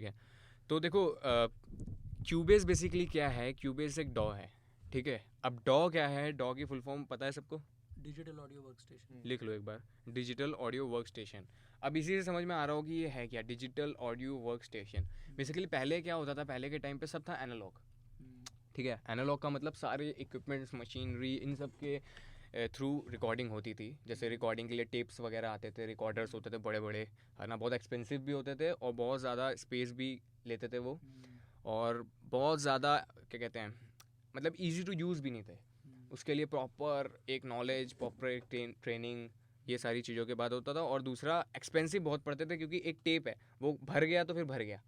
ठीक है। तो देखो क्यूबेस बेसिकली क्या है, क्यूबेस एक डॉ है, ठीक है। अब डॉ क्या है, डॉ की फुल फॉर्म पता है सबको? Digital audio work station. लिख लो एक बार, डिजिटल ऑडियो वर्क स्टेशन। अब इसी से समझ में आ रहा हो कि ये है क्या, digital audio work station. Basically पहले क्या होता था, पहले के टाइम पे सब था एनालॉग, ठीक है। एनालॉग का मतलब सारे इक्विपमेंट्स, मशीनरी, इन सब के थ्रू रिकॉर्डिंग होती थी। जैसे रिकॉर्डिंग के लिए टेप्स वगैरह आते थे, रिकॉर्डर्स होते थे बड़े बड़े, है ना, बहुत एक्सपेंसिव भी होते थे और बहुत ज़्यादा स्पेस भी लेते थे वो, और बहुत ज़्यादा क्या कहते हैं, मतलब इजी टू यूज़ भी नहीं थे। उसके लिए प्रॉपर एक नॉलेज, प्रॉपर एक ट्रेनिंग, ये सारी चीज़ों के बाद होता था। और दूसरा एक्सपेंसिव बहुत पड़ते थे, क्योंकि एक टेप है वो भर गया तो फिर भर गया,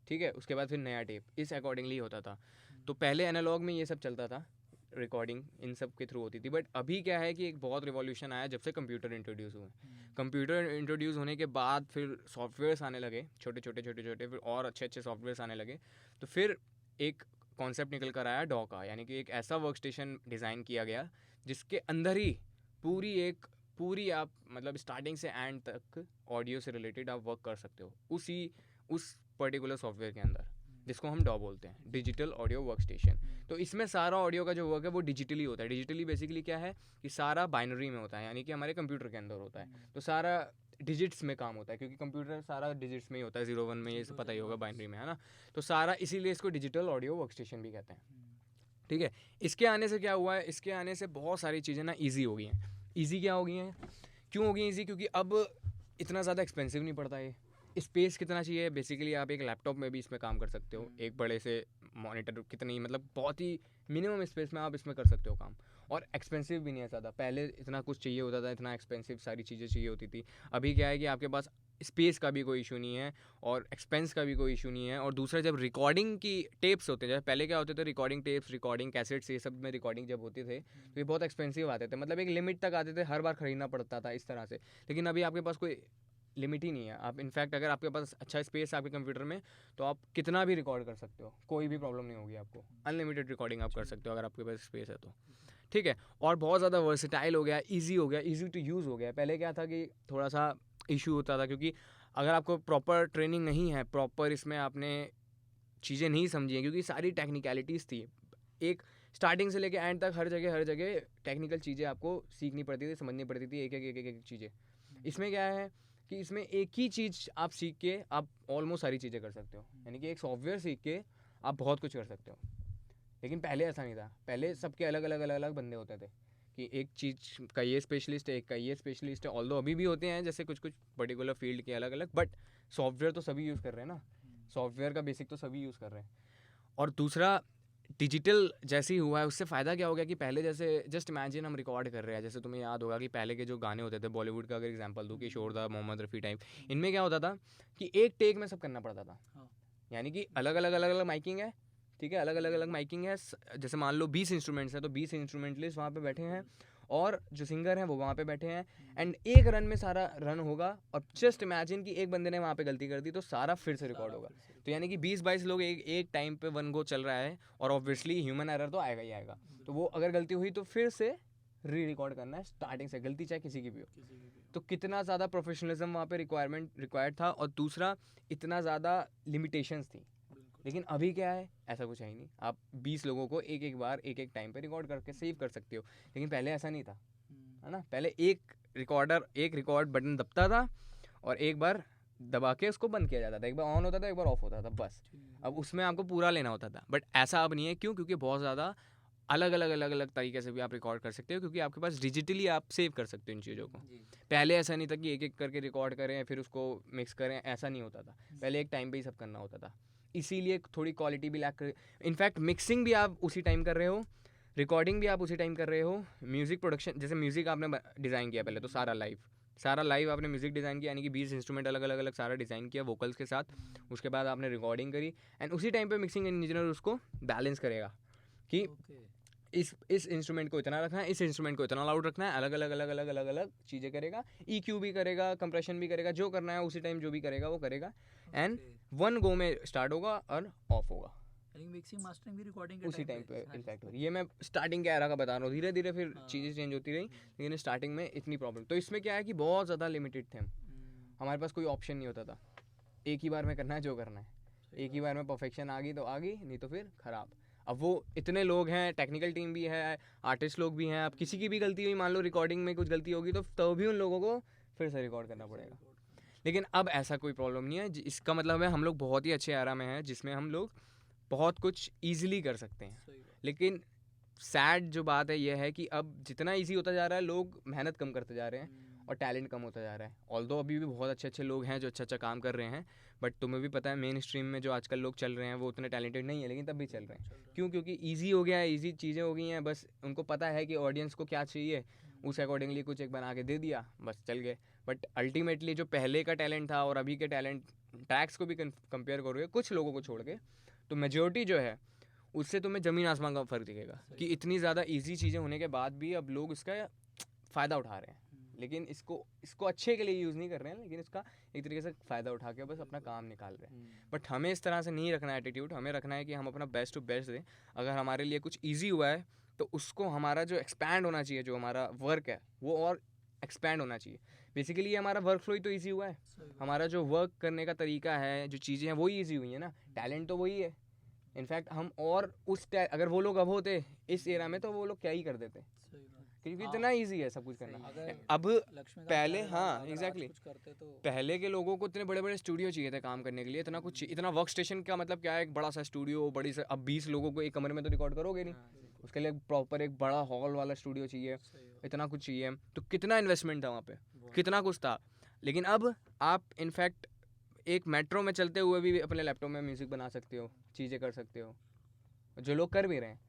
ठीक है, उसके बाद फिर नया टेप, इस अकॉर्डिंगली होता था। तो पहले एनालॉग में ये सब चलता था, रिकॉर्डिंग इन सब के थ्रू होती थी। बट अभी क्या है कि एक बहुत रिवॉल्यूशन आया जब से कंप्यूटर इंट्रोड्यूस हुए। कंप्यूटर इंट्रोड्यूस होने के बाद फिर सॉफ्टवेयर्स आने लगे, छोटे छोटे छोटे छोटे, फिर और अच्छे अच्छे सॉफ्टवेयर्स आने लगे। तो फिर एक कॉन्सेप्ट निकल कर आया डॉ का, यानी कि एक ऐसा वर्क स्टेशन डिज़ाइन किया गया जिसके अंदर ही पूरी आप मतलब स्टार्टिंग से एंड तक ऑडियो से रिलेटेड आप वर्क कर सकते हो उस पर्टिकुलर सॉफ्टवेयर के अंदर, जिसको हम डॉ बोलते हैं, डिजिटल ऑडियो वर्क स्टेशन। तो इसमें सारा ऑडियो का जो वर्क है वो डिजिटली होता है। डिजिटली बेसिकली क्या है कि सारा बाइनरी में होता है, यानी कि हमारे कंप्यूटर के अंदर होता है। तो सारा डिजिट्स में काम होता है, क्योंकि कंप्यूटर सारा डिजिट्स में ही होता है, 0 1 में, ये सब पता ही होगा, बाइनरी में, है ना। तो सारा इसीलिए इसको डिजिटल ऑडियो वर्क स्टेशन भी कहते हैं, ठीक है। इसके आने से क्या हुआ है, इसके आने से बहुत सारी चीज़ें ना ईजी हो गई हैं। ईजी क्या हो गई हैं, क्यों हो गई ईजी? क्योंकि अब इतना ज़्यादा एक्सपेंसिव नहीं पड़ता ये। स्पेस कितना चाहिए, बेसिकली आप एक लैपटॉप में भी इसमें काम कर सकते हो, एक बड़े से मॉनिटर कितनी, मतलब बहुत ही मिनिमम स्पेस में आप इसमें कर सकते हो काम। और एक्सपेंसिव भी नहीं है ज़्यादा। पहले इतना कुछ चाहिए होता था, इतना एक्सपेंसिव सारी चीज़ें चाहिए होती थी। अभी क्या है कि आपके पास स्पेस का भी कोई इशू नहीं है और एक्सपेंस का भी कोई इशू नहीं है। और दूसरा, जब रिकॉर्डिंग की टेप्स होते हैं, जैसे पहले क्या होते थे, रिकॉर्डिंग टेप्स, रिकॉर्डिंग कैसेट्स, ये सब में रिकॉर्डिंग जब होते थे तो ये बहुत एक्सपेंसिव आते थे, मतलब एक लिमिट तक आते थे, हर बार ख़रीदना पड़ता था इस तरह से। लेकिन अभी आपके पास कोई लिमिट ही नहीं है। आप इनफैक्ट अगर आपके पास अच्छा स्पेस है आपके कंप्यूटर में, तो आप कितना भी रिकॉर्ड कर सकते हो, कोई भी प्रॉब्लम नहीं होगी आपको। अनलिमिटेड रिकॉर्डिंग आप कर सकते हो अगर आपके पास स्पेस है तो, ठीक है। और बहुत ज़्यादा वर्सेटाइल हो गया, ईजी हो गया, ईजी टू यूज़ हो गया। पहले क्या था कि थोड़ा सा इशू होता था, क्योंकि अगर आपको प्रॉपर ट्रेनिंग नहीं है, प्रॉपर इसमें आपने चीज़ें नहीं समझी हैं, क्योंकि सारी टेक्निकलिटीज़ थी। एक स्टार्टिंग से लेके एंड तक हर जगह टेक्निकल चीज़ें आपको सीखनी पड़ती थी, समझनी पड़ती थी, एक चीज़ें। इसमें क्या है कि इसमें एक ही चीज़ आप सीख के आप ऑलमोस्ट सारी चीज़ें कर सकते हो, यानी कि एक सॉफ्टवेयर सीख के आप बहुत कुछ कर सकते हो। लेकिन पहले ऐसा नहीं था। पहले सबके अलग अलग अलग अलग बंदे होते थे, कि एक चीज़ का ये स्पेशलिस्ट है, एक का ये स्पेशलिस्ट है। ऑल्दो अभी भी होते हैं, जैसे कुछ कुछ पर्टिकुलर फील्ड के अलग अलग, बट सॉफ्टवेयर तो सभी यूज़ कर रहे हैं ना। सॉफ्टवेयर का बेसिक तो सभी यूज़ कर रहे हैं। और दूसरा, डिजिटल जैसे ही हुआ है उससे फ़ायदा क्या हो गया कि पहले जैसे जस्ट इमेजिन हम रिकॉर्ड कर रहे हैं, जैसे तुम्हें याद होगा कि पहले के जो गाने होते थे बॉलीवुड का, अगर एग्जांपल दूँ, किशोर दा, मोहम्मद रफ़ी टाइप, इनमें क्या होता था कि एक टेक में सब करना पड़ता था। यानी कि अलग अलग माइकिंग है, ठीक है, अलग अलग माइकिंग है। जैसे मान लो 20 इंस्ट्रूमेंट्स हैं, तो 20 इंस्ट्रूमेंटलिस्ट वहाँ पे बैठे हैं और जो सिंगर हैं वो वहाँ पे बैठे हैं, एंड एक रन में सारा रन होगा। और जस्ट इमेजिन कि एक बंदे ने वहाँ पे गलती कर दी तो सारा फिर से रिकॉर्ड होगा। तो यानी कि 20 22 लोग एक टाइम पे वन गो चल रहा है, और ऑब्वियसली ह्यूमन एरर तो आएगा ही आएगा। तो वो अगर गलती हुई तो फिर से री रिकॉर्ड करना है स्टार्टिंग से, गलती चाहे किसी की भी हो। तो कितना ज़्यादा प्रोफेशनलिज्म वहाँ पे रिक्वायर्ड था, और दूसरा इतना ज़्यादा लिमिटेशंस थी। लेकिन अभी क्या है, ऐसा कुछ है ही नहीं। आप 20 लोगों को एक बार एक टाइम पे रिकॉर्ड करके सेव कर सकते हो। लेकिन पहले ऐसा नहीं था, है ना। पहले एक रिकॉर्ड बटन दबता था, और एक बार दबा के उसको बंद किया जाता था, एक बार ऑन होता था, एक बार ऑफ होता था, बस। अब उसमें आपको पूरा लेना होता था। बट ऐसा अब नहीं है, क्यों? क्योंकि बहुत ज़्यादा अलग अलग तरीके से भी आप रिकॉर्ड कर सकते हो, क्योंकि आपके पास डिजिटली आप सेव कर सकते हो इन चीज़ों को। पहले ऐसा नहीं था कि एक करके रिकॉर्ड करें फिर उसको मिक्स करें, ऐसा नहीं होता था। पहले एक टाइम पे ही सब करना होता था, इसीलिए थोड़ी क्वालिटी भी लैक कर। इनफैक्ट मिक्सिंग भी आप उसी टाइम कर रहे हो, रिकॉर्डिंग भी आप उसी टाइम कर रहे हो। म्यूज़िक प्रोडक्शन, जैसे म्यूज़िक आपने डिज़ाइन किया पहले, तो सारा लाइव आपने म्यूज़िक डिज़ाइन किया, यानी कि 20 इंस्ट्रूमेंट अलग अलग सारा डिज़ाइन किया वोकल्स के साथ। उसके बाद आपने रिकॉर्डिंग करी, एंड उसी टाइम पे मिक्सिंग इंजीनियर उसको बैलेंस करेगा कि इस इंस्ट्रूमेंट को इतना रखना है, इस इंस्ट्रूमेंट को इतना लाउड रखना है, अलग अलग चीज़ें करेगा। EQ भी करेगा, कंप्रेशन भी करेगा, जो करना है उसी टाइम जो भी करेगा वो करेगा, एंड वन गो में स्टार्ट होगा और ऑफ होगा मिक्सिंग मास्टरिंग भी रिकॉर्डिंग के उसी टाइम पे। हाँ इनफैक्ट ये मैं स्टार्टिंग के एरा का बता रहा हूँ, धीरे धीरे फिर चीज़ें चेंज होती रही, लेकिन स्टार्टिंग में इतनी प्रॉब्लम। तो इसमें क्या है कि बहुत ज़्यादा लिमिटेड थे हम, हमारे पास कोई ऑप्शन नहीं होता था, एक ही बार में करना है जो करना है। एक ही बार में परफेक्शन आ गई तो आ गई, नहीं तो फिर ख़राब। अब वो इतने लोग हैं, टेक्निकल टीम भी है, आर्टिस्ट लोग भी हैं, अब किसी की भी गलती हुई, मान लो रिकॉर्डिंग में कुछ गलती होगी तो भी उन लोगों को फिर से रिकॉर्ड करना पड़ेगा। लेकिन अब ऐसा कोई प्रॉब्लम नहीं है, इसका मतलब है हम लोग बहुत ही अच्छे एरा में हैं जिसमें हम लोग बहुत कुछ ईजिली कर सकते हैं। लेकिन सैड जो बात है ये है कि अब जितना ईजी होता जा रहा है लोग मेहनत कम करते जा रहे हैं और टैलेंट कम होता जा रहा है। ऑल्दो अभी भी बहुत अच्छे अच्छे लोग हैं जो अच्छा अच्छा काम कर रहे हैं, बट तुम्हें भी पता है मेन स्ट्रीम में जो आजकल लोग चल रहे हैं वो उतने टैलेंटेड नहीं है, लेकिन तब भी चल रहे हैं। क्यों? क्योंकि ईजी हो गया है, ईजी चीज़ें हो गई हैं, बस उनको पता है कि ऑडियंस को क्या चाहिए, उस अकॉर्डिंगली कुछ एक बना के दे दिया, बस चल गए। बट अल्टीमेटली जो पहले का टैलेंट था और अभी के टैलेंट टैक्स को भी कंपेयर करोगे कुछ लोगों को छोड़ के, तो मेजोरिटी जो है उससे तुम्हें ज़मीन आसमान का फ़र्क दिखेगा कि इतनी ज़्यादा इजी चीज़ें होने के बाद भी अब लोग इसका फ़ायदा उठा रहे हैं। लेकिन इसको अच्छे के लिए यूज़ नहीं कर रहे हैं, लेकिन इसका एक तरीके से फ़ायदा उठा के बस अपना काम निकाल रहे हैं। बट हमें इस तरह से नहीं रखना है एटीट्यूड, हमें रखना है कि हम अपना बेस्ट टू बेस्ट दें। अगर हमारे लिए कुछ ईजी हुआ है तो उसको हमारा जो एक्सपैंड होना चाहिए, जो हमारा वर्क है वो और एक्सपैंड होना चाहिए। बेसिकली ये हमारा वर्क फ्लो ही तो ईजी हुआ है, हमारा जो वर्क करने का तरीका है, जो चीज़ें हैं वही ईजी हुई है ना, टैलेंट तो वही है। इनफैक्ट हम और अगर वो लोग अब होते इस एरा में तो वो लोग क्या ही कर देते, क्योंकि इतना इजी है सब कुछ करना। अब पहले, हाँ एग्जैक्टली, पहले के लोगों को इतने बड़े बड़े स्टूडियो चाहिए थे काम करने के लिए, इतना कुछ, इतना वर्क स्टेशन का मतलब क्या है, एक बड़ा सा स्टूडियो, बड़ी सा, अब 20 लोगों को एक कमरे में तो रिकॉर्ड करोगे नहीं, उसके लिए प्रॉपर एक बड़ा हॉल वाला स्टूडियो चाहिए, इतना कुछ चाहिए। तो कितना इन्वेस्टमेंट था वहाँ पे, कितना कुछ था। लेकिन अब आप इनफैक्ट एक मेट्रो में चलते हुए भी अपने लैपटॉप में म्यूज़िक बना सकते हो, चीज़ें कर सकते हो, जो लोग कर भी रहे हैं।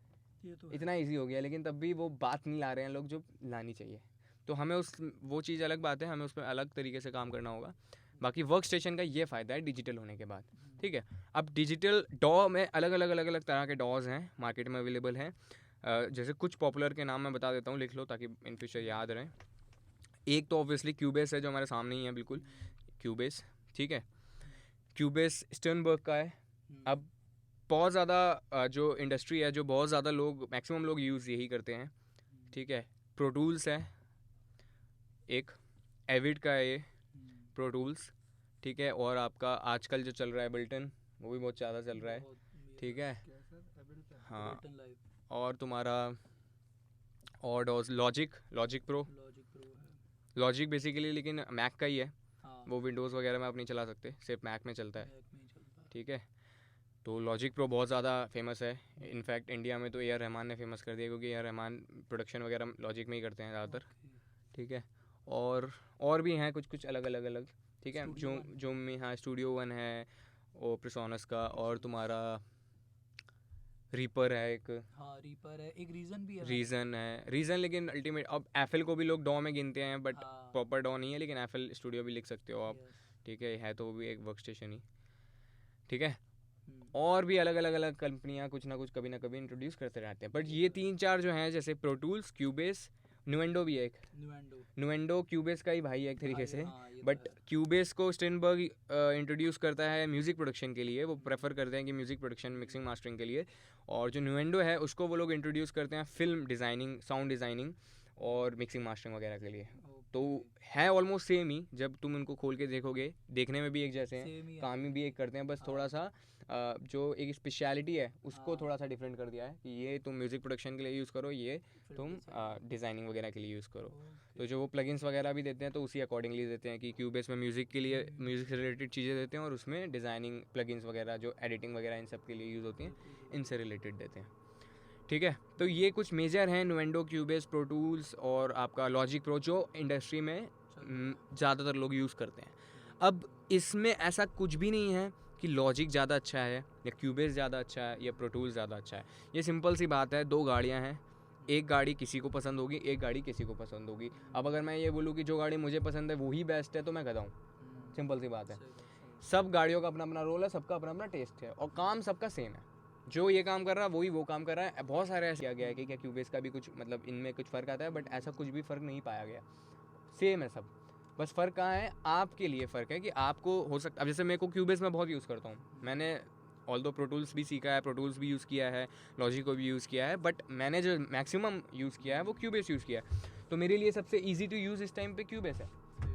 तो इतना इजी हो गया, लेकिन तब भी वो बात नहीं ला रहे हैं लोग जो लानी चाहिए। तो हमें वो चीज़ अलग बात है, हमें उस पर अलग तरीके से काम करना होगा। बाकी वर्क स्टेशन का ये फ़ायदा है डिजिटल होने के बाद, ठीक है। अब डिजिटल डॉ में अलग अलग तरह के डॉज हैं, मार्केट में अवेलेबल हैं। जैसे कुछ पॉपुलर के नाम मैं बता देता हूँ, लिख लो ताकि इन फ्यूचर याद रहें। एक तो ऑब्वियसली क्यूबेस है जो हमारे सामने ही है, बिल्कुल क्यूबेस, ठीक है। क्यूबेस स्टर्नबर्ग का है। अब बहुत ज़्यादा जो इंडस्ट्री है, जो बहुत ज़्यादा लोग, मैक्सिमम लोग यूज़ यही करते हैं, ठीक है। प्रो टूल्स है एक, एविड का है ये प्रो टूल्स, ठीक है। और आपका आजकल जो चल रहा है बिल्टन, वो भी बहुत ज़्यादा चल रहा है, ठीक है। हाँ, और तुम्हारा और डॉज लॉजिक प्रो, लॉजिक बेसिकली लेकिन मैक का ही है, वो विंडोज़ वगैरह में आप नहीं चला सकते, सिर्फ मैक में चलता है, ठीक है। तो लॉजिक प्रो बहुत ज़्यादा फेमस है। इनफैक्ट इंडिया में तो ए आर रहमान ने फेमस कर दिया, क्योंकि ए आर रहमान प्रोडक्शन वगैरह लॉजिक में ही करते हैं ज़्यादातर, ठीक है। और भी हैं कुछ अलग, ठीक है। जो में, हाँ, स्टूडियो वन है, और प्रिसोनस का, और तुम्हारा रीपर है एक, हाँ रीपर है एक, रीज़न है, रीज़न लेकिन अल्टीमेट, अब एफएल को भी लोग डॉ में गिनते हैं, बट प्रॉपर डॉ नहीं है, लेकिन एफएल स्टूडियो भी लिख सकते हो आप, ठीक है तो वो भी एक वर्क स्टेशन ही, ठीक है। और भी अलग कंपनियां कुछ ना कुछ कभी ना कभी इंट्रोड्यूस करते रहते हैं, बट ये 3-4 जो हैं, जैसे प्रो टूल्स, क्यूबेस, नुएंडो भी है एक, नुएंडो क्यूबेस का ही भाई है एक तरीके से। बट क्यूबेस को स्टर्नबर्ग इंट्रोड्यूस करता है म्यूज़िक प्रोडक्शन के लिए, वो प्रेफर करते हैं कि म्यूज़िक प्रोडक्शन, मिक्सिंग मास्टरिंग के लिए। और जो नुएंडो है उसको वो लोग इंट्रोड्यूस करते हैं फिल्म डिज़ाइनिंग, साउंड डिज़ाइनिंग और मिक्सिंग मास्टरिंग वगैरह के लिए। तो है ऑलमोस्ट सेम ही, जब तुम इनको खोल के देखोगे, देखने में भी एक जैसे हैं, काम भी एक करते हैं, बस थोड़ा सा जो एक स्पेशलिटी है उसको थोड़ा सा डिफरेंट कर दिया है कि ये तुम म्यूज़िक प्रोडक्शन के लिए यूज़ करो, ये तुम डिज़ाइनिंग वगैरह के लिए यूज़ करो। तो जो वो प्लगइन्स वगैरह भी देते हैं तो उसी अकॉर्डिंगली देते हैं कि क्यूबेस में म्यूज़िक के लिए, म्यूज़िक से रिलेटेड चीज़ें देते हैं, और उसमें डिज़ाइनिंग प्लगइन्स वगैरह जो एडिटिंग वगैरह इन सब के लिए यूज़ होती हैं, इनसे रिलेटेड देते हैं, ठीक है। तो ये कुछ मेजर हैं, नुएंडो, क्यूबेस, प्रो टूल्स और आपका लॉजिक प्रो, जो इंडस्ट्री में ज़्यादातर लोग यूज़ करते हैं। अब इसमें ऐसा कुछ भी नहीं है कि लॉजिक ज़्यादा अच्छा है या क्यूबेस ज़्यादा अच्छा है या प्रो टूल्स ज़्यादा अच्छा है। ये सिंपल सी बात है, 2 गाड़ियाँ हैं, एक गाड़ी किसी को पसंद होगी, एक गाड़ी किसी को पसंद होगी। अब अगर मैं ये बोलूँ कि जो गाड़ी मुझे पसंद है वही बेस्ट है, तो मैं गधा हूँ, सिंपल सी बात है। सब गाड़ियों का अपना अपना रोल है, सबका अपना अपना टेस्ट है, और काम सबका सेम है। जो ये काम कर रहा है वही वो काम कर रहा है। बहुत सारे ऐसे किया गया है कि क्या क्यूबेस का भी कुछ, मतलब इनमें कुछ फ़र्क आता है, बट ऐसा कुछ भी फ़र्क नहीं पाया गया, सेम है सब। बस फ़र्क कहाँ है, आपके लिए फ़र्क है कि आपको हो सकता, अब जैसे मेरे को क्यूबेस मैं बहुत यूज़ करता हूँ, मैंने ऑल्दो प्रो टूल्स भी सीखा है, प्रो टूल्स भी यूज़ किया है, लॉजिक को भी यूज़ किया है, बट मैंने जो मैक्सिमम यूज़ किया है वो क्यूबेस यूज़ किया है। तो मेरे लिए सबसे ईजी टू यूज़ इस टाइम पे क्यूबेस है,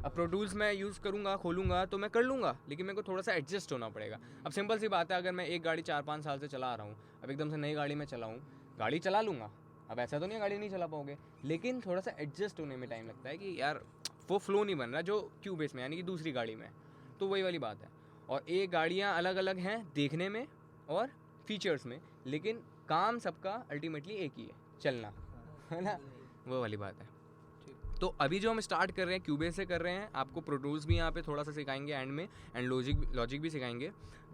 अब प्रो टूल्स मैं यूज़ करूँगा, खोलूँगा तो मैं कर लूँगा, लेकिन मेरे को थोड़ा सा एडजस्ट होना पड़ेगा। अब सिंपल सी बात है, अगर मैं एक गाड़ी 4-5 साल से चला रहा हूँ, अब एकदम से नई गाड़ी में चलाऊँ, गाड़ी चला लूँगा, अब ऐसा तो नहीं है गाड़ी नहीं चला पाओगे, लेकिन थोड़ा सा एडजस्ट होने में टाइम लगता है कि यार वो फ्लो नहीं बन रहा जो क्यूबेस में, यानी कि दूसरी गाड़ी में। तो वही वाली बात है। और ये गाड़ियाँ अलग अलग हैं देखने में और फीचर्स में, लेकिन काम सबका अल्टीमेटली एक ही है, चलना, है ना, वो वाली बात है। तो अभी जो हम स्टार्ट कर रहे हैं क्यूबेस से कर रहे हैं, आपको प्रो टूल्स भी यहाँ पे थोड़ा सा सिखाएंगे एंड में, एंड लॉजिक भी सिखाएंगे,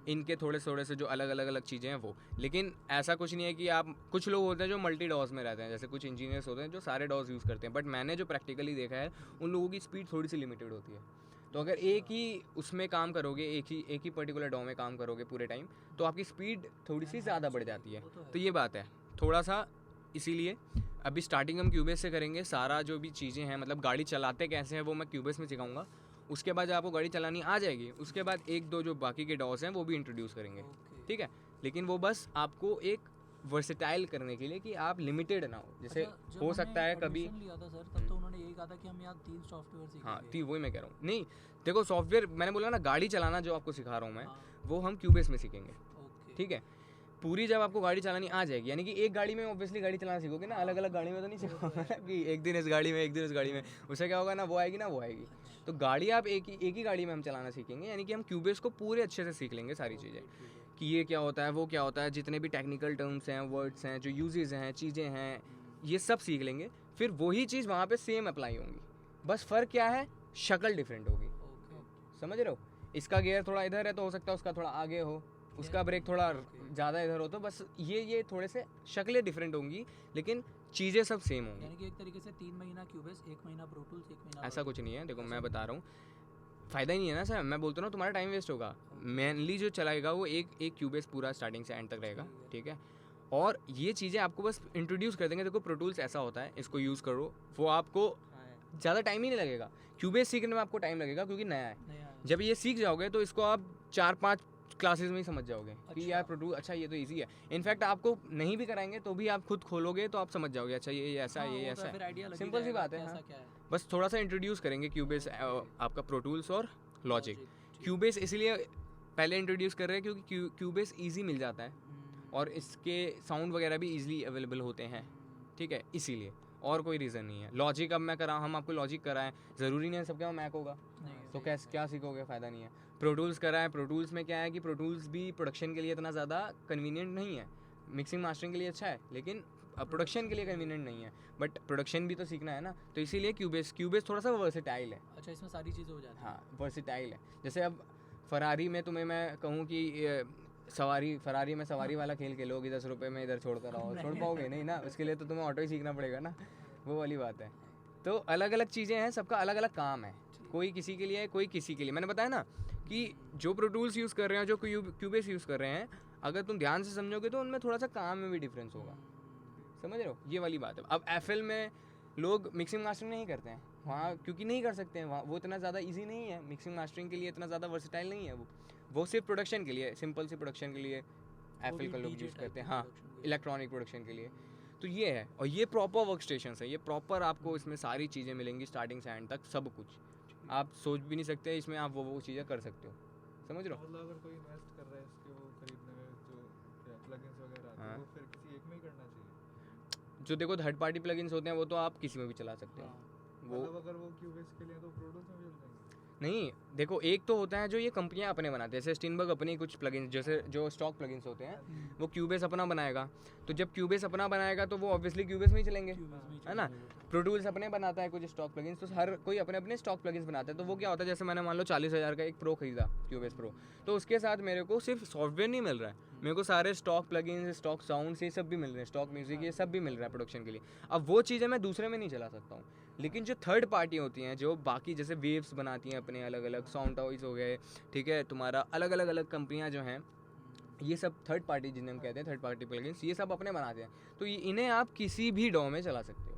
इनके थोड़े से जो अलग अलग चीज़ें हैं वो। लेकिन ऐसा कुछ नहीं है कि आप, कुछ लोग होते हैं जो मल्टी डॉज में रहते हैं, जैसे कुछ इंजीनियर्स होते हैं जो सारे डॉज यूज़ करते हैं, बट मैंने जो प्रैक्टिकली देखा है उन लोगों की स्पीड थोड़ी सी लिमिटेड होती है। तो अगर एक ही उसमें काम करोगे, एक ही पर्टिकुलर डॉ में काम करोगे पूरे टाइम, तो आपकी स्पीड थोड़ी सी ज़्यादा बढ़ जाती है। तो ये बात है थोड़ा सा, इसीलिए अभी स्टार्टिंग हम क्यूबेस से करेंगे। सारा जो भी चीज़ें हैं, मतलब गाड़ी चलाते कैसे हैं वो मैं क्यूबेस में सिखाऊंगा। उसके बाद जब आपको गाड़ी चलानी आ जाएगी, उसके बाद एक दो जो बाकी के डॉस हैं वो भी इंट्रोड्यूस करेंगे, ठीक है। लेकिन वो बस आपको एक वर्सेटाइल करने के लिए कि आप लिमिटेड ना हो, जैसे हो सकता है कभी लिया था सर, तब तो उन्होंने यही कहा था कि हम यहाँ 3 सॉफ्टवेयर सीखेंगे। हाँ, थी वही मैं कह रहा हूँ। नहीं देखो, सॉफ्टवेयर मैंने बोला ना, गाड़ी चलाना जो आपको सिखा रहा हूँ मैं, वो हम क्यूबेस में सीखेंगे, ठीक है। पूरी जब आपको गाड़ी चलानी आ जाएगी, यानी कि एक गाड़ी में ऑब्वियसली गाड़ी चलाना सीखोगे ना, अलग अलग गाड़ी में तो नहीं सीखोगे ना कि एक दिन इस गाड़ी में एक दिन इस गाड़ी में, उससे क्या होगा ना, वो आएगी ना वो आएगी। तो गाड़ी आप एक ही गाड़ी में हम चलाना सीखेंगे, यानी कि हम क्यूबेस को पूरे अच्छे से सीख लेंगे सारी चीज़ें, कि ये क्या होता है वो क्या होता है, जितने भी टेक्निकल टर्म्स हैं, वर्ड्स हैं, जो यूजेस हैं, चीज़ें हैं, ये सब सीख लेंगे। फिर वही चीज़ वहाँ पे सेम अप्लाई होंगी, बस फ़र्क क्या है, शक्ल डिफरेंट होगी, समझ रहे हो। इसका गियर थोड़ा इधर है तो हो सकता है उसका थोड़ा आगे हो, उसका ब्रेक थोड़ा ज़्यादा इधर हो, तो बस ये थोड़े से शक्लें डिफरेंट होंगी, लेकिन चीज़ें सब सेम होंगी। यानी कि एक तरीके से 3 महीना क्यूबेस, 1 महीना प्रो टूल्स, 1 महीना ऐसा कुछ नहीं है, देखो मैं बता रहा हूँ, फ़ायदा ही नहीं है ना सर, मैं बोलता हूँ तुम्हारा टाइम वेस्ट होगा। मेनली जो चलाएगा वो एक क्यूबेस पूरा स्टार्टिंग से एंड तक रहेगा, ठीक है। और ये चीज़ें आपको बस इंट्रोड्यूस कर देंगे। देखो प्रो टूल्स ऐसा होता है, इसको यूज़ करो, वो आपको ज़्यादा टाइम ही नहीं लगेगा। क्यूबेस सीखने में आपको टाइम लगेगा क्योंकि नया है। जब ये सीख जाओगे तो इसको आप 4-5 क्लासेस में ही समझ जाओगे कि यार प्रो टूल अच्छा, ये तो इजी है। इनफैक्ट आपको नहीं भी कराएंगे तो भी आप खुद खोलोगे तो आप समझ जाओगे, अच्छा ये ऐसा है, ये ऐसा है, सिंपल सी बात है। हाँ, बस थोड़ा सा इंट्रोड्यूस करेंगे क्यूबेस, आपका प्रो टूल्स और लॉजिक। क्यूबेस इसलिए पहले इंट्रोड्यूस कर रहे हैं क्योंकि क्यूबेस ईजी मिल जाता है और इसके साउंड वगैरह भी ईजिली अवेलेबल होते हैं, ठीक है, इसीलिए, और कोई रीज़न नहीं है। लॉजिक अब मैं हम आपको लॉजिक कराएं, ज़रूरी नहीं है सबके मैक होगा, तो क्या सीखोगे, फ़ायदा नहीं है। प्रो टूल्स कराएं, प्रो टूल्स में क्या है कि प्रो टूल्स भी प्रोडक्शन के लिए इतना ज़्यादा कन्वीनियंट नहीं है। मिक्सिंग मास्टरिंग के लिए अच्छा है, लेकिन प्रोडक्शन के लिए कन्वीनियंट नहीं है, बट प्रोडक्शन भी तो सीखना है ना, तो इसीलिए क्यूबेस थोड़ा सा वर्सेटाइल है। अच्छा, इसमें सारी चीज़ें हो जाती हैं। हाँ, वर्सेटाइल है। जैसे अब फरारी में तुम्हें मैं कहूँ कि फरारी में सवारी वाला खेल खेलोगे, 10 रुपये में इधर छोड़ कर आओ, छोड़ पाओगे नहीं ना, उसके लिए तो तुम्हें ऑटो ही सीखना पड़ेगा ना, वो वाली बात है। तो अलग अलग चीज़ें हैं, सबका अलग अलग काम है, कोई किसी के लिए, कोई किसी के लिए। मैंने बताया ना कि जो प्रो टूल्स यूज़ कर रहे हैं, जो क्यूबेस यूज़ कर रहे हैं, अगर तुम ध्यान से समझोगे तो उनमें थोड़ा सा काम में भी डिफरेंस होगा, समझ रहे हो, ये वाली बात है। अब एफएल में लोग मिक्सिंग मास्टरिंग नहीं करते हैं वहाँ, क्योंकि नहीं कर सकते हैं वहाँ, वो इतना ज़्यादा इजी नहीं है, मिक्सिंग मास्टरिंग के लिए इतना ज़्यादा वर्सेटाइल नहीं है वो सिर्फ प्रोडक्शन के लिए, सिंपल सी प्रोडक्शन के लिए एफएल का लोग यूज़ करते हैं, हाँ, इलेक्ट्रॉनिक प्रोडक्शन के लिए। तो ये है, और ये प्रॉपर वर्क स्टेशन है, ये प्रॉपर आपको इसमें सारी चीज़ें मिलेंगी स्टार्टिंग से एंड तक, सब कुछ आप सोच भी नहीं सकते, इसमें आप वो चीज़ें कर सकते हो, समझ रहे हो। मतलब अगर कोई इन्वेस्ट कर रहा है इसके वो खरीदने में, जो प्लगइन्स वगैरह आते हैं, वो फिर किसी एक में ही करना चाहिए। जो देखो थर्ड पार्टी प्लगइन्स होते हैं वो तो आप किसी में भी चला सकते हो, वो मतलब अगर वो क्यूबेस के लिए तो प्रो टूल्स में भी चल जाएंगे। नहीं, देखो एक तो होता है जो ये कंपनियां अपने बनाते हैं, जैसे स्टीनबर्ग अपनी कुछ प्लगइन्स, जैसे जो स्टॉक प्लगइन्स होते हैं वो क्यूबेस अपना बनाएगा, तो जब क्यूबेस अपना बनाएगा तो वो ऑब्वियसली क्यूबेस में ही चलेंगे, है ना। प्रो टूल्स अपने बनाता है कुछ स्टॉक प्लगइन्स, तो हर कोई अपने अपने स्टॉक प्लगइन्स बनाता है। तो वो क्या होता है, जैसे मैंने मान लो 40,000 का एक प्रो खरीदा, क्यूबेस प्रो, तो उसके साथ मेरे को सिर्फ सॉफ्टवेयर नहीं मिल रहा है, मेरे को सारे स्टॉक प्लगइन्स, स्टॉक साउंड्स, ये सब भी मिल रहे हैं, स्टॉक म्यूजिक, ये सब भी मिल रहा है प्रोडक्शन के लिए। अब वो चीज़ें मैं दूसरे में नहीं चला सकता हूँ, लेकिन जो थर्ड पार्टी होती हैं, जो बाकी जैसे वेव्स बनाती हैं अपने अलग अलग, साउंड टॉयज हो गए, ठीक है, तुम्हारा अलग अलग कंपनियां जो हैं, ये सब थर्ड पार्टी जिन्हें हम कहते हैं, थर्ड पार्टी प्लगइन्स, ये सब अपने बनाते हैं, तो इन्हें आप किसी भी डॉ में चला सकते हो,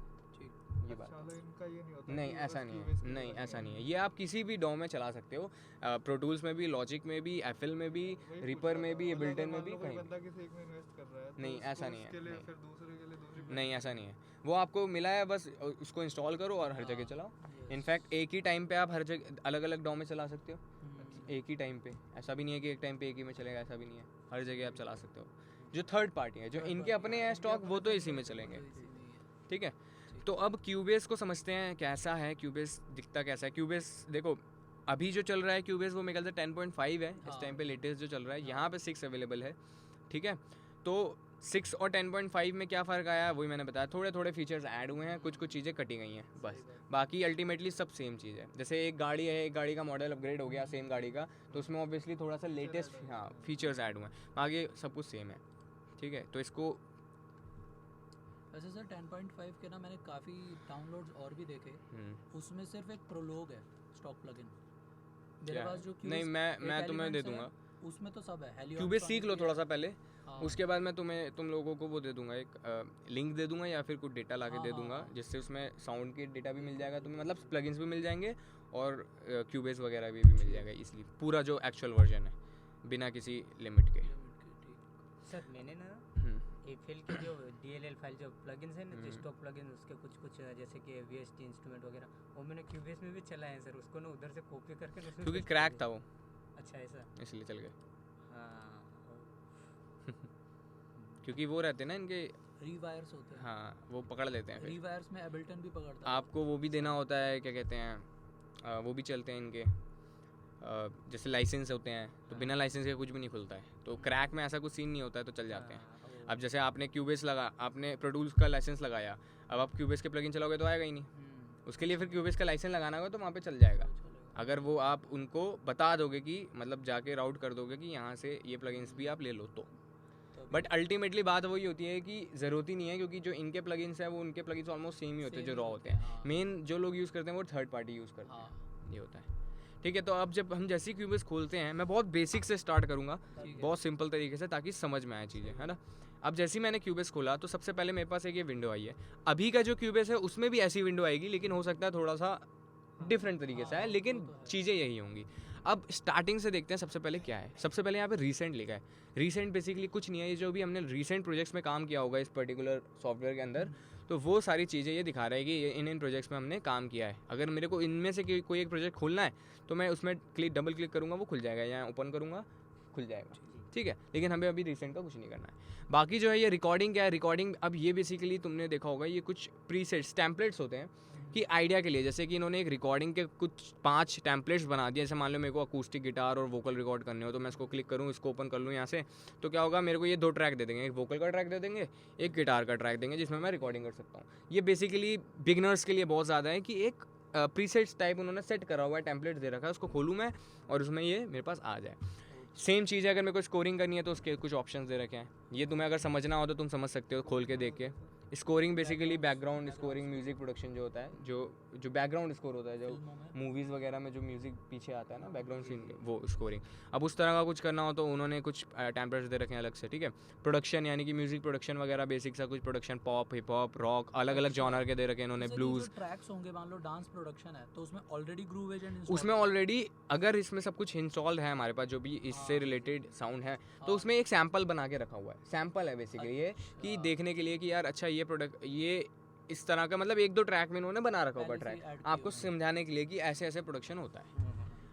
ये बात। इनका ये नहीं होता, नहीं, ऐसा नहीं है, नहीं ऐसा नहीं है, ये आप किसी भी डॉ में चला सकते हो, प्रो टूल्स में भी, लॉजिक में भी, एफएल में भी, रिपर में भी, एबल्टन में भी, कहीं बंदा किसी एक में इन्वेस्ट कर रहा है, नहीं, ऐसा नहीं है, फिर दूसरे के लिए दूसरी नहीं ऐसा नहीं है, वो आपको मिला है बस उसको इंस्टॉल करो और हर जगह चलाओ। इनफैक्ट एक ही टाइम पे आप हर जगह अलग अलग डॉम में चला सकते हो, एक ही टाइम पे, ऐसा भी नहीं है कि एक टाइम पे एक ही में चलेगा, ऐसा भी नहीं है, हर जगह आप चला सकते हो। जो थर्ड पार्टी है, जो इनके अपने हैं स्टॉक, वो तो इसी में चलेंगे, ठीक है। तो अब क्यूबेस को समझते हैं कैसा है, क्यूबेस दिखता कैसा है। क्यूबेस देखो अभी जो चल रहा है क्यूबेस वो मेरे ख्याल से 10.5 है इस टाइम पे लेटेस्ट जो चल रहा है, यहाँ पे 6 अवेलेबल है, ठीक है। तो 6 और 10.5 में क्या फ़र्क आया वही मैंने बताया, थोड़े थोड़े फीचर्स ऐड हुए हैं, कुछ कुछ चीज़ें कटी गई हैं बस, बाकी अल्टीमेटली सब सेम चीज़ है। जैसे एक गाड़ी है, एक गाड़ी का मॉडल अपग्रेड हो गया सेम गाड़ी का, तो उसमें ऑब्वियसली थोड़ा सा लेटेस्ट हाँ फीचर्स ऐड हुए हैं, बाकी सब कुछ सेम है, ठीक है। तो इसको वैसे सर 10.5 के ना मैंने काफ़ी डाउनलोड्स और भी देखे, उसमें सिर्फ एक प्रोलोग है स्टॉक प्लगइन मेरे पास जो नहीं मैं तुम्हें दे दूंगा, उसमें तो सब है। क्यूबेस सीख लो थोड़ा सा पहले, उसके बाद मैं तुम लोगों को वो दे दूंगा, एक लिंक दे दूंगा या फिर कुछ डेटा ला के दे दूंगा, जिससे उसमें साउंड की डेटा भी मिल जाएगा तुम्हें, मतलब प्लगइन्स भी मिल जाएंगे और क्यूबेस वगैरह भी मिल जाएगा, इसलिए पूरा जो एक्चुअल वर्जन है बिना किसी लिमिट के। सर मैंने ना एफएल के जो DLL फाइल जो प्लगइन्स हैं ना, जो स्टॉक प्लगइन, उसके कुछ कुछ जैसे कि VST इंस्ट्रूमेंट वगैरह, वो मैंने क्यूबेस में भी चलाए हैं सर, उसको ना उधर से कॉपी करके उसमें क्योंकि क्रैक था वो, अच्छा ऐसा इसलिए चल गए। हाँ क्योंकि वो रहते हैं ना इनके रीवायर्स होते हैं, हाँ वो पकड़ लेते हैं, रीवायर्स में एबल्टन भी पकड़ता है, आपको वो भी देना होता है, क्या कहते हैं वो भी चलते हैं इनके जैसे लाइसेंस होते हैं, तो बिना लाइसेंस के कुछ भी नहीं खुलता है, तो क्रैक में ऐसा कुछ सीन नहीं होता है, तो चल जाते हैं। अब जैसे आपने क्यूबेस आपने प्रोड्यूस का लाइसेंस लगाया, अब आप क्यूबेस के प्लगइन चलाओगे तो आएगा ही नहीं, उसके लिए फिर क्यूबेस का लाइसेंस लगाना होगा, तो वहाँ पे चल जाएगा, अगर वो आप उनको बता दोगे कि मतलब जाके राउट कर दोगे कि यहाँ से ये प्लगइन्स भी आप ले लो तो। बट अल्टीमेटली बात वही होती है कि ज़रूरत ही नहीं है, क्योंकि जो इनके प्लगइन्स हैं वो उनके प्लगइन्स ऑलमोस्ट सेम ही होते हैं जो रॉ होते हैं, मेन जो लोग यूज़ करते हैं वो थर्ड पार्टी यूज़ करते हैं, ये होता है, ठीक है। तो अब जब हम जैसे क्यूबेस खोलते हैं, मैं बहुत बेसिक से स्टार्ट करूँगा, बहुत सिंपल तरीके से, ताकि समझ में आए चीज़ें, है ना। अब जैसे ही मैंने क्यूबेस खोला तो सबसे पहले मेरे पास एक ये विंडो आई है, अभी का जो क्यूबेस है उसमें भी ऐसी विंडो आएगी, लेकिन हो सकता है थोड़ा सा डिफरेंट तरीके से है, लेकिन चीज़ें यही होंगी। अब स्टार्टिंग से देखते हैं, सबसे पहले क्या है, सबसे पहले यहाँ पे रीसेंट लिखा है। रीसेंट बेसिकली कुछ नहीं है, ये जो भी हमने रीसेंट प्रोजेक्ट्स में काम किया होगा इस पर्टिकुलर सॉफ्टवेयर के अंदर, तो वो सारी चीज़ें ये दिखा रहा है कि इन प्रोजेक्ट्स में हमने काम किया है। अगर मेरे को इनमें से कोई एक प्रोजेक्ट खोलना है तो मैं उसमें डबल क्लिक करूँगा, वो खुल जाएगा, या ओपन करूँगा खुल जाएगा, ठीक है। लेकिन हमें अभी रिसेंट का कुछ नहीं करना है। बाकी जो है ये रिकॉर्डिंग क्या है, रिकॉर्डिंग अब ये बेसिकली तुमने देखा होगा, ये कुछ प्रीसेट्स टेम्पलेट्स होते हैं कि आइडिया के लिए, जैसे कि इन्होंने एक रिकॉर्डिंग के कुछ 5 टेम्पलेट्स बना दिए। जैसे मान लो मेरे को अकूस्टिक गिटार और वोकल रिकॉर्ड करने हो, तो मैं इसको क्लिक करूँ, इसको ओपन कर लूँ यहाँ से, तो क्या होगा, मेरे को ये 2 ट्रैक दे देंगे, एक वोकल का ट्रैक दे देंगे, एक गिटार का ट्रैक देंगे, जिसमें मैं रिकॉर्डिंग कर सकता हूँ। ये बेसिकली बिगनर्स के लिए बहुत ज़्यादा है कि एक प्रीसेट्स टाइप उन्होंने सेट करा हुआ है, टेम्पलेट दे रखा है, उसको खोलूँ मैं और उसमें ये मेरे पास आ जाए। सेम चीज़ है, अगर मेरे को स्कोरिंग करनी है तो उसके कुछ ऑप्शंस दे रखे हैं, ये तुम्हें अगर समझना हो तो तुम समझ सकते हो खोल के देख के। Scoring basically background scoring, music production जो होता है, जो बैकग्राउंड स्कोर होता है, जो मूवीज़ वगैरह में जो म्यूज़िक पीछे आता है ना बैकग्राउंड सीन के, वो स्कोरिंग। अब उस तरह का कुछ करना हो तो उन्होंने कुछ टेम्पलेट्स दे रखे हैं अलग से, ठीक है। प्रोडक्शन यानी कि म्यूज़िक प्रोडक्शन वगैरह बेसिक सा कुछ production, pop, hip hop, rock, अलग अलग जॉनर के दे रखे हैं इन्होंने, ब्लूज़। ट्रैक्स होंगे, मान लो डांस प्रोडक्शन है तो उसमें ऑलरेडी ग्रूव एजेंट, उसमें ऑलरेडी अगर इसमें सब कुछ इंस्टॉल्ड है हमारे पास, जो भी इससे रिलेटेड साउंड है, तो उसमें एक सैम्पल बना के रखा हुआ है। सैम्पल है बेसिकली ये, कि देखने के लिए कि यार अच्छा ये प्रोडक्ट, ये इस तरह का, मतलब 1-2 ट्रैक में इन्होंने बना रखा होगा ट्रैक, आपको समझाने के लिए कि ऐसे ऐसे प्रोडक्शन होता है।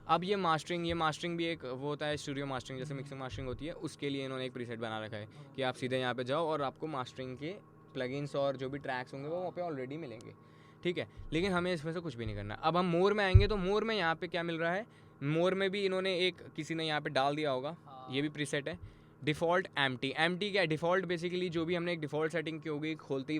अब ये मास्टरिंग भी एक वो होता है, स्टूडियो मास्टरिंग, जैसे मिक्सिंग मास्टरिंग होती है, उसके लिए इन्होंने एक प्रीसेट बना रखा है कि आप सीधे यहाँ पे जाओ और आपको मास्टरिंग के प्लगइन्स और जो भी ट्रैक्स होंगे वो वहाँ पे ऑलरेडी मिलेंगे, ठीक है। लेकिन हमें इसमें से कुछ भी नहीं करना। अब हम मोर में आएंगे तो मोर में यहाँ पे क्या मिल रहा है, मोर में भी इन्होंने एक किसी ने यहाँ पे डाल दिया होगा, ये भी प्रीसेट है। डिफ़ॉल्ट एम्प्टी क्या है, डिफ़ॉल्ट बेसिकली जो भी हमने एक डिफ़ॉल्ट सेटिंग की होगी, खोलते ही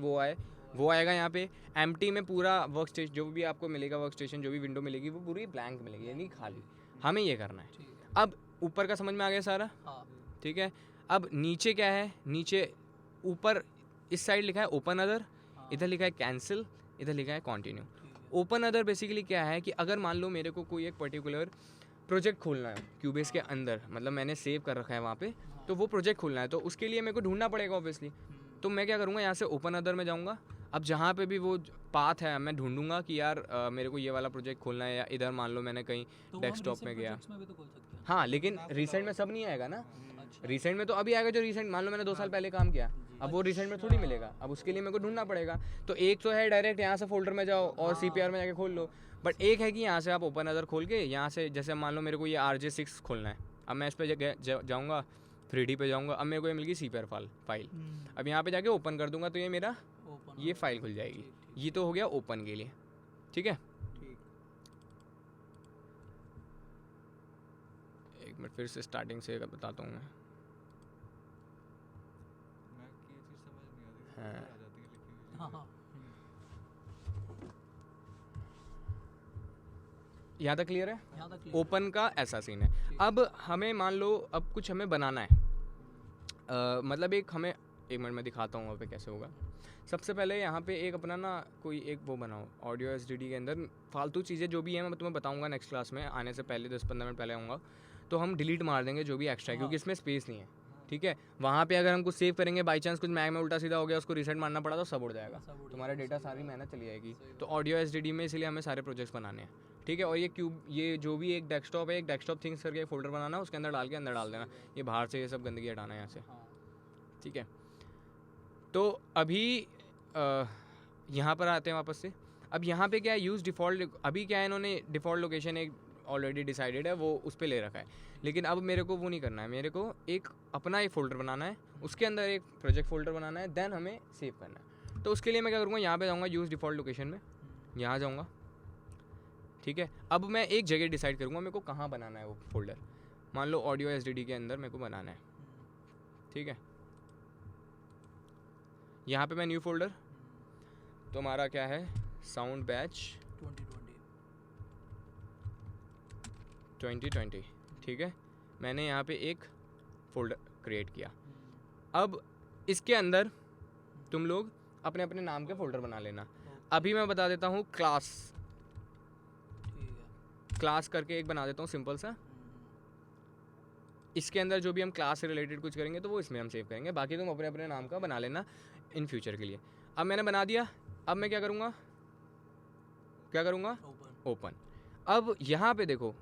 वो आएगा यहाँ पे। एम्प्टी में पूरा वर्क स्टेशन जो भी आपको मिलेगा, वर्क स्टेशन जो भी विंडो मिलेगी वो पूरी ब्लैंक मिलेगी, यानी खाली। हमें ये करना है। अब ऊपर का समझ में आ गया सारा, ठीक है। अब नीचे क्या है, नीचे ऊपर इस साइड लिखा है ओपन अदर, इधर लिखा है कैंसिल, इधर लिखा है कंटिन्यू। ओपन अदर बेसिकली क्या है कि अगर मान लो मेरे को कोई एक पर्टिकुलर प्रोजेक्ट खोलना है क्यूबेस के अंदर, मतलब मैंने सेव कर रखा है वहाँ पे, तो वो प्रोजेक्ट खोलना है, तो उसके लिए मेरे को ढूंढना पड़ेगा ऑब्वियसली। तो मैं क्या करूँगा, यहाँ से ओपन अदर में जाऊँगा। अब जहाँ पे भी वो पाथ है मैं ढूंढूंगा कि यार मेरे को ये वाला प्रोजेक्ट खोलना है, या इधर मान लो मैंने कहीं डेस्कटॉप में गया, हाँ, लेकिन रिसेंट में सब नहीं आएगा ना। रिसेंट में तो अभी आएगा जो रिसेंट, मान लो मैंने 2 साल पहले काम किया, अब वो रिसेंट में थोड़ी मिलेगा, अब उसके लिए मेरे को ढूंढना पड़ेगा। तो एक तो है डायरेक्ट यहाँ से फोल्डर में जाओ और CPR में जाके खोल लो, बट एक है कि यहाँ से आप ओपन अदर खोल के यहाँ से, जैसे मान लो मेरे को ये RJ6 खोलना है, अब मैं इस पर जाऊँगा 3D पे जाऊँगा, अब मेरे को ये मिल गई CPR फाइल, अब यहाँ पे जाके ओपन कर दूंगा तो ये मेरा ये फाइल खुल जाएगी। ये तो हो गया ओपन के लिए, ठीक है। एक मिनट फिर से स्टार्टिंग से बताता हूँ मैं। मैक की ये चीज़ समझ नहीं आती, हाँ। आ जाती है लिखी हुई। हाँ यहाँ तक क्लियर है? यहाँ तक ओपन का ऐसा सीन है। अब हमें मान लो अब कुछ हमें बनाना है, मतलब एक हमें, एक मिनट में दिखाता हूँ वहाँ पे कैसे होगा। सबसे पहले यहाँ पे एक अपना ना कोई एक वो बनाओ ऑडियो SDD के अंदर, फालतू चीज़ें जो भी हैं मैं तुम्हें बताऊँगा नेक्स्ट क्लास में, आने से पहले 10-15 मिनट पहले आऊँगा तो हम डिलीट मार देंगे जो भी एक्स्ट्रा है, क्योंकि इसमें स्पेस नहीं है, ठीक है। वहाँ पे अगर हम कुछ सेव करेंगे, बाई चांस कुछ मैक में उल्टा सीधा हो गया, उसको रीसेट मारना पड़ा तो सब उड़ जाएगा, तुम्हारा डेटा सारी मेहनत चली जाएगी। तो ऑडियो SDD में इसलिए हमें सारे प्रोजेक्ट्स बनाने हैं, ठीक है। और ये जो भी एक डेस्कटॉप है, एक डेस्कटॉप थिंग्स करके फोल्डर बनाना है, उसके अंदर डाल के अंदर डाल देना, ये बाहर से ये सब गंदगी हटाना है यहाँ से, ठीक है। तो अभी यहाँ पर आते हैं वापस से। अब यहाँ पे क्या है, यूज़ डिफ़ॉल्ट, अभी क्या है इन्होंने डिफ़ॉल्ट लोकेशन एक ऑलरेडी डिसाइडेड है, वो उस पर ले रखा है, लेकिन अब मेरे को वो नहीं करना है, मेरे को एक अपना एक फ़ोल्डर बनाना है, उसके अंदर एक प्रोजेक्ट फ़ोल्डर बनाना है, देन हमें सेव करना है। तो उसके लिए मैं क्या करूँगा, यहाँ पे जाऊँगा यूज़ डिफ़ॉल्ट लोकेशन में, यहाँ जाऊँगा, ठीक है। अब मैं एक जगह डिसाइड करूँगा मेरे को कहाँ बनाना है वो फोल्डर, मान लो ऑडियो SDD के अंदर मेरे को बनाना है, ठीक है। यहाँ पे मैं न्यू फोल्डर, तो हमारा क्या है, साउंड बैच 2020, ठीक है। मैंने यहाँ पे एक फोल्डर क्रिएट किया। अब इसके अंदर तुम लोग अपने अपने नाम के फोल्डर बना लेना। अभी मैं बता देता हूँ क्लास करके एक बना देता हूँ सिंपल सा। इसके अंदर जो भी हम क्लास से रिलेटेड कुछ करेंगे तो वो इसमें हम सेव करेंगे, बाकी तुम अपने अपने नाम का बना लेना इन फ्यूचर के लिए। अब मैंने बना दिया, अब मैं क्या करूँगा, ओपन। अब यहाँ पे देखो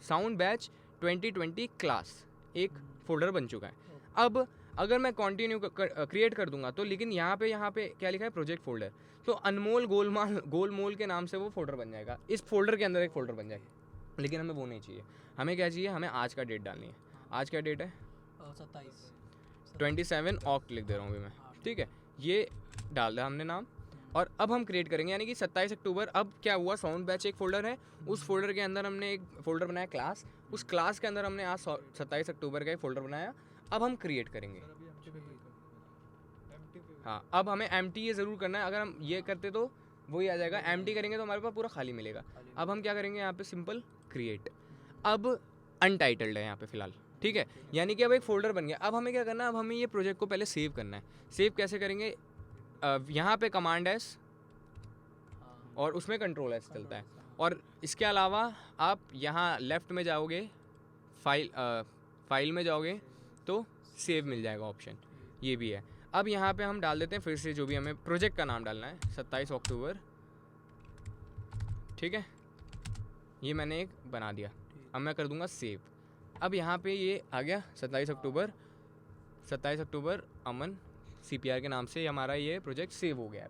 साउंड बैच 2020 क्लास एक फोल्डर बन चुका है। अब अगर मैं कंटिन्यू क्रिएट कर दूंगा तो, लेकिन यहाँ पे क्या लिखा है, प्रोजेक्ट फोल्डर, तो अनमोल गोलमोल के नाम से वो फोल्डर बन जाएगा, इस फोल्डर के अंदर एक फोल्डर बन जाएगा। लेकिन हमें वो नहीं चाहिए, हमें क्या चाहिए, हमें आज का डेट डालनी है। आज का डेट है 27 ऑक्ट लिख दे रहा हूँ अभी मैं, ठीक है। ये डाल दिया हमने नाम, और अब हम क्रिएट करेंगे, यानी कि 27 अक्टूबर। अब क्या हुआ, साउंड बैच एक फ़ोल्डर है, उस फोल्डर के अंदर हमने एक फ़ोल्डर बनाया क्लास, उस क्लास के अंदर हमने आज 27 अक्टूबर का एक फ़ोल्डर बनाया। अब हम क्रिएट करेंगे, हाँ। अब हमें एम्प्टी ये ज़रूर करना है, अगर हम ये करते तो वही आ जाएगा, एम्प्टी करेंगे तो हमारे पास पूरा खाली मिलेगा। अब हम क्या करेंगे, यहाँ पे सिंपल क्रिएट, अब अनटाइटल्ड है यहाँ पे फ़िलहाल, ठीक है। यानी कि अब एक फ़ोल्डर बन गया। अब हमें क्या करना है, अब हमें ये प्रोजेक्ट को पहले सेव करना है। सेव कैसे करेंगे, यहाँ पे कमांड S और उसमें कंट्रोल S चलता है, और इसके अलावा आप यहाँ लेफ़्ट में जाओगे, फाइल में जाओगे तो सेव मिल जाएगा ऑप्शन, ये भी है। अब यहाँ पे हम डाल देते हैं फिर से जो भी हमें प्रोजेक्ट का नाम डालना है, 27 अक्टूबर, ठीक है। ये मैंने एक बना दिया, अब मैं कर दूँगा सेव। अब यहाँ पे ये आ गया 27 अक्टूबर अमन CPR के नाम से हमारा ये प्रोजेक्ट सेव हो गया है,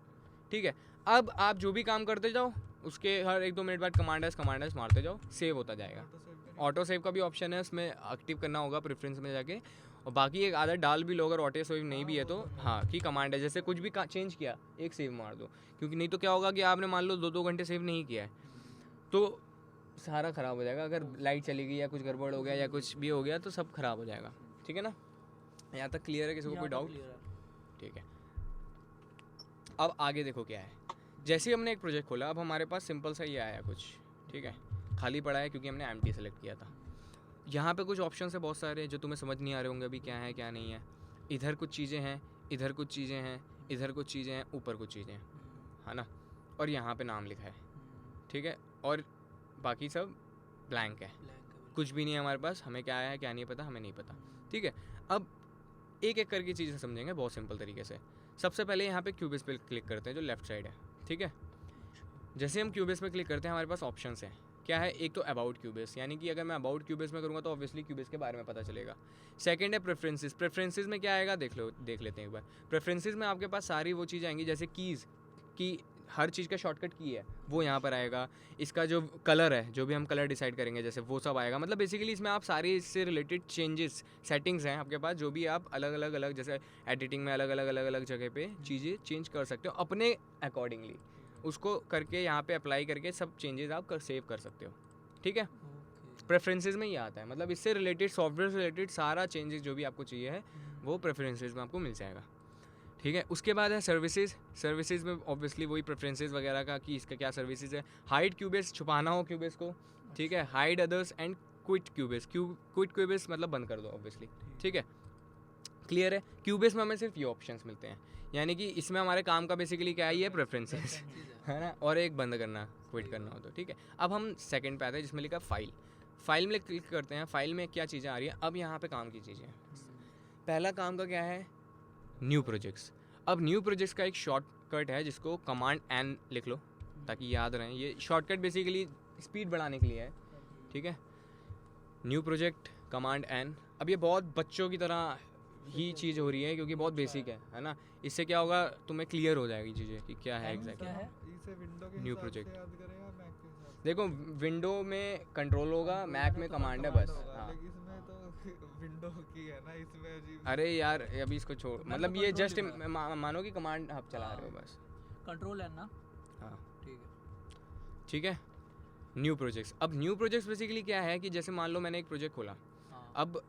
ठीक है। अब आप जो भी काम करते जाओ, उसके हर 1-2 मिनट बाद कमांड S मारते जाओ, सेव होता जाएगा। ऑटो सेव का भी ऑप्शन है, उसमें एक्टिव करना होगा प्रेफरेंस में जाके, और बाकी एक आदत डाल भी लो अगर ऑटो सेव नहीं भी है तो, हाँ, कि कमांड है, जैसे कुछ भी चेंज किया एक सेव मार दो, क्योंकि नहीं तो क्या होगा कि आपने मान लो 2-2 घंटे सेव नहीं किया है तो सारा ख़राब हो जाएगा। अगर लाइट चली गई या कुछ गड़बड़ हो गया या कुछ भी हो गया तो सब ख़राब हो जाएगा, ठीक है ना। यहाँ तक क्लियर है, किसी को कोई डाउट, ठीक है। अब आगे देखो क्या है, जैसे ही हमने एक प्रोजेक्ट खोला, अब हमारे पास सिंपल सा ये आया कुछ, ठीक है, खाली पड़ा है क्योंकि हमने एम्प्टी सेलेक्ट किया था। यहाँ पे कुछ ऑप्शन है बहुत सारे जो तुम्हें समझ नहीं आ रहे होंगे अभी क्या है क्या नहीं है। इधर कुछ चीज़ें हैं, इधर कुछ चीज़ें हैं, इधर कुछ चीज़ें हैं, ऊपर कुछ चीज़ें हैं, है ना, और यहाँ पे नाम लिखा है, ठीक है, और बाकी सब ब्लैंक है, कुछ भी नहीं है हमारे पास, हमें क्या है क्या नहीं पता, हमें नहीं पता, ठीक है। अब एक एक करके चीज़ें समझेंगे बहुत सिंपल तरीके से। सबसे पहले यहाँ पे क्यूबिस पे क्लिक करते हैं जो लेफ़्ट साइड है, ठीक है। जैसे हम क्यूबिस पे क्लिक करते हैं हमारे पास ऑप्शंस हैं, क्या है, एक तो अबाउट क्यूबेस, यानी कि अगर मैं अबाउट क्यूबेस में करूँगा तो ऑब्वियसली क्यूबेस के बारे में पता चलेगा। सेकंड है प्रेफरेंसेस। प्रेफरेंसेस में क्या आएगा देख लेते हैं एक बार। प्रेफरेंसेस में आपके पास सारी वो चीज़ें आएंगी, जैसे कीज़ की हर चीज़ का शॉर्टकट की है वो यहाँ पर आएगा। इसका जो कलर है, जो भी हम कलर डिसाइड करेंगे जैसे, वो सब आएगा। मतलब बेसिकली इसमें आप सारे इससे रिलेटेड चेंजेस, सेटिंग्स हैं आपके पास, जो भी आप अलग अलग जैसे एडिटिंग में अलग अलग जगह पे चीज़ें चेंज कर सकते हो अपने अकॉर्डिंगली। उसको करके यहाँ पे अप्लाई करके सब चेंजेस आप सेव कर सकते हो। ठीक है, प्रेफरेंसेस में ही आता है। मतलब इससे रिलेटेड, सॉफ्टवेयर से रिलेटेड सारा चेंजेस जो भी आपको चाहिए है वो प्रेफरेंसेस में आपको मिल जाएगा। ठीक है, उसके बाद है सर्विसेज। सर्विसेज में ऑब्वियसली वही प्रेफरेंसेस वगैरह का कि इसका क्या सर्विसेज है। हाइड क्यूबेस, छुपाना हो क्यूबेस को, ठीक है। Hide others and quit Cubase. Quit Cubase मतलब बंद कर दो ऑब्वियसली, ठीक है, क्लियर है। क्यूबेस में हमें सिर्फ ये ऑप्शंस मिलते हैं, यानी कि इसमें हमारे काम का बेसिकली क्या है, ये प्रेफरेंसेस है ना, और एक बंद करना, क्विट करना हो तो, ठीक है। अब हम सेकंड पे आते हैं जिसमें लिखा फाइल। फाइल में क्लिक करते हैं। फाइल में क्या चीज़ें आ रही है, अब यहाँ पे काम की चीज़ें। पहला काम का क्या है, न्यू प्रोजेक्ट्स। अब न्यू प्रोजेक्ट्स का एक शॉर्टकट है जिसको कमांड एन लिख लो ताकि याद रहें। ये शॉर्टकट बेसिकली स्पीड बढ़ाने के लिए है, ठीक है। New project command N. अब ये बहुत बच्चों की तरह ही चीज़ हो रही है क्योंकि बहुत बेसिक है ना। इससे क्या होगा, तुम्हें क्लियर हो जाएगी चीज़ें कि क्या है एग्जैक्टली। इसे विंडो के न्यू हिसाब प्रोजेक्ट से याद करेगा, मैक के हिसाब से? देखो, विंडो में कंट्रोल होगा, मैक में कमांड है बस। हाँ, लेकिन इसमें तो विंडो की है ना, इसमें अजीब। अरे यार अभी इसको छोड़, मतलब ये जस्ट मानो कि कमांड आप चला रहे हो बस। कंट्रोल है ना। हाँ ठीक है। ठीक है। New projects. अब न्यू प्रोजेक्ट्स बेसिकली क्या है कि जैसे मान लो मैंने एक प्रोजेक्ट खोला, अब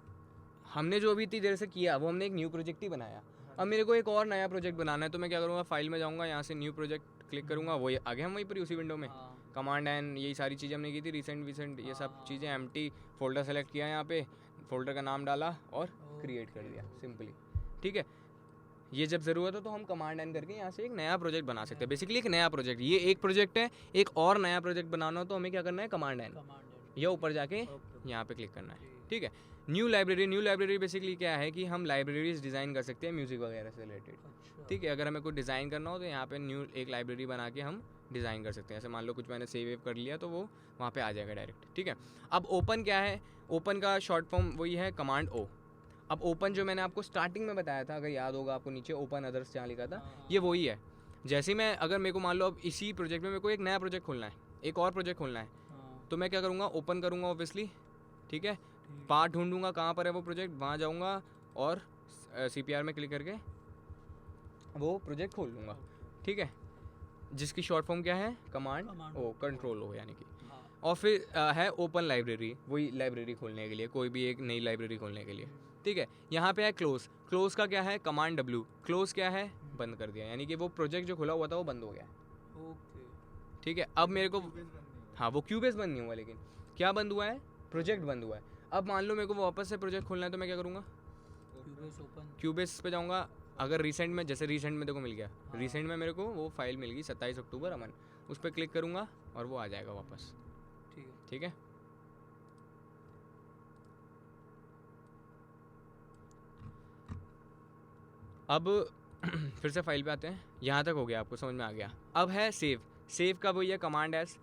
हमने जो अभी इतनी देर से किया वो हमने एक न्यू प्रोजेक्ट ही बनाया। अब मेरे को एक और नया प्रोजेक्ट बनाना है तो मैं क्या करूँगा, फाइल में जाऊँगा, यहाँ से न्यू प्रोजेक्ट क्लिक करूँगा, वो आगे हम वहीं पर उसी विंडो में कमांड एन, यही सारी चीज़ें हमने की थी, रिसेंट ये सब चीज़ें। एम्प्टी फोल्डर सेलेक्ट किया, यहाँ पे फोल्डर का नाम डाला और क्रिएट कर दिया सिंपली, ठीक है। ये जब ज़रूरत हो तो हम कमांड एन करके यहाँ से एक नया प्रोजेक्ट बना सकते हैं। बेसिकली एक नया प्रोजेक्ट, ये एक प्रोजेक्ट है, एक और नया प्रोजेक्ट बनाना हो तो हमें क्या करना है, कमांड एन, या ऊपर जाके यहाँ पे क्लिक करना है, ठीक है। New library. New library basically क्या है कि हम लाइब्रेरीज डिज़ाइन कर सकते हैं म्यूज़िक वगैरह से रिलेटेड, ठीक है। अगर हमें कुछ डिज़ाइन करना हो तो यहाँ पे न्यू एक लाइब्रेरी बना के हम डिज़ाइन कर सकते हैं। ऐसे मान लो कुछ मैंने सेव कर लिया तो वो वहाँ पे आ जाएगा डायरेक्ट, ठीक है। अब ओपन क्या है, ओपन का शॉर्ट फॉर्म वही है कमांड ओ। अब ओपन जो मैंने आपको स्टार्टिंग में बताया था, अगर याद होगा आपको, नीचे ओपन अदर्स जहाँ लिखा था, ये वही है। जैसे मैं, अगर मेरे को मान लो अब इसी प्रोजेक्ट में मेरे को एक नया प्रोजेक्ट खोलना है, एक और प्रोजेक्ट खोलना है, तो मैं क्या करूँगा, ओपन करूँगा ऑब्वियसली, ठीक है। पार्ट ढूंढूंगा कहाँ पर है वो प्रोजेक्ट, वहाँ जाऊँगा और CPR में क्लिक करके वो प्रोजेक्ट खोल लूँगा, ठीक है। जिसकी शॉर्ट फॉर्म क्या है, कमांड ओ, कंट्रोल ओ यानी कि। और फिर है ओपन लाइब्रेरी, वही लाइब्रेरी खोलने के लिए, कोई भी एक नई लाइब्रेरी खोलने के लिए, ठीक है। यहाँ पे है क्लोज। क्लोज का क्या है, कमांड W। क्लोज क्या है, बंद कर दिया, यानी कि वो प्रोजेक्ट जो खुला हुआ था वो बंद हो गया, ठीक है। अब मेरे को, हाँ वो क्यूबेस बंद नहीं हुआ, लेकिन क्या बंद हुआ है, प्रोजेक्ट बंद हुआ है। अब मान लो मेरे को वापस से प्रोजेक्ट खोलना है तो मैं क्या करूँगा, क्यूबेस पे जाऊँगा। अगर रिसेंट में, जैसे रिसेंट में देखो मिल गया, रिसेंट में मेरे को वो फाइल मिल गई 27 अक्टूबर अमन, उस पर क्लिक करूँगा और वो आ जाएगा वापस, ठीक है। अब फिर से फाइल पे आते हैं, यहाँ तक हो गया, आपको समझ में आ गया। अब है सेव। सेव का वही है कमांड एस।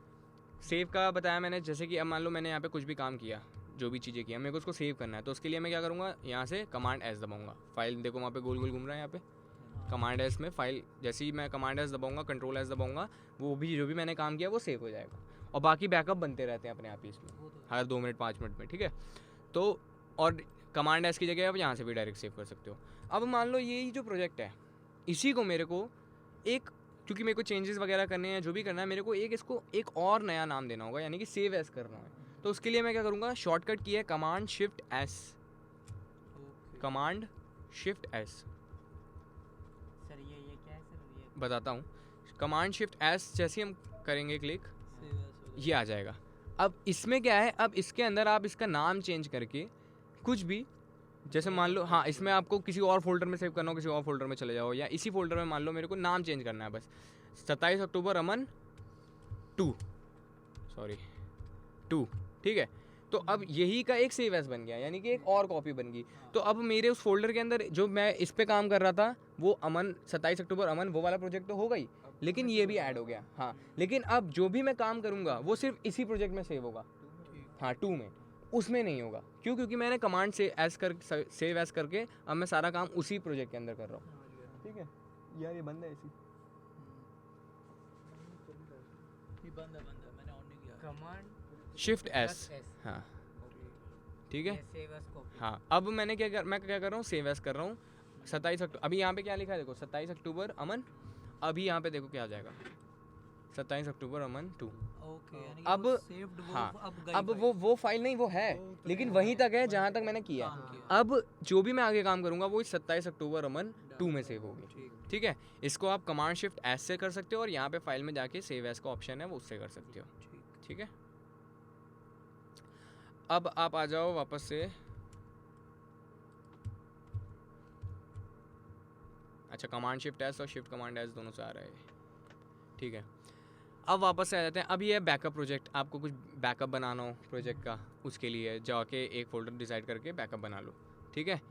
सेव का बताया मैंने, जैसे कि अब मान लो मैंने यहाँ पे कुछ भी काम किया, जो भी चीज़ें किया, मेरे को उसको सेव करना है, तो उसके लिए मैं क्या करूँगा, यहाँ से कमांड एस दबाऊँगा। फाइल देखो वहाँ पे गोल गोल घूम रहा है, यहाँ पे कमांड एस में फाइल, जैसे ही मैं कमांड एस दबाऊँगा, कंट्रोल एस दबाऊँगा, वो भी जो भी मैंने काम किया वो सेव हो जाएगा। और बाकी बैकअप बनते रहते हैं अपने आप ही इसमें, हर 2 मिनट 5 मिनट में, ठीक है। तो और कमांड एस की जगह आप यहाँ से भी डायरेक्ट सेव कर सकते हो। अब मान लो यही जो प्रोजेक्ट है, इसी को मेरे को एक, क्योंकि मेरे को चेंजेस वगैरह करने हैं, जो भी करना है मेरे को, इसको एक और नया नाम देना होगा, यानी कि सेव एस करना है। तो उसके लिए मैं क्या करूँगा, शॉर्टकट की है command shift S. Command shift S, sir ये क्या है सर, ये बताता हूँ। कमांड शिफ्ट एस जैसे हम करेंगे क्लिक, ये आ जाएगा। अब इसमें क्या है, अब इसके अंदर आप इसका नाम चेंज करके कुछ भी, जैसे मान लो, हाँ इसमें आपको किसी और फोल्डर में सेव करना हो, किसी और फोल्डर में चले जाओ, या इसी फोल्डर में मान लो मेरे को नाम चेंज करना है बस, 27 अक्टूबर अमन 2, ठीक है। तो अब यही का एक सेव एज बन गया, यानी कि एक और कॉपी बन गई। तो अब मेरे उस फोल्डर के अंदर जो मैं इस पे काम कर रहा था वो अमन 27 अक्टूबर अमन वो वाला प्रोजेक्ट तो होगा ही, लेकिन ये भी ऐड हो गया। हाँ, लेकिन अब जो भी मैं काम करूँगा वो सिर्फ इसी प्रोजेक्ट में सेव होगा। हाँ 2 में, उसमें नहीं होगा। क्यों? क्योंकि मैंने कमांड से सेव एज करके अब मैं सारा काम उसी प्रोजेक्ट के अंदर कर रहा हूँ। ठीक है यार, ये बंद है ऐसी बंद है मैंने ऑन नहीं किया। Command shift S. हाँ ठीक है। Save as copy. हाँ अब मैं क्या कर रहा हूँ, सेव एज कर रहा हूँ 27 अक्टूबर। अभी यहाँ पे क्या लिखा है देखो, 27 अक्टूबर अमन। अभी यहाँ पे देखो क्या आ जाएगा, 27 अक्टूबर अमन 2। ओके, यानी कि अब वो saved वो हाँ, गई अब फाइल। वो फाइल नहीं, वो है लेकिन वहीं तक है जहाँ तक मैंने किया काम है। किया। अब जो भी मैं आगे काम करूँगा वो इस 27 अक्टूबर अमन 2 में सेव होगी। ठीक। ठीक है, इसको आप कमांड शिफ्ट एस से कर सकते हो और यहाँ पे फाइल में जाके सेव एस का ऑप्शन है वो उससे कर सकते हो। ठीक है, अब आप आ जाओ वापस से। अच्छा, कमांड शिफ्ट एस और शिफ्ट कमांड एस दोनों से आ रहा है। ठीक है, अब वापस से आ जाते हैं। अब ये है बैकअप प्रोजेक्ट। आपको कुछ बैकअप बनाना हो प्रोजेक्ट का, उसके लिए जाके एक फोल्डर डिसाइड करके बैकअप बना लो। ठीक है,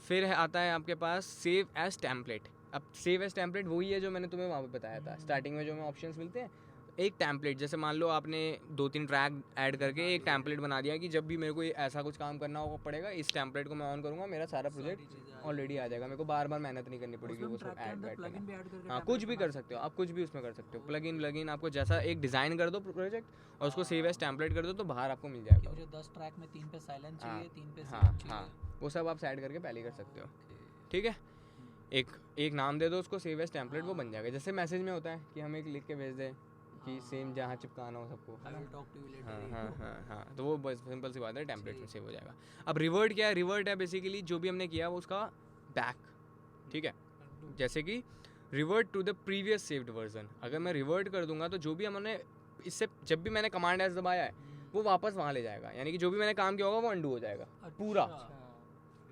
फिर आता है आपके पास सेव एज टेम्पलेट। अब सेव एज टेम्पलेट वही है जो मैंने तुम्हें वहाँ पे बताया था स्टार्टिंग में, जो हमें ऑप्शंस मिलते हैं। एक टेम्पलेट, जैसे मान लो आपने 2-3 ट्रैक ऐड करके एक टेम्पलेट बना दिया कि जब भी मेरे को ऐसा कुछ काम करना हो पड़ेगा, इस टेम्पलेट को मैं ऑन करूँगा, मेरा सारा प्रोजेक्ट ऑलरेडी आ जाएगा। मेरे को बार बार मेहनत नहीं करनी पड़ेगी वो सब ऐड करना। हाँ, कुछ भी कर सकते हो आप, कुछ भी उसमें कर सकते हो। प्लगइन आपको जैसा एक डिज़ाइन कर दो प्रोजेक्ट और उसको सेव एज टेम्पलेट कर दो तो बाहर आपको मिल जाएगा। मुझे 10 ट्रैक में 3 पे साइलेंस चाहिए, 3 पे हाँ साइलेंस हाँ, चाहिए। वो सब आप सेट करके पहले कर सकते हो। ठीक है, एक नाम दे दो उसको, सेव एज टेम्पलेट, वो बन जाएगा। जैसे मैसेज में होता है कि हमें एक लिख के भेज दे कि सेम जहाँ चिपकाना हो सबको। I will talk to you later। हाँ, तो वो बस सिंपल सी बात है, टेम्पलेट में सेव हो जाएगा। अब रिवर्ट क्या है? रिवर्ट है बेसिकली जो भी हमने किया वो उसका बैक। ठीक है, जैसे कि revert to the previous saved version. अगर मैं रिवर्ट कर दूंगा तो जो भी हमने इससे, जब भी मैंने कमांड एस दबाया है वो वापस वहाँ ले जाएगा, यानी कि जो भी मैंने काम किया होगा वो अंडू हो जाएगा पूरा।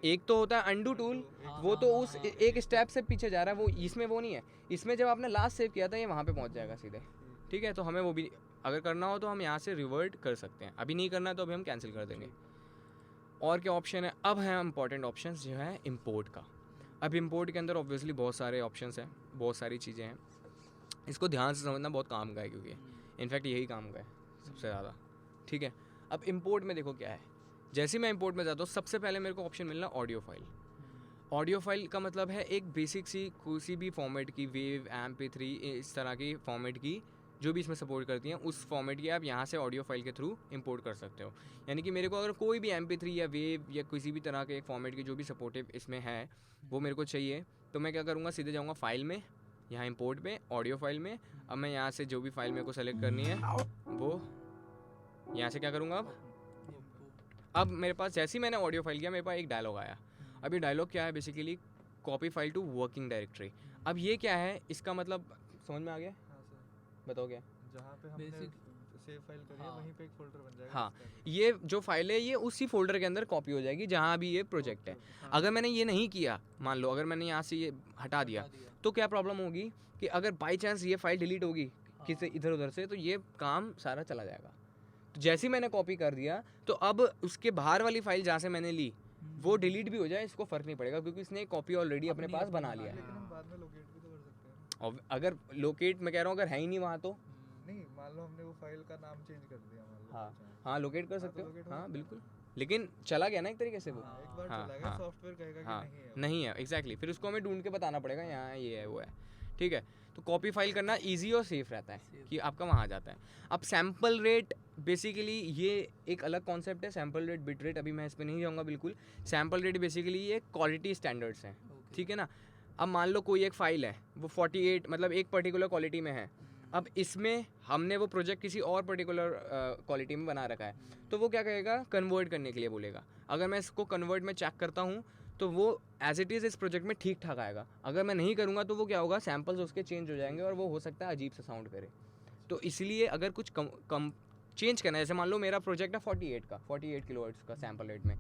एक तो होता है अंडू टूल, वो तो उस एक स्टेप से पीछे जा रहा है, वो इसमें वो नहीं है। इसमें जब आपने लास्ट सेव किया था ये वहाँ पे पहुँच जाएगा सीधे। ठीक है, तो हमें वो भी अगर करना हो तो हम यहाँ से रिवर्ट कर सकते हैं। अभी नहीं करना है तो अभी हम कैंसिल कर देंगे। और क्या ऑप्शन है? अब है इंपॉर्टेंट ऑप्शन जो है इंपोर्ट का। अब इंपोर्ट के अंदर ऑब्वियसली बहुत सारे ऑप्शंस हैं, बहुत सारी चीज़ें हैं। इसको ध्यान से समझना बहुत काम का है, क्योंकि इनफैक्ट यही काम का है सबसे ज़्यादा। ठीक है, अब इंपोर्ट में देखो क्या है। जैसे मैं इंपोर्ट में जाता हूँ सबसे पहले मेरे को ऑप्शन मिलना ऑडियो फाइल। ऑडियो फाइल का मतलब है एक बेसिक सी किसी भी फॉर्मेट की, वेव, MP3, इस तरह की फॉर्मेट की जो भी इसमें सपोर्ट करती हैं, उस फॉर्मेट की आप यहाँ से ऑडियो फाइल के थ्रू इंपोर्ट कर सकते हो। यानी कि मेरे को अगर कोई भी MP3 या वेव या किसी भी तरह के एक फॉर्मेट की जो भी सपोर्टिव इसमें है वो मेरे को चाहिए, तो मैं क्या करूँगा, सीधे जाऊँगा फाइल में, यहाँ इंपोर्ट में, ऑडियो फाइल में। अब मैं यहाँ से जो भी फाइल मेरे को सेलेक्ट करनी है वो यहाँ से क्या करूँगा। अब मेरे पास जैसे ही मैंने ऑडियो फाइल किया मेरे पास एक डायलॉग आया। अब ये डायलॉग क्या है? Basically copy file to working directory. अब ये क्या है, इसका मतलब समझ में आ गया? हाँ सर, बताओ क्या? जहाँ पे हमने सेव फाइल करी है वहीं पे एक फोल्डर बन जाएगा। हाँ, ये जो फाइल है ये उसी फोल्डर के अंदर कॉपी हो जाएगी जहाँ अभी ये प्रोजेक्ट है। अगर मैंने ये नहीं किया, मान लो अगर मैंने यहाँ से ये हटा दिया तो क्या प्रॉब्लम होगी कि अगर बाई चांस ये फाइल डिलीट होगी किसी इधर उधर से, तो ये काम सारा चला जाएगा। तो जैसे ही मैंने कॉपी कर दिया तो अब उसके बाहर वाली फाइल जहाँ से मैंने ली वो डिलीट भी हो जाए, इसको फ़र्क नहीं पड़ेगा क्योंकि इसने एक कॉपी ऑलरेडी अपने पास बना लिया है। लेकिन हम बाद में लोकेट भी तो कर सकते हैं। और अगर लोकेट मैं कह रहा हूँ अगर है ही नहीं वहाँ तो नहीं, मान लो हमने वो फाइल का नाम चेंज कर दिया, मान लो। हाँ लोकेट कर सकते हो। locate हो हाँ सकता है। बिल्कुल, लेकिन चला गया ना एक तरीके से वो। एक बार हाँ, चला गया, हाँ, सॉफ्टवेयर कहेगा हाँ, कि नहीं है। नहीं है एग्जैक्टली। फिर उसको हमें ढूंढ के बताना पड़ेगा यहाँ ये है वो है। ठीक है, तो कॉपी फाइल करना इजी और सेफ रहता है कि आपका वहाँ आ जाता है। अब सैम्पल रेट बेसिकली ये एक अलग कॉन्सेप्ट है। सैम्पल रेट, बिट रेट, अभी मैं इस पर नहीं जाऊँगा बिल्कुल। सैम्पल रेट बेसिकली ये क्वालिटी स्टैंडर्ड्स हैं। ठीक है ना, अब मान लो कोई एक फ़ाइल है वो 48 मतलब एक पर्टिकुलर क्वालिटी में है। अब इसमें हमने वो प्रोजेक्ट किसी और पर्टिकुलर क्वालिटी में बना रखा है, तो वो क्या कहेगा, कन्वर्ट करने के लिए बोलेगा। अगर मैं इसको कन्वर्ट में चेक करता हूँ तो वो एज इट इज़ इस प्रोजेक्ट में ठीक ठाक आएगा। अगर मैं नहीं करूँगा तो वो क्या होगा, सैम्पल्स उसके चेंज हो जाएंगे और वो हो सकता है अजीब सा साउंड करे। तो इसलिए अगर कुछ कम चेंज करना है, जैसे मान लो मेरा प्रोजेक्ट है 48 किलोहर्ट्ज़ का सैम्पल रेट में,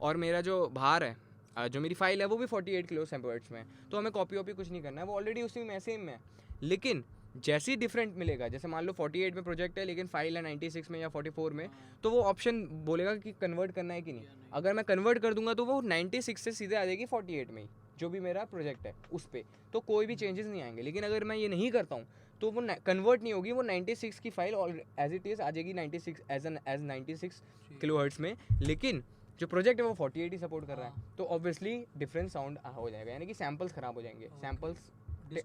और मेरा जो बाहर है जो मेरी फाइल है वो भी 48 किलो सैम्पल रेट्स में है, तो हमें कॉपी वॉपी कुछ नहीं करना है, वो ऑलरेडी उसी में सेम में है। लेकिन जैसे ही डिफरेंट मिलेगा, जैसे मान लो 48 में प्रोजेक्ट है लेकिन फाइल है 96 में या 44 में, तो वो ऑप्शन बोलेगा कि कन्वर्ट करना है कि नहीं। अगर मैं कन्वर्ट कर दूंगा तो वो 96 से सीधे आ जाएगी 48 में ही, जो भी मेरा प्रोजेक्ट है उस पर, तो कोई भी चेंजेस नहीं आएंगे। लेकिन अगर मैं ये नहीं करता हूँ तो वो कन्वर्ट नहीं होगी, वो 96 की फाइल एज इट इज़ आ जाएगी 96 एज 96 किलोहर्ट्ज़ में, लेकिन जो प्रोजेक्ट है वो 48 ही सपोर्ट कर रहा है, तो ऑब्वियसली डिफरेंट साउंड हो जाएगा, यानी कि सैम्पल्स ख़राब हो जाएंगे, सैम्पल्स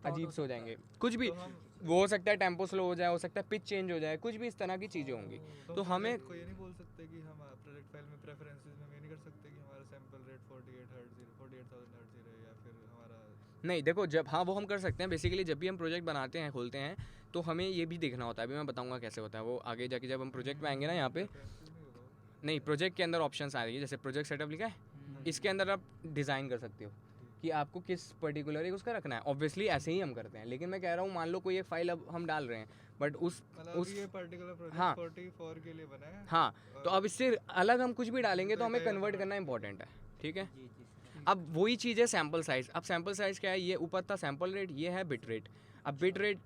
अजीब से हो जाएंगे, कुछ भी वो हो सकता है, टेम्पो स्लो हो जाए, हो सकता है पिच चेंज हो जाए, कुछ भी इस तरह की चीज़ें होंगी। तो हमें को ये नहीं बोल सकते कि हम प्रोजेक्ट फाइल में प्रेफरेंसेस में ये नहीं कर सकते कि हमारा सैंपल रेट 48,000 हर्ट्ज रहे, या फिर हमारा नहीं, देखो जब, हाँ वो हम कर सकते हैं बेसिकली, जब भी हम प्रोजेक्ट बनाते हैं खोलते हैं तो हमें ये भी देखना होता है, अभी मैं बताऊंगा कैसे होता है वो आगे जाके, जब हम प्रोजेक्ट में आएंगे ना यहाँ पे, नहीं प्रोजेक्ट के अंदर ऑप्शंस आएंगे, जैसे प्रोजेक्ट सेटअप लिखा है, इसके अंदर आप डिज़ाइन कर सकते हो कि आपको किस पर्टिकुलर एक उसका रखना है, ऑब्वियसली ऐसे ही हम करते हैं। लेकिन मैं कह रहा हूँ मान लो कोई एक फाइल अब हम डाल रहे हैं, बट उस ये पर्टिकुलर प्रोजेक्ट हाँ 44 के लिए बना है, हाँ, तो अब इससे अलग हम कुछ भी डालेंगे तो हमें कन्वर्ट करना इंपॉर्टेंट है, ठीक है। अब वही चीज़ है सैम्पल साइज़। अब सैम्पल साइज़ क्या है, ये ऊपर था सैम्पल रेट, ये है बिट रेट। अब बिट रेट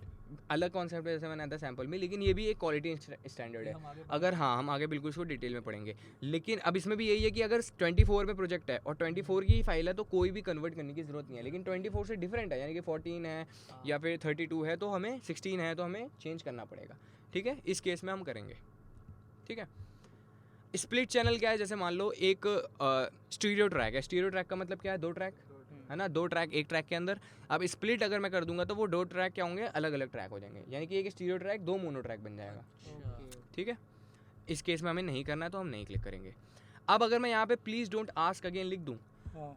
अलग कॉन्सेप्ट है, जैसे मैंने आता सैम्पल में, लेकिन ये भी एक क्वालिटी स्टैंडर्ड है। अगर हाँ हम आगे बिल्कुल इसको डिटेल में पढ़ेंगे, लेकिन अब इसमें भी यही है कि अगर 24 में प्रोजेक्ट है और 24 की फाइल है तो कोई भी कन्वर्ट करने की ज़रूरत नहीं है, लेकिन 24 से डिफरेंट है, यानी कि 14 है या फिर 32 है तो हमें 16 है तो हमें चेंज करना पड़ेगा, ठीक है। इस केस में हम करेंगे, ठीक है। स्प्लिट चैनल क्या है, जैसे मान लो एक स्टीरियो ट्रैक है, स्टीरियो ट्रैक का मतलब क्या है, दो ट्रैक है ना, दो ट्रैक एक ट्रैक के अंदर। अब स्प्लिट अगर मैं कर दूंगा तो वो दो ट्रैक क्या होंगे, अलग अलग ट्रैक हो जाएंगे, यानी कि एक स्टीरियो ट्रैक दो मोनो ट्रैक बन जाएगा, ठीक है। इस केस में हमें नहीं करना है तो हम नहीं क्लिक करेंगे। अब अगर मैं यहाँ पे प्लीज़ डोंट आस्क अगेन लिख दूँ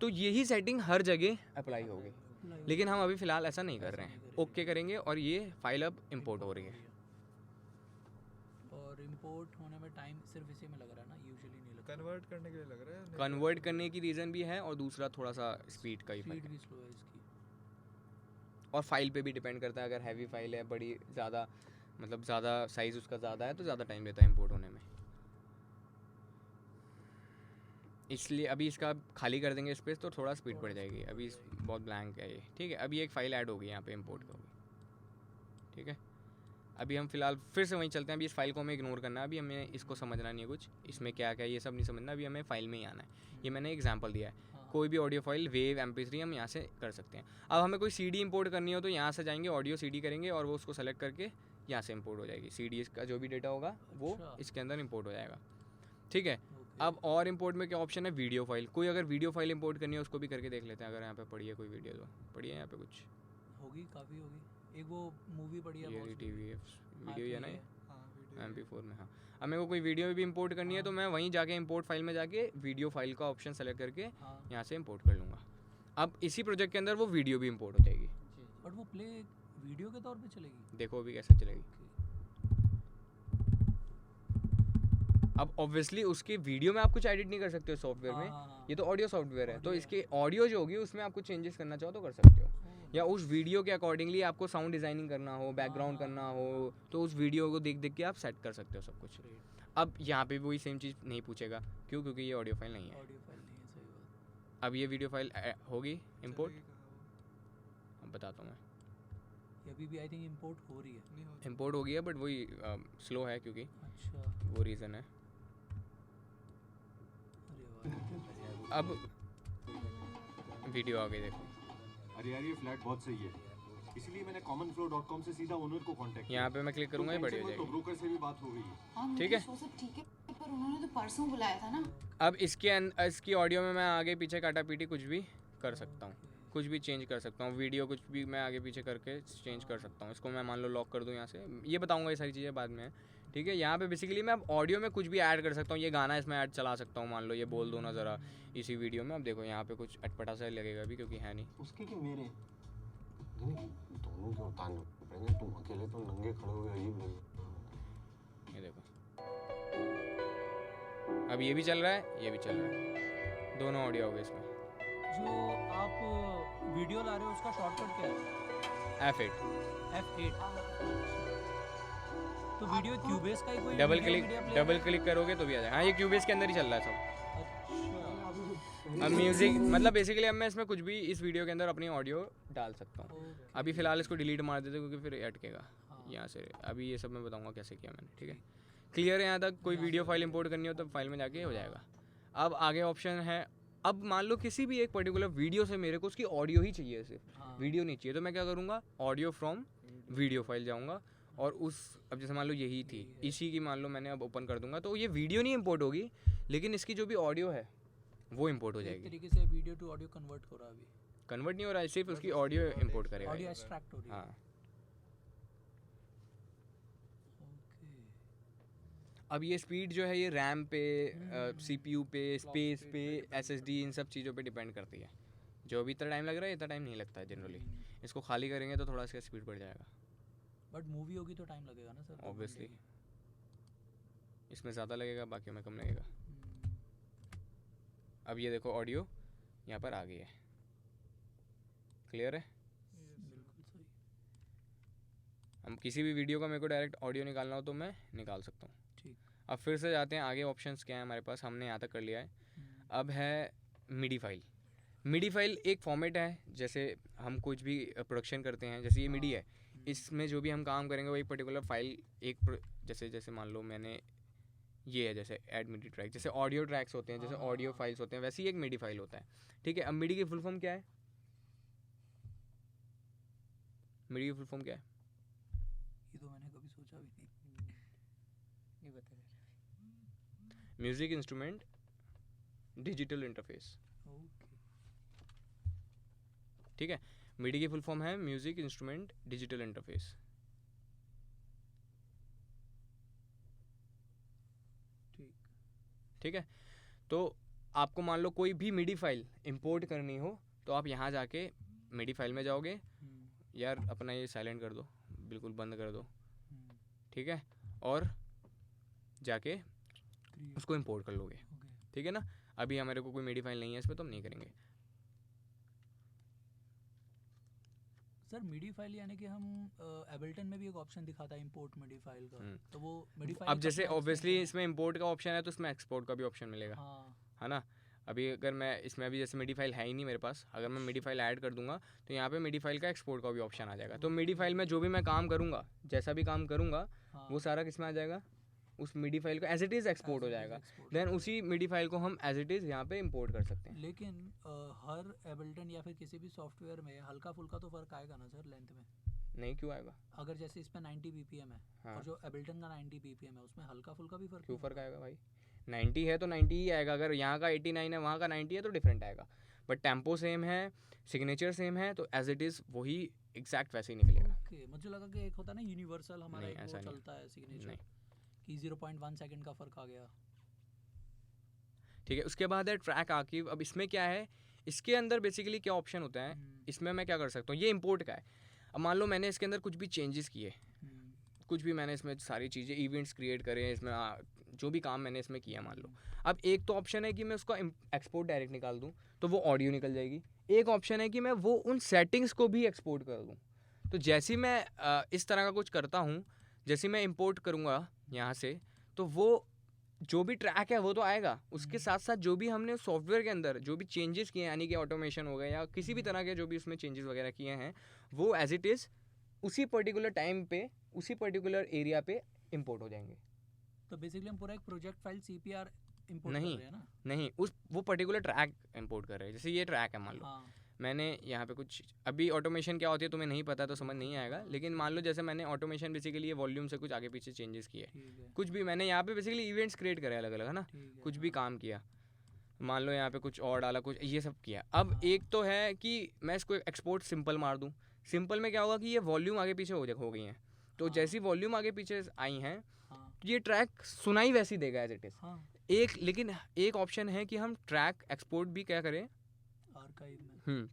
तो यही सेटिंग हर जगह अप्लाई होगी, लेकिन हम अभी फ़िलहाल ऐसा नहीं कर रहे हैं। ओके करेंगे और ये फाइल अब इम्पोर्ट हो रही है, और इंपोर्ट होने में टाइम सिर्फ इसी में लग रहा है ना, यूजुअली नहीं लगता। कन्वर्ट करने के लिए लग रहा है, कन्वर्ट करने की रीज़न भी है और दूसरा थोड़ा सा स्पीड का ही स्पीड फर्क है, भी स्लो है इसकी। और फाइल पे भी डिपेंड करता है। अगर हैवी फाइल है, बड़ी ज़्यादा मतलब ज़्यादा साइज़ उसका ज़्यादा है तो ज़्यादा टाइम लेता है इंपोर्ट होने में, इसलिए अभी इसका खाली कर देंगे स्पेस तो थोड़ा स्पीड बढ़ जाएगी। अभी बहुत ब्लैंक है ये, ठीक है। अभी एक फ़ाइल ऐड होगी यहाँ पे इंपोर्ट होगी, ठीक है। अभी हम फिलहाल फिर से वहीं चलते हैं। अभी इस फाइल को हमें इग्नोर करना है, अभी हमें इसको समझना नहीं है कुछ, इसमें क्या क्या ये सब नहीं समझना, अभी हमें फाइल में ही आना है। ये मैंने एग्जांपल दिया है, कोई भी ऑडियो फाइल वेव MP3 हम यहाँ से कर सकते हैं। अब हमें कोई CD इंपोर्ट करनी हो तो यहाँ से जाएंगे, ऑडियो CD करेंगे और वो उसको सेलेक्ट करके यहाँ से इंपोर्ट हो जाएगी। CD का जो भी डेटा होगा वो इसके अंदर इंपोर्ट हो जाएगा, ठीक है। अब और इंपोर्ट में क्या ऑप्शन है, वीडियो फाइल। कोई अगर वीडियो फाइल इंपोर्ट करनी है उसको भी करके देख लेते हैं। अगर यहाँ पे पड़ी है कोई वीडियो तो पड़ी है यहाँ पे कुछ होगी, काफ़ी होगी। एक वो मूवी पड़ी है, ये TV वीडियो ही है ना ये MP4 में। हाँ, अब मेरे को कोई वीडियो भी इंपोर्ट करनी है तो मैं वहीं जाके इंपोर्ट फाइल में जाके वीडियो फाइल का ऑप्शन सेलेक्ट करके यहाँ से इंपोर्ट कर लूँगा। अब इसी प्रोजेक्ट के अंदर वो वीडियो भी इंपोर्ट हो जाएगी, बट वो प्ले वीडियो के तौर पे चलेगी। देखो अभी कैसे चलेगी। अब ऑब्वियसली उसके वीडियो में आप कुछ एडिट नहीं कर सकते हो सॉफ्टवेयर में, ये तो ऑडियो सॉफ्टवेयर है, तो इसके ऑडियो जो होगी उसमें आप कुछ चेंजेस करना चाहो तो कर सकते हो, या उस वीडियो के अकॉर्डिंगली आपको साउंड डिज़ाइनिंग करना हो, बैकग्राउंड करना हो तो उस वीडियो को देख देख के आप सेट कर सकते हो सब कुछ। अब यहाँ पे भी वही सेम चीज़ नहीं पूछेगा, क्यों? क्योंकि ये ऑडियो फाइल नहीं है। ऑडियो फाइल नहीं है, सही बात। अब ये वीडियो फाइल होगी इंपोर्ट, अब बताता हूँ मैं। ये अभी भी आई थिंक इंपोर्ट हो रही है, इंपोर्ट हो गई है बट वही स्लो है क्योंकि अच्छा वो रीज़न है। अब वीडियो आ गई देखो। अरे यार ये फ्लैट बहुत सही है, इसलिए मैंने commonflow.com से सीधा ओनर को कांटेक्ट किया। यहाँ पे मैं क्लिक करूँगा, ये बड़ी हो तो जाएगी। ब्रोकर से भी बात हो गई है। हाँ, ठीक है। वो सब ठीक है, पर उन्होंने तो परसों बुलाया था ना। अब इसकी ऑडियो में मैं आगे पीछे काटा पीटी कुछ भी कर सकता हूँ, कुछ भी चेंज कर सकता हूँ, वीडियो कुछ भी मैं आगे पीछे करके चेंज कर सकता हूँ। इसको मैं मान लो लॉक कर दूँ यहाँ से, ये बताऊँगा ये सारी चीज़ें बाद में, ठीक है। यहाँ पे बेसिकली मैं अब ऑडियो में कुछ भी ऐड कर सकता हूँ, ये गाना इसमें ऐड चला सकता हूँ, मान लो ये बोल दो ना ज़रा इसी वीडियो में। अब देखो यहाँ पे कुछ अटपटा सा लगेगा भी क्योंकि है नहीं उसके कि मेरे दोनों के उतारने पड़ेंगे, तुम अकेले तो नंगे खड़े हुए अजीब लगे। ये देखो अब ये भी चल रहा है, ये भी चल रहा है, दोनों ऑडियो हो गए इसमें। जो आप वीडियो ला रहे हो उसका शॉर्टकट क्या है? F8 तो वीडियो क्यूबेस का ही कोई double video media player click करोगे तो भी आ जाएगा। हाँ, ये क्यूबेस के अंदर ही चल रहा है सब। अच्छा अब म्यूज़िक मतलब बेसिकली अब मैं इसमें कुछ भी इस वीडियो के अंदर अपनी ऑडियो डाल सकता हूँ। अभी फ़िलहाल इसको डिलीट मार देते क्योंकि फिर अटकेगा यहाँ से। अभी ये सब मैं बताऊँगा कैसे किया मैंने, ठीक है। क्लियर है यहाँ तक? कोई वीडियो फाइल इंपोर्ट करनी हो तो फाइल में जाके हो जाएगा। अब आगे ऑप्शन है, अब मान लो किसी भी एक पर्टिकुलर वीडियो से मेरे को उसकी ऑडियो ही चाहिए, सिर्फ वीडियो नहीं चाहिए, तो मैं क्या करूँगा, ऑडियो फ्रॉम वीडियो फाइल जाऊँगा और उस, अब जैसे मान लो यही थी, इसी की मान लो मैंने अब ओपन कर दूंगा, तो ये वीडियो नहीं इंपोर्ट होगी लेकिन इसकी जो भी ऑडियो है वो इंपोर्ट हो जाएगी। तरीके से वीडियो टू ऑडियो कन्वर्ट हो रहा है अभी। कन्वर्ट नहीं हो रहा है, सिर्फ उसकी ऑडियो इंपोर्ट करेगा, ऑडियो एक्सट्रैक्ट हो रही है। हाँ। अब ये स्पीड जो है ये रैम पे, CPU पे, स्पेस पे, SSD, इन सब चीज़ों पे डिपेंड करती है। जो भी इतना टाइम लग रहा है इतना टाइम नहीं लगता है जनरली। इसको खाली करेंगे तो थोड़ा सा स्पीड बढ़ जाएगा। बट मूवी होगी तो टाइम लगेगा ना सर? ऑब्वियसली इसमें ज़्यादा लगेगा, बाकी में कम लगेगा। अब ये देखो ऑडियो यहाँ पर आ गई है, क्लियर है? बिल्कुल सही। हम किसी भी वीडियो का मेरे को डायरेक्ट ऑडियो निकालना हो तो मैं निकाल सकता हूँ। ठीक। अब फिर से जाते हैं आगे, ऑप्शंस क्या है हमारे पास, हमने यहाँ तक कर लिया है। अब है मिडी फाइल। मिडी फाइल एक फॉर्मेट है, जैसे हम कुछ भी प्रोडक्शन करते हैं, जैसे ये मिडी है, इसमें जो भी हम काम करेंगे वो एक पर्टिकुलर फाइल, एक जैसे मान लो मैंने ये है जैसे ऐड मिडी ट्रैक, जैसे ऑडियो ट्रैक्स होते हैं, जैसे ऑडियो फाइल्स होते हैं, वैसे ही एक मिडी फाइल होता है, ठीक है। अब मिडी की फुल फॉर्म क्या है? मिडी की फुल फॉर्म क्या है? ये तो मैंने कभी सोचा भी नहीं। ये बता दे। म्यूजिक इंस्ट्रूमेंट डिजिटल इंटरफेस, ठीक है। मिडी की फुल फॉर्म है म्यूजिक इंस्ट्रूमेंट डिजिटल इंटरफेस। ठीक है। तो आपको मान लो कोई भी मिडी फाइल इंपोर्ट करनी हो तो आप यहाँ जाके मिडी फाइल में जाओगे, यार अपना ये साइलेंट कर दो, बिल्कुल बंद कर दो, ठीक है, और जाके उसको इंपोर्ट कर लोगे, ठीक है ना। अभी हमारे को कोई मिडी फाइल नहीं है इसमें तो हम नहीं करेंगे। सर मिडी फाइल यानी कि हम एबल्टन में भी एक ऑप्शन दिखाता है इंपोर्ट मिडी फाइल का, तो वो मिडी फाइल अब जैसे ऑब्वियसली इसमें इंपोर्ट का ऑप्शन है तो इसमें एक्सपोर्ट का भी ऑप्शन मिलेगा, है ना। अभी अगर मैं इसमें अभी जैसे मिडी फाइल है ही नहीं मेरे पास, अगर मैं मिडी फाइल ऐड कर दूंगा तो यहाँ पे मिडी फाइल का एक्सपोर्ट का भी ऑप्शन आ जाएगा। तो मिडी फाइल में जो भी मैं काम करूँगा, जैसा भी काम करूँगा वो सारा किस में आ जाएगा, उस मिडी फाइल को एज इट इज़ एक्सपोर्ट हो जाएगा। देन उसी मिडी फाइल को हम एज इट इज़ यहाँ पे इंपोर्ट कर सकते हैं। लेकिन हर एबल्टन या फिर किसी भी सॉफ्टवेयर में हल्का फुल्का तो फ़र्क आएगा ना सर लेंथ में? नहीं, क्यों आएगा? अगर जैसे इसमें 90 BPM है और जो एबल्टन का 90 BPM है, उसमें हल्का फुल्का भी फ़र्क क्यों फ़र्क आएगा भाई? 90 है तो 90 ही आएगा, अगर यहाँ का 89 है वहाँ का 90 है तो डिफरेंट आएगा। बट टेम्पो सेम है, सिग्नेचर सेम है, तो एज इट इज़ वही एग्जैक्ट वैसे ही निकलेगा। ओके, मुझे लगा कि एक होता है ना यूनिवर्सल हमारा, नहीं, एक ऐसा वो नहीं। चलता है सिग्नेचर नहीं, कि 0.1 सेकंड का फ़र्क आ गया। ठीक है। उसके बाद है ट्रैक आर्काइव। अब इसमें क्या है, इसके अंदर बेसिकली क्या ऑप्शन होता है, इसमें मैं क्या कर सकता हूँ, ये इंपोर्ट का है। अब मान लो मैंने इसके अंदर कुछ भी चेंजेस किए, कुछ भी मैंने इसमें सारी चीज़ें इवेंट्स क्रिएट करे, इसमें जो भी काम मैंने इसमें किया मान लो, अब एक तो ऑप्शन है कि मैं उसका एक्सपोर्ट डायरेक्ट निकाल दूँ तो वो ऑडियो निकल जाएगी। एक ऑप्शन है कि मैं वो उन सेटिंग्स को भी एक्सपोर्ट कर दूँ। तो जैसे मैं इस तरह का कुछ करता हूँ, जैसे मैं इंपोर्ट करूँगा यहाँ से, तो वो जो भी ट्रैक है वो तो आएगा, उसके साथ साथ जो भी हमने सॉफ्टवेयर के अंदर जो भी चेंजेस किए हैं, यानी कि ऑटोमेशन हो गए या किसी भी तरह के जो भी उसमें चेंजेस वगैरह किए हैं, वो एज इट इज़ उसी पर्टिकुलर टाइम पे उसी पर्टिकुलर एरिया पे इंपोर्ट हो जाएंगे। तो बेसिकली हम पूरा एक प्रोजेक्ट फाइल CPR इंपोर्ट कर नहीं, रहे हैं ना? नहीं, वो पर्टिकुलर ट्रैक इंपोर्ट कर रहे हैं। जैसे ये ट्रैक है मान लो, मैंने यहाँ पे कुछ, अभी ऑटोमेशन क्या होती है तुम्हें नहीं पता तो समझ नहीं आएगा, लेकिन मान लो जैसे मैंने ऑटोमेशन बेसिकली ये वॉल्यूम से कुछ आगे पीछे चेंजेस किए, कुछ भी मैंने यहाँ पे बेसिकली इवेंट्स क्रिएट करे अलग अलग, है ना, कुछ भी काम किया, मान लो यहाँ पे कुछ और डाला, कुछ ये सब किया। अब एक तो है कि मैं इसको एक्सपोर्ट सिंपल मार दूँ। सिंपल में क्या होगा कि ये वॉल्यूम आगे पीछे हो गई हैं, तो जैसी वॉल्यूम आगे पीछे आई हैं ये ट्रैक सुनाई वैसी देगा एज इट इज़। लेकिन एक ऑप्शन है कि हम ट्रैक एक्सपोर्ट भी क्या करें आर्काइव में।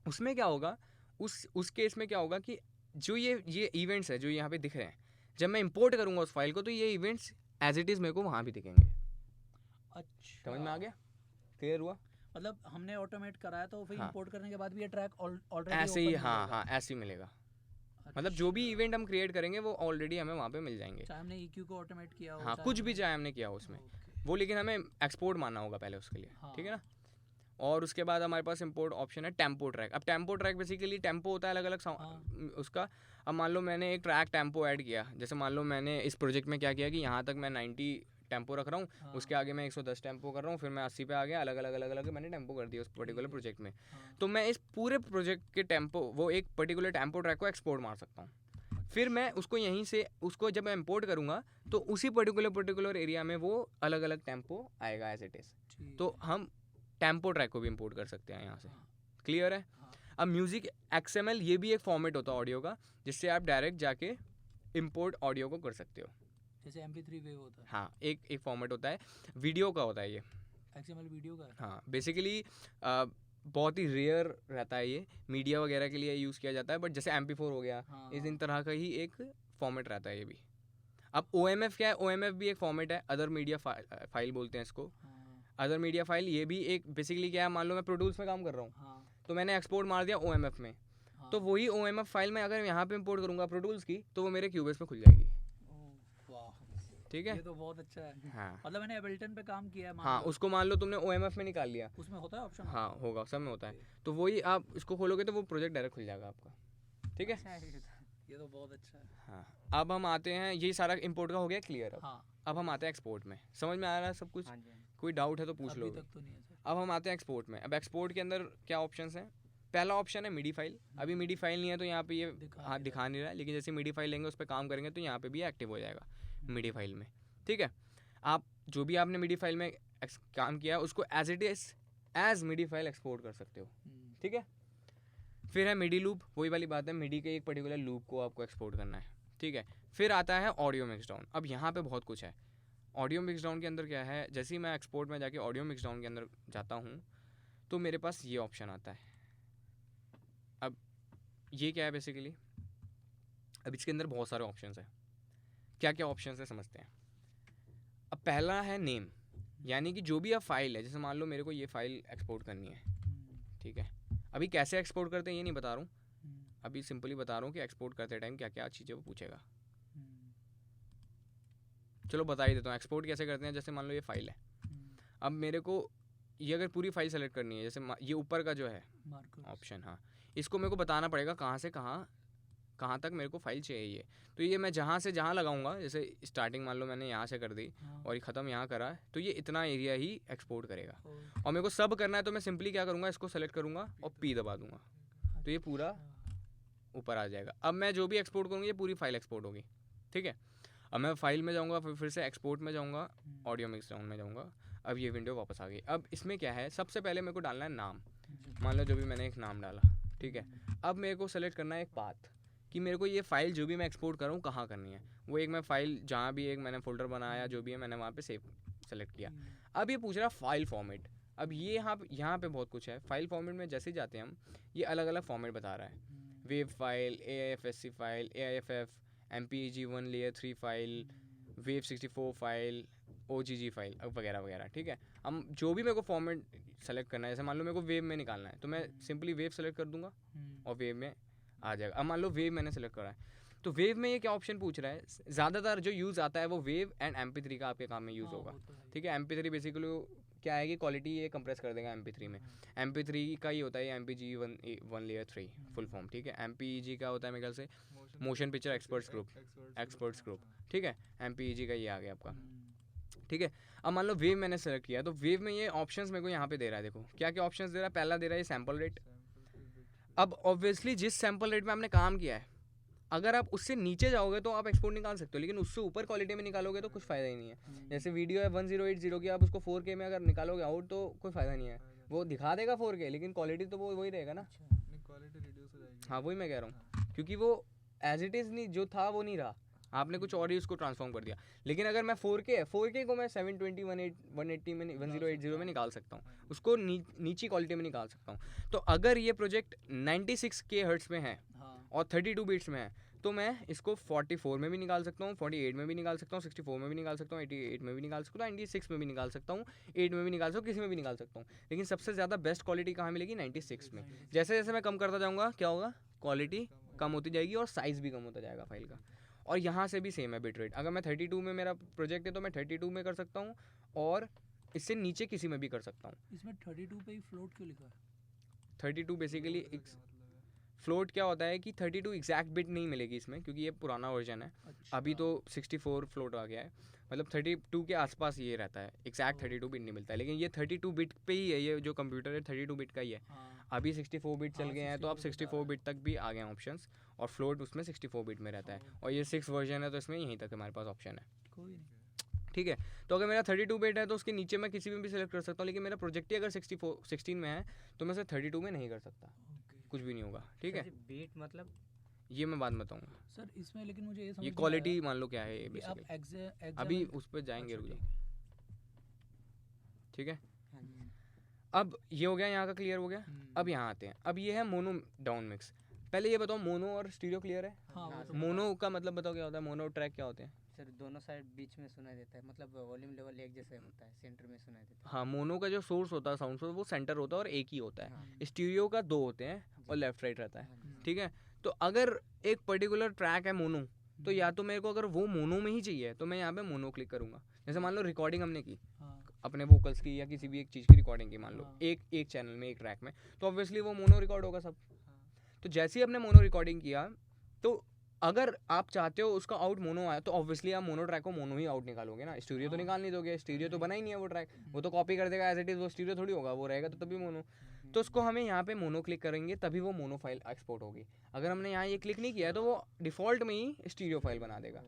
उसमें क्या होगा, उस केस में क्या होगा कि जो ये इवेंट्स है जो यहाँ पे दिख रहे हैं, जब मैं इंपोर्ट करूँगा उस फाइल को तो ये इवेंट्स एज इट इज़ मेरे को वहाँ भी दिखेंगे। अच्छा, समझ में आ गया? क्लियर हुआ? मतलब हमने ऑटोमेट कराया तो फिर इंपोर्ट करने के बाद भी ये ट्रैक ऑलरेडी ऐसे ही, हाँ, ऐसे ही मिलेगा। मतलब जो भी इवेंट हम क्रिएट करेंगे वो ऑलरेडी हमें वहाँ पे मिल जाएंगे, चाहे हमने EQ को ऑटोमेट किया हो, हाँ, कुछ भी चाहे हमने किया हो उसमें, वो लेकिन हमें एक्सपोर्ट मानना होगा पहले उसके लिए, ठीक है ना। और उसके बाद हमारे पास इंपोर्ट ऑप्शन है टेम्पो ट्रैक। अब टेम्पो ट्रैक बेसिकली टेम्पो होता है अलग अलग उसका। अब मान लो मैंने एक ट्रैक टेम्पो ऐड किया, जैसे मान लो मैंने इस प्रोजेक्ट में क्या किया कि यहाँ तक मैं 90 टेम्पो रख रहा हूँ, उसके आगे मैं 110 टेम्पो कर रहा हूँ, फिर मैं 80 पे आ गया, अलग अलग मैंने टेम्पो कर दिया उस पर्टिकुलर प्रोजेक्ट में। तो मैं इस पूरे प्रोजेक्ट के टेम्पो वो एक पर्टिकुलर टेम्पो ट्रैक को एक्सपोर्ट मार सकता हूँ। फिर मैं उसको यहीं से उसको जब मैं इंपोर्ट करूँगा तो उसी पर्टिकुलर एरिया में वो अलग अलग टेम्पो आएगा एज इट इज़। तो हम टेम्पो ट्रैक को भी इंपोर्ट कर सकते हैं यहाँ से। क्लियर है? अब म्यूज़िक XML ये भी एक फॉर्मेट होता है ऑडियो का, जिससे आप डायरेक्ट जाके इंपोर्ट ऑडियो को कर सकते हो, जैसे MP3 वेव होता है। हाँ, एक फॉर्मेट होता है, वीडियो का होता है ये। XML वीडियो का है। हाँ, बेसिकली बहुत ही रेयर रहता है ये, मीडिया वगैरह के लिए यूज़ किया जाता है, बट जैसे MP4 हो गया, इस इन तरह का ही एक फॉर्मेट रहता है ये भी। अब OMF क्या है? OMF भी एक फॉर्मेट है, अदर मीडिया फाइल बोलते हैं इसको। अदर मीडिया फाइल ये भी एक बेसिकली क्या है, मान लो मैं प्रोड्यूस में काम कर रहा हूँ, तो मैंने एक्सपोर्ट मार दिया OMF में, तो वही OMF फाइल में अगर यहाँ पे इंपोर्ट करूँगा प्रोड्यूस की, तो वो मेरे क्यूबेस में खुल जाएगी। ठीक है, ये तो बहुत अच्छा है। हाँ, मतलब मैंने एबल्टन पे काम किया है, हाँ, उसको मान लो तुमने OMF में निकाल लिया, उसमें होता है ऑप्शन। हाँ, होगा, सब में होता है। तो वही आप इसको खोलोगे तो वो प्रोजेक्ट डायरेक्ट खुल जाएगा आपका। ठीक है, ये तो बहुत अच्छा है। हाँ। अब हम आते हैं, ये सारा इंपोर्ट का हो गया क्लियर। अब हम आते हैं एक्सपोर्ट में। समझ में आ रहा है सब कुछ? कोई डाउट है तो पूछ लो। अभी तक तो नहीं है सर। अब हम आते हैं एक्सपोर्ट में। अब एक्सपोर्ट के अंदर क्या ऑप्शंस हैं? पहला ऑप्शन है मिडी फाइल। अभी मिडी फाइल नहीं है तो यहाँ पे ये दिखा नहीं रहा है, लेकिन जैसे मिडी फाइल लेंगे उस पर काम करेंगे तो यहाँ पे भी एक्टिव हो जाएगा मिडी फाइल में। ठीक है, आप जो भी आपने मिडी फाइल में काम किया है उसको as it is as MIDI file export कर सकते हो। ठीक है, फिर है मिडी लूप, वही वाली बात है, मिडी के एक पर्टिकुलर लूप को आपको एक्सपोर्ट करना है। ठीक है, फिर आता है ऑडियो मिक्स डाउन। अब यहाँ पे बहुत कुछ है। ऑडियो मिक्स डाउन के अंदर क्या है, जैसे ही मैं एक्सपोर्ट में जाके ऑडियो मिक्स डाउन के अंदर जाता हूँ तो मेरे पास ये ऑप्शन आता है। अब ये क्या है बेसिकली, अब इसके अंदर बहुत सारे ऑप्शंस हैं। क्या क्या ऑप्शंस है समझते हैं। अब पहला है नेम, यानी कि जो भी आप फाइल है, जैसे मान लो मेरे को ये फाइल एक्सपोर्ट करनी है। ठीक है, अभी कैसे एक्सपोर्ट करते हैं ये नहीं बता रहा हूँ, अभी सिंपली बता रहा हूँ कि एक्सपोर्ट करते टाइम क्या क्या चीज़ें वो पूछेगा। चलो बता ही देता हूँ एक्सपोर्ट कैसे करते हैं। जैसे मान लो ये फाइल है, अब मेरे को ये अगर पूरी फाइल सेलेक्ट करनी है, जैसे ये ऊपर का जो है ऑप्शन, हाँ, इसको मेरे को बताना पड़ेगा कहाँ से कहाँ तक मेरे को फाइल चाहिए। तो ये मैं जहाँ से जहाँ लगाऊंगा, जैसे स्टार्टिंग मान लो मैंने यहाँ से कर दी और ये ख़त्म यहाँ करा, तो ये इतना एरिया ही एक्सपोर्ट करेगा। और मेरे को सब करना है तो मैं सिंपली क्या करूँगा, इसको सेलेक्ट करूँगा और P दबा दूँगा, तो ये पूरा ऊपर आ जाएगा। अब मैं जो भी एक्सपोर्ट करूँगी ये पूरी फाइल एक्सपोर्ट होगी। ठीक है, अब मैं फाइल में जाऊँगा, फिर से एक्सपोर्ट में जाऊँगा, ऑडियो मिक्स डाउन में जाऊँगा। अब ये विंडो वापस आ गई। अब इसमें क्या है, सबसे पहले मेरे को डालना है नाम। मान लो जो भी मैंने एक नाम डाला। ठीक है, अब मेरे को सेलेक्ट करना है एक पाथ कि मेरे को ये फाइल जो भी मैं एक्सपोर्ट कर रहा हूँ कहाँ करनी है। वो एक मैं फाइल जहाँ भी एक मैंने फोल्डर बनाया जो भी है मैंने वहाँ पे सेव सेलेक्ट किया। अब ये पूछ रहा है फाइल फॉर्मेट। अब ये यहाँ पे बहुत कुछ है। फाइल फॉर्मेट में जैसे ही जाते हैं हम, ये अलग अलग फॉर्मेट बता रहा है। Wave file, AIFSC file, AIFF, MPEG-1 layer 3 file, wave 64 file, OGG file वगैरह वगैरह। ठीक है, हम जो भी मेरे को फॉर्मेट सेलेक्ट करना है, जैसे मान लो मेरे को वेव में निकालना है तो मैं सिंपली वेव सेलेक्ट कर दूंगा और वेव में आ जाएगा। अब मान लो वेव मैंने सेलेक्ट करा है, तो वेव में ये क्या ऑप्शन पूछ रहा है, ज़्यादातर जो यूज़ आता है वो वेव एंड MP3 का आपके काम में यूज़ होगा। ठीक है, MP3 बेसिकली क्या है कि क्वालिटी ये कंप्रेस कर देगा MP3 में। MP3 का ही होता है MPEG-1 लेयर 3 फुल फॉर्म। ठीक है, MPEG का होता है मेरे ख्याल से मोशन पिक्चर एक्सपर्ट्स ग्रुप। ठीक है, MPEG का ये आ गया आपका। ठीक है, अब मान लो वेव मैंने सेलेक्ट किया, तो वेव में ये ऑप्शंस मेरे को यहाँ पे दे रहा है। देखो क्या क्या ऑप्शंस दे रहा है। पहला दे रहा है सैम्पल रेट। अब ऑब्वियसली जिस सैम्पल रेट में आपने काम किया है, अगर आप उससे नीचे जाओगे तो आप एक्सपोर्ट निकाल सकते हो, लेकिन उससे ऊपर क्वालिटी में निकालोगे तो कुछ फ़ायदा ही नहीं है। जैसे वीडियो है 1080 की, आप उसको 4K में अगर निकालोगे आउट तो कोई फ़ायदा नहीं है। वो दिखा देगा 4K, लेकिन क्वालिटी तो वो वही रहेगा ना। क्वालिटी रिड्यूस हो जाएगी। हाँ, वही मैं कह रहा हूँ, क्योंकि वो एज इट इज़ नहीं जो था वो नहीं रहा, आपने कुछ और ही उसको ट्रांसफॉर्म कर दिया। लेकिन अगर मैं 4K को मैं 720 180 में 1080 में निकाल सकता हूँ, उसको नीची क्वालिटी में निकाल सकता हूँ। तो अगर ये प्रोजेक्ट 96K हर्ट्स में है और 32 बिट्स में है, तो मैं इसको 44 में भी निकाल सकता हूँ, 48 में भी निकाल सकता हूँ, 64 में भी निकाल सकता हूँ, 88 में भी निकाल सकता हूँ, 96 में भी निकाल सकता हूँ, 8 में भी निकाल सकता हूँ, किसी में भी निकाल सकता हूँ। लेकिन सबसे ज़्यादा बेस्ट क्वालिटी कहाँ मिलेगी? 96 में। जैसे जैसे मैं कम करता जाऊँगा क्या होगा, क्वालिटी कम होती जाएगी और साइज़ भी कम होता जाएगा फाइल का। और यहाँ से भी सेम है बिट रेट। अगर मैं 32 में मेरा प्रोजेक्ट है तो मैं 32 में कर सकता हूँ, और इससे नीचे किसी में भी कर सकता हूँ। इसमें 32 पे ही फ्लोट क्यों लिखा है? 32 बेसिकली फ्लोट क्या होता है कि 32 एग्जैक्ट बिट नहीं मिलेगी इसमें, क्योंकि ये पुराना वर्जन है। अच्छा। अभी तो 64 फ्लोट आ गया है, मतलब 32 के आसपास ये रहता है, एग्जैक्ट 32 बिट नहीं मिलता है। लेकिन ये 32 बिट पे ही है, ये जो कंप्यूटर है 32 बिट का ही है। हाँ, अभी 64 बिट चल हाँ, गए हैं, तो अब 64 बिट आ 64 बिट तक भी आ गए हैं ऑप्शंस, और फ्लोट उसमें 64 बिट में रहता है। और ये 6 वर्जन है, तो इसमें यहीं तक हमारे पास ऑप्शन है। कोई नहीं। ठीक है, तो अगर मेरा 32 बिट है तो उसके नीचे मैं किसी में भी सिलेक्ट कर सकता हूँ, लेकिन मेरा प्रोजेक्ट ही अगर 16 में है तो मैं उसे 32 में नहीं कर सकता, ओके कुछ भी नहीं होगा। ठीक है, बीट मतलब ये मैं बाद में बताऊंगा। सर, इसमें लेकिन मुझे ये समझ ये नहीं क्वालिटी आया मान लो क्या है ये कि आप बेसिकली, अभी उस पर जाएंगे, अच्छा, रुक जाओ। ठीक है। ठीक है, हाँ जी। अब ये हो गया, यहाँ का क्लियर हो गया। अब यहाँ आते हैं, अब ये है मोनो डाउन मिक्स। पहले ये बताओ, मोनो और स्टीरियो क्लियर है? हाँ, वो तो मोनो का मतलब बताओ क्या होता है, मोनो ट्रैक क्या होते हैं? सर दोनों साइड बीच में सुनाई देता है, मतलब वॉल्यूम लेवल एक जैसा होता है, सेंटर में सुनाई देता है। हाँ, मोनो का जो सोर्स होता है, साउंड सोर्स, वो सेंटर होता है और एक ही होता है। हाँ। स्टीरियो का 2 होते हैं और लेफ्ट राइट रहता है। हाँ जी। ठीक है, तो अगर एक पर्टिकुलर ट्रैक है मोनो, तो या तो मेरे को अगर वो मोनो में ही चाहिए तो मैं यहाँ पे मोनो क्लिक करूँगा। जैसे मान लो रिकॉर्डिंग हमने की हाँ, अपने वोकल्स की या किसी भी एक चीज़ की रिकॉर्डिंग की, मान लो हाँ। एक चैनल में, एक ट्रैक में, तो ऑब्वियसली वो मोनो रिकॉर्ड होगा सब। तो जैसे ही आपने मोनो रिकॉर्डिंग किया, तो अगर आप चाहते हो उसका आउट मोनो आया, तो ऑब्वियसली आप मोनो ट्रैक को मोनो ही आउट निकालोगे ना, स्टीरियो तो निकाल नहीं दोगे, स्टीरियो तो बना ही नहीं है वो ट्रैक, वो तो कॉपी कर देगा एज इट इज़, वो स्टीरियो थोड़ी होगा, वो रहेगा तो तभी मोनो। तो उसको हमें यहाँ पे मोनो क्लिक करेंगे तभी वो मोनो फाइल एक्सपोर्ट होगी। अगर हमने यहाँ ये क्लिक नहीं किया है तो वो डिफ़ॉल्ट में ही स्टीरियो फाइल बना देगा।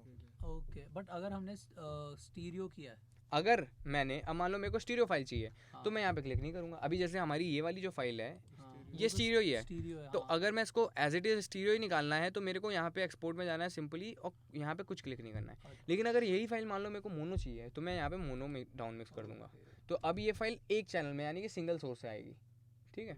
ओके, बट अगर हमने स्टीरियो किया है, अगर मैंने, अब मान लो मेरे को स्टीरियो फाइल चाहिए, हाँ, तो मैं यहाँ पे क्लिक नहीं करूँगा। अभी जैसे हमारी ये वाली जो फाइल है, हाँ, ये वो तो स्टीरियो ही है। स्टीरियो है, तो हाँ। अगर मैं इसको एज इट इज़ स्टीरियो ही निकालना है, तो मेरे को यहाँ पे एक्सपोर्ट में जाना है सिंपली, और यहाँ पे कुछ क्लिक नहीं करना है। लेकिन अगर यही फाइल मान लो मेरे को मोनो चाहिए, तो मैं यहाँ पे मोनो में डाउन मिक्स कर दूंगा। तो अब ये फाइल एक चैनल में, यानी कि सिंगल सोर्स से आएगी। ठीक है,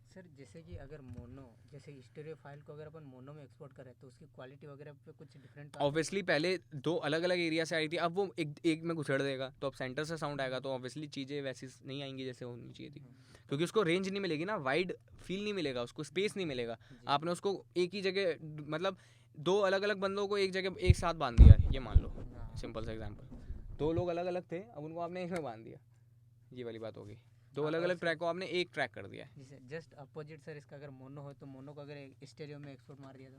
सर जैसे कि अगर मोनो, जैसे स्टीरियो फाइल को अगर अपन मोनो में एक्सपोर्ट करें तो उसकी क्वालिटी वगैरह पे कुछ डिफरेंट? ऑब्वियसली पहले 2 अलग अलग एरिया से आई थी, अब वो एक में घुसड़ देगा, तो अब सेंटर से साउंड आएगा, तो ऑब्वियसली चीज़ें वैसी नहीं आएंगी जैसे होनी चाहिए थी, क्योंकि उसको रेंज नहीं मिलेगी ना, वाइड फील नहीं मिलेगा, उसको स्पेस नहीं मिलेगा। आपने उसको एक ही जगह, मतलब 2 अलग अलग बंदों को एक जगह एक साथ बांध दिया, ये मान लो सिंपल सा एग्जांपल। 2 लोग अलग अलग थे, अब उनको आपने एक में बांध दिया, ये वाली बात होगी। 2 अलग अलग ट्रैक को आपने एक ट्रैक कर दिया है, जैसे जस्ट अपोजिट सर, इसका अगर मोनो हो तो मोनो को अगर स्टीरियो में एक्सपोर्ट मार दिया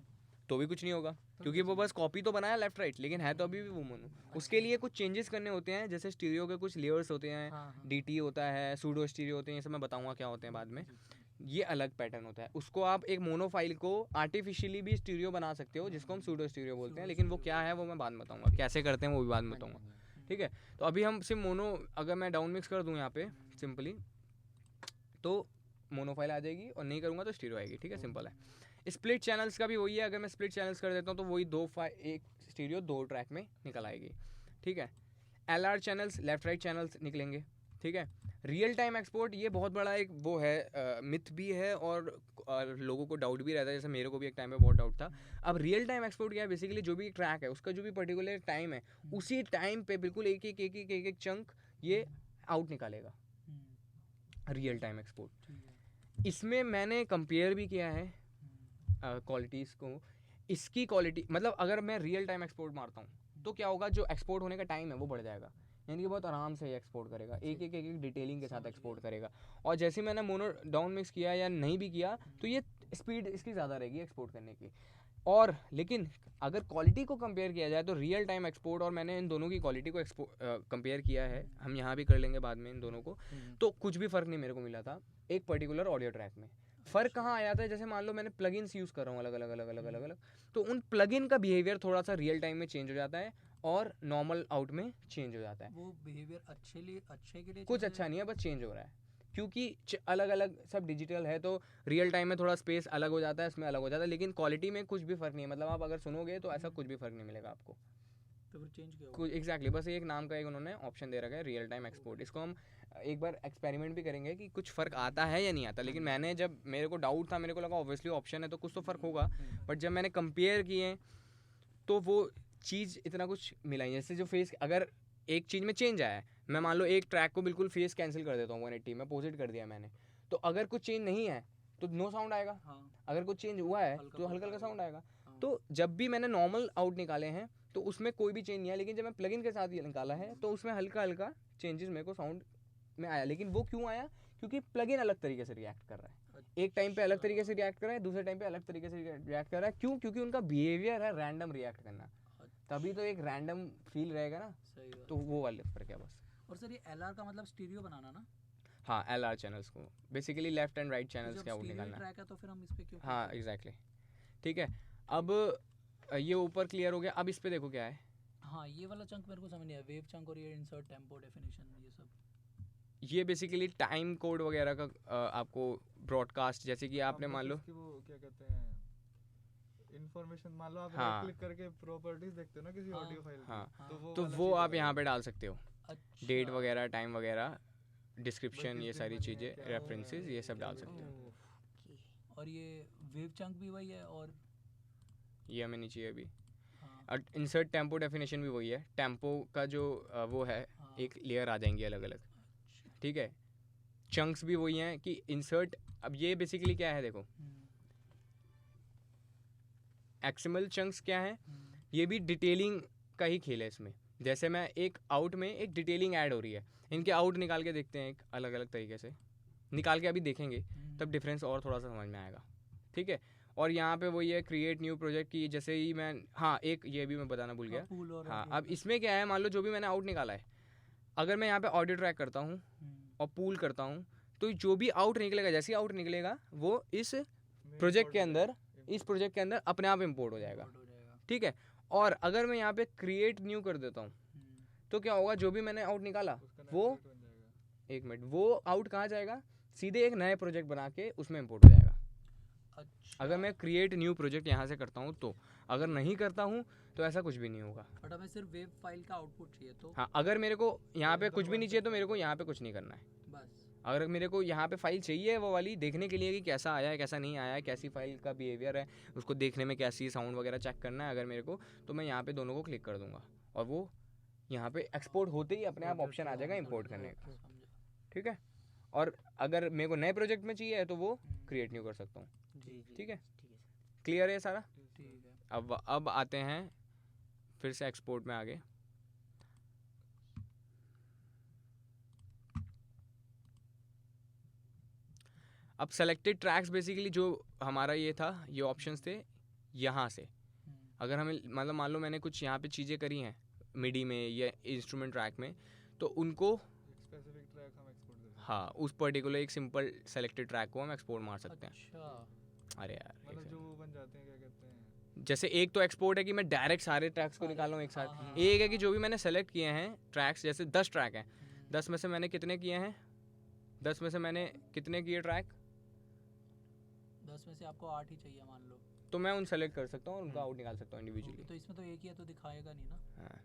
तो भी कुछ नहीं होगा, क्योंकि वो बस कॉपी तो बनाया लेफ्ट राइट, लेकिन है तो अभी भी वो मोनो। उसके लिए कुछ चेंजेस करने होते हैं, जैसे स्टीरियो के कुछ लेयर्स होते हैं, हाँ, डीटी होता है, सूडो स्टीरियो होते हैं, ये सब मैं बताऊंगा क्या होते हैं बाद में। ये अलग पैटर्न होता है, उसको आप एक मोनो फाइल को आर्टिफिशियली भी स्टीरियो बना सकते हो, जिसको हम सूडो स्टीरियो बोलते हैं, लेकिन वो क्या है वो मैं बाद में बताऊंगा, कैसे करते हैं वो भी बाद में बताऊंगा। ठीक है, तो अभी हम सिर्फ मोनो, अगर मैं डाउन मिक्स कर दूँ यहाँ पे सिंपली, तो मोनो फाइल आ जाएगी, और नहीं करूँगा तो स्टीरियो आएगी। ठीक है, सिंपल है। स्प्लिट चैनल्स का भी वही है, अगर मैं स्प्लिट चैनल्स कर देता हूँ तो वही एक स्टीरियो 2 ट्रैक में निकल आएगी। ठीक है, LR channels, left right channels निकलेंगे। ठीक है, रियल टाइम एक्सपोर्ट, ये बहुत बड़ा एक वो है, मिथ भी है, और लोगों को डाउट भी रहता है, जैसे मेरे को भी एक टाइम पे बहुत डाउट था। अब रियल टाइम एक्सपोर्ट क्या है, बेसिकली जो भी ट्रैक है उसका जो भी पर्टिकुलर टाइम है, उसी टाइम पे बिल्कुल एक चंक ये आउट निकालेगा, रियल टाइम एक्सपोर्ट। इसमें मैंने कंपेयर भी किया है क्वालिटीज़ को। इसकी क्वालिटी मतलब अगर मैं रियल टाइम एक्सपोर्ट मारता हूँ तो क्या होगा, जो एक्सपोर्ट होने का टाइम है वो बढ़ जाएगा, यानी कि बहुत आराम से एक्सपोर्ट करेगा, एक डिटेलिंग के साथ एक्सपोर्ट करेगा। और जैसे मैंने मोनो डाउन मिक्स किया या नहीं भी किया, तो ये स्पीड इसकी ज़्यादा रहेगी एक्सपोर्ट करने की। और लेकिन अगर क्वालिटी को कंपेयर किया जाए तो रियल टाइम एक्सपोर्ट, और मैंने इन दोनों की क्वालिटी को कंपेयर किया है, हम यहाँ भी कर लेंगे बाद में इन दोनों को, तो कुछ भी फ़र्क नहीं मेरे को मिला था एक पर्टिकुलर ऑडियो ट्रैक में। फ़र्क कहाँ आया था, जैसे मान लो मैंने प्लगइन्स यूज़ कर रहा हूँ अलग अलग, तो उन प्लगइन का बिहेवियर थोड़ा सा रियल टाइम में चेंज हो जाता है और नॉर्मल आउट में चेंज हो जाता है। वो बिहेवियर अच्छे के लिए कुछ अच्छा नहीं है, बस चेंज हो रहा है, क्योंकि अलग अलग सब डिजिटल है, तो रियल टाइम में थोड़ा स्पेस अलग हो जाता है, इसमें अलग हो जाता है, लेकिन क्वालिटी में कुछ भी फ़र्क नहीं है। मतलब आप अगर सुनोगे तो ऐसा कुछ भी फ़र्क नहीं मिलेगा आपको, तो फिर चेंज किया कुछ एग्जैक्टली बस एक नाम का एक उन्होंने ऑप्शन दे रखा है, रियल टाइम एक्सपोर्ट। इसको हम एक बार एक्सपेरिमेंट भी करेंगे कि कुछ फ़र्क आता है या नहीं आता, लेकिन मैंने जब मेरे को डाउट था, मेरे को लगा ऑब्वियसली ऑप्शन है तो कुछ तो फ़र्क होगा, बट जब मैंने कंपेयर किए तो वो चीज़ इतना कुछ मिला नहीं। जैसे जो फेस, अगर एक चीज़ में चेंज आया है, मैं मान लो एक ट्रैक को बिल्कुल फेस कैंसिल कर देता हूँ 180 में, अपोजिट कर दिया मैंने, तो अगर कुछ चेंज नहीं है तो नो साउंड आएगा, अगर कुछ चेंज हुआ है तो हल्का हल्का साउंड आएगा। तो जब भी मैंने नॉर्मल आउट निकाले हैं तो उसमें कोई भी चेंज नहीं है, लेकिन जब मैं प्लगइन के साथ ये निकाला है तो उसमें हल्का हल्का चेंजेस मेरे को साउंड में आया। लेकिन वो क्यों आया? क्योंकि प्लगइन अलग तरीके से रिएक्ट कर रहा है, एक टाइम पे अलग तरीके से रिएक्ट कर रहा है, दूसरे टाइम पे अलग तरीके से रिएक्ट कर रहा है। क्यों? क्योंकि उनका बिहेवियर है रैंडम रिएक्ट करना, तभी तो एक रैंडम फील रहेगा ना। सही बात। तो वो वाले फर्क है बस। और सर ये एलआर का मतलब स्टीरियो बनाना ना? हाँ, एलआर चैनल्स को बेसिकली लेफ्ट एंड राइट तो चैनल्स जब के आउट स्टीरियो निकालना है। ट्रैक है तो फिर हम इस पे क्यों? हाँ एग्जैक्टली, ठीक है। अब ये ऊपर क्लियर हो गया। अब इस पे देखो क्या है। हाँ ये वाला चंक मेरे को समझ नहीं आया, वेव चंक और ये इंसर्ट टेम्पो डेफिनेशन ये सब। ये बेसिकली टाइम कोड वगैरह का आपको ब्रॉडकास्ट, जैसे कि आपने मान लो, वो क्या कहते हैं, इंफॉर्मेशन मान लो आप हाँ। राइट क्लिक करके प्रॉपर्टीज देखते हो ना किसी हाँ, ऑडियो फाइल की, हाँ, तो तो वाला वो चीज़ आप यहाँ बताएगा। पे डाल सकते हो। अच्छा। डेट वगैरह, टाइम वगैरह, डिस्क्रिप्शन, किस ये दिन सारी बनी है, चीज़ें, क्या रेफरेंसेस, हुआ है, ये सब क्या डाल हुआ सकते है। हो। और ये वेव चंक भी वही है और ये हमें नहीं चाहिए अभी। हाँ, और इंसर्ट टेम्पो डेफिनेशन भी वही है। टेम्पो का जो वो है, हाँ। एक लेयर आ जाएंगी अलग अलग, अच्छा। ठीक है। चंक्स भी वही हैं कि इंसर्ट, अब ये बेसिकली क्या है देखो, एक्सएमएल चंक्स क्या है, ये भी डिटेलिंग का ही खेल है इसमें। जैसे मैं एक आउट में एक डिटेलिंग ऐड हो रही है, इनके आउट निकाल के देखते हैं एक अलग अलग तरीके से, निकाल के अभी देखेंगे तब डिफरेंस और थोड़ा सा समझ में आएगा, ठीक है। और यहाँ पे वही है क्रिएट न्यू प्रोजेक्ट की, जैसे ही मैं, हाँ एक ये भी मैं बताना भूल गया। पूल और हाँ, अब इसमें क्या है, मान लो जो भी मैंने आउट निकाला है, अगर मैं यहाँ पे ऑडियो ट्रैक करता हूँ और पूल करता हूँ, तो जो भी आउट निकलेगा, जैसे ही आउट निकलेगा वो इस प्रोजेक्ट के अंदर, इस प्रोजेक्ट के अंदर अपने आप इंपोर्ट हो जाएगा, ठीक है। और अगर मैं यहाँ पे क्रिएट न्यू कर देता हूँ तो क्या होगा, जो भी मैंने आउट निकाला वो, एक मिनट, वो आउट कहाँ जाएगा, सीधे एक नए प्रोजेक्ट बना के उसमें इंपोर्ट हो जाएगा। अच्छा। अगर मैं क्रिएट न्यू प्रोजेक्ट यहाँ से करता हूँ तो, अगर नहीं करता हूँ तो ऐसा कुछ भी नहीं होगा। बट हमें सिर्फ वेव फाइल का आउटपुट चाहिए तो हाँ, अगर मेरे को यहाँ पे कुछ भी नहीं चाहिए तो मेरे को यहाँ पे कुछ नहीं करना है। बस। अगर मेरे को यहाँ पे फाइल चाहिए वो वाली देखने के लिए कि कैसा आया है, कैसा नहीं आया है, कैसी फाइल का बिहेवियर है, उसको देखने में कैसी साउंड वगैरह चेक करना है अगर मेरे को, तो मैं यहाँ पे दोनों को क्लिक कर दूंगा और वो यहाँ पे एक्सपोर्ट होते ही अपने आप ऑप्शन आ जाएगा इंपोर्ट करने का, ठीक है। और अगर मेरे को नए प्रोजेक्ट में चाहिए तो वो क्रिएट न्यू कर सकता हूँ, ठीक है। क्लियर है सारा? ठीक है। अब आते हैं फिर से एक्सपोर्ट में आगे। अब सेलेक्टेड ट्रैक्स बेसिकली जो हमारा ये था, ये ऑप्शंस थे यहाँ से। अगर हमें मतलब मान लो मैंने कुछ यहाँ पे चीज़ें करी हैं मिडी में या इंस्ट्रूमेंट ट्रैक में, तो उनको स्पेसिफिक ट्रैक हम एक्सपोर्ट देते हैं, हाँ उस पर्टिकुलर एक सिंपल सेलेक्टेड ट्रैक को हम एक्सपोर्ट मार सकते हैं। अच्छा। अरे यार मतलब जो वो बन जाते हैं, क्या कहते हैं, जैसे एक तो एक्सपोर्ट है कि मैं डायरेक्ट सारे ट्रैक्स को निकाल रहा हूँ एक साथ। हाँ। एक है कि जो भी मैंने सेलेक्ट किए हैं ट्रैक्स, जैसे 10 ट्रैक हैं, 10 में से मैंने कितने किए हैं, 10 में से मैंने कितने किए ट्रैक, 10 में से आपको 8 ही चाहिए मान लो, तो मैं उन सेलेक्ट कर सकता हूँ और उनका आउट निकाल सकता हूँ इंडिविजुअली। तो इसमें तो एक ही है तो दिखाएगा नहीं ना। हाँ,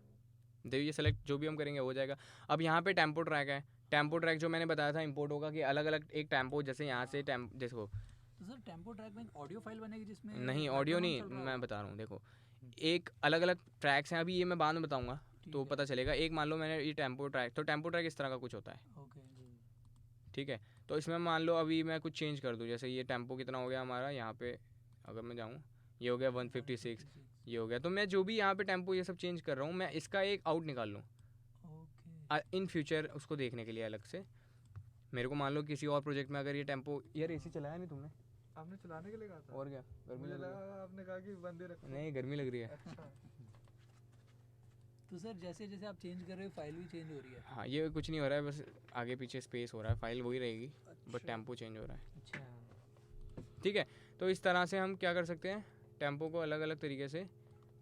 देखिए ये सेलेक्ट जो भी हम करेंगे हो जाएगा। अब यहाँ पे टेम्पो ट्रैक है, टेम्पो ट्रैक जो मैंने बताया था इंपोर्ट होगा कि अलग अलग एक टेम्पो, जैसे यहाँ से देखो, तो सर टेम्पो ट्रैक में ऑडियो फाइल बनेगी जिसमें नहीं ऑडियो नहीं, मैं बता रहा हूँ देखो, एक अलग अलग ट्रैक्स हैं, अभी ये मैं बाद में बताऊँगा तो पता चलेगा। एक मान लो मैंने ये टेम्पो ट्रैक, तो टेम्पो ट्रैक इस तरह का कुछ होता है, ओके। ठीक है। तो इसमें मान लो अभी मैं कुछ चेंज कर दूँ, जैसे ये टेम्पो कितना हो गया हमारा, यहाँ पे अगर मैं जाऊँ ये हो गया 156, ये हो गया, तो मैं जो भी यहाँ पे टेम्पो ये सब चेंज कर रहा हूँ, मैं इसका एक आउट निकाल लूँ इन फ्यूचर उसको देखने के लिए अलग से। मेरे को मान लो किसी और प्रोजेक्ट में अगर ये टेम्पो, यार एसी चलाया नहीं तुमने? आपने चलाने के लिए कहा था, और क्या, गर्मी मुझे लग रही लगा आपने कहा कि बंदे रखो। है? नहीं गर्मी लग रही है। अच्छा, तो सर जैसे जैसे आप चेंज कर रहे हो फाइल भी चेंज हो रही है। हाँ ये कुछ नहीं हो रहा है, बस आगे पीछे स्पेस हो रहा है, फाइल वही रहेगी बट टेम्पो चेंज हो रहा है, अच्छा। ठीक है। तो इस तरह से हम क्या कर सकते हैं, टेम्पो को अलग अलग तरीके से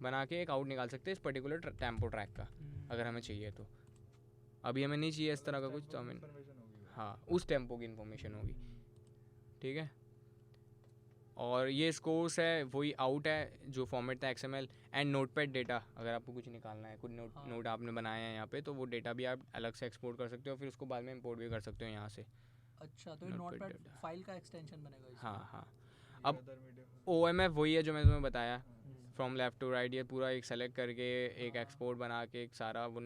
बना के एक आउट निकाल सकते हैं इस पर्टिकुलर टेम्पो ट्रैक का, अगर हमें चाहिए तो। अभी हमें नहीं चाहिए इस तरह का कुछ, तो हमें इन्फॉर्मेशन होगी वो। हाँ उस टेम्पो की इन्फॉर्मेशन होगी, ठीक है। और ये स्कोर्स है वही आउट है जो फॉर्मेट था XML एंड नोटपैड डेटा। अगर आपको कुछ निकालना है, कुछ नोट आपने बनाए हैं यहाँ पे, तो वो डेटा भी आप अलग से एक्सपोर्ट कर सकते हो, फिर उसको बाद में इंपोर्ट भी कर सकते हो यहाँ से। अच्छा, तो ये Notepad नोटपैड data। फाइल का एक्सटेंशन बनेगा इसमें। हाँ हाँ। ये अब other media file। OMF वही है जो मैं तुम्हें बताया, फ्रॉम लेफ्ट टू राइट, ये पूरा एक सेलेक्ट करके एक एक्सपोर्ट बना के एक सारा वो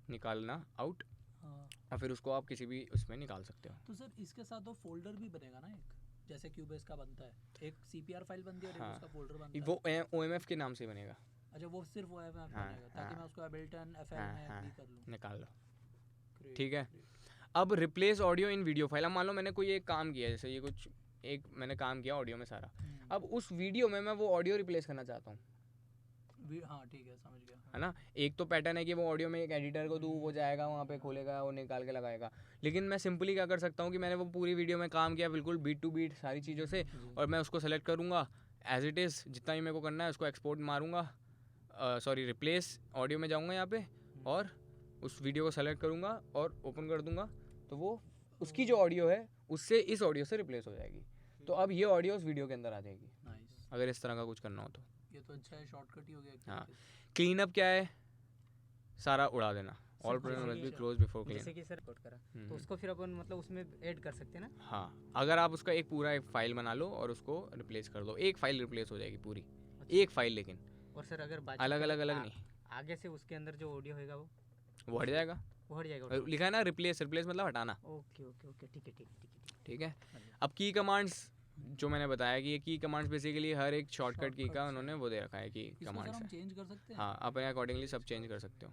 निकालना आउट, हाँ। और फिर उसको आप किसी भी उसमें निकाल सकते हो। तो सर इसके साथ तो फोल्डर भी बनेगा ना एक, जैसे क्यूबेस का बनता है, एक CPR फाइल बनती है और एक हाँ। उसका फोल्डर बनता है। वो OMF के नाम से बनेगा। अच्छा वो सिर्फ वो एफ हाँ, बनेगा ताकि हाँ, मैं उसको एबल्टन एफएल हाँ, में हाँ, भी कर लूँ। निकाल लो। Great, ठीक है। great. अब replace audio in video file. अब मान लो मैंने कोई एक काम किया, जैसे ये कुछ एक मैंने काम किया ऑडियो में सारा, अब उस वीडियो में मैं वो ऑडियो रिप्लेस करना चाहता हूँ, हाँ ठीक है समझ गया। है ना। एक तो पैटर्न है कि वो ऑडियो में एक एडिटर को दूँ, वो जाएगा वहाँ पे खोलेगा, वो निकाल के लगाएगा। लेकिन मैं सिंपली क्या कर सकता हूँ कि मैंने वो पूरी वीडियो में काम किया बिल्कुल बीट टू बीट सारी चीज़ों से, और मैं उसको सेलेक्ट करूँगा एज इट इज़, जितना ही मेरे को करना है उसको एक्सपोर्ट मारूँगा, सॉरी रिप्लेस ऑडियो में जाऊँगा यहाँ पे, और उस वीडियो को सेलेक्ट करूँगा और ओपन कर दूँगा, तो वो उसकी जो ऑडियो है उससे इस ऑडियो से रिप्लेस हो जाएगी। तो अब ये ऑडियो उस वीडियो के अंदर आ जाएगी, नाइस, अगर इस तरह का कुछ करना हो तो। ये तो अच्छा है, शॉर्टकट ही हो गया एक हाँ। तरीके से। क्लीन अप क्या है? सारा उड़ा देना, ऑल जैसे प्रोग्राम मस्ट बी कि- क्लोज बिफोर क्लीन। जैसे कि सर कोड करा तो उसको फिर अपन मतलब उसमें ऐड कर सकते हैं ना। हाँ, अगर आप उसका एक पूरा एक फाइल बना लो और उसको रिप्लेस कर दो, एक फाइल रिप्लेस हो जाएगी पूरी, एक फाइल, लेकिन और सर अगर बातचीत अलग अलग करें अलग नहीं, आगे से उसके अंदर जो ऑडियो होगा वो हट जाएगा। वो हट जाएगा। लिखा है ना रिप्लेस, रिप्लेस मतलब हटाना, ओके ओके ओके, ठीक है ठीक है ठीक है। ठीक है। अब की कमांड्स जो मैंने बताया कि ये की कमांड्स बेसिकली हर एक शॉर्टकट की का उन्होंने वो दे रखा है कि इसको सर कमांड्स हम है। चेंज कर सकते हैं? हाँ, अपने अकॉर्डिंगली सब चेंज कर सकते हो,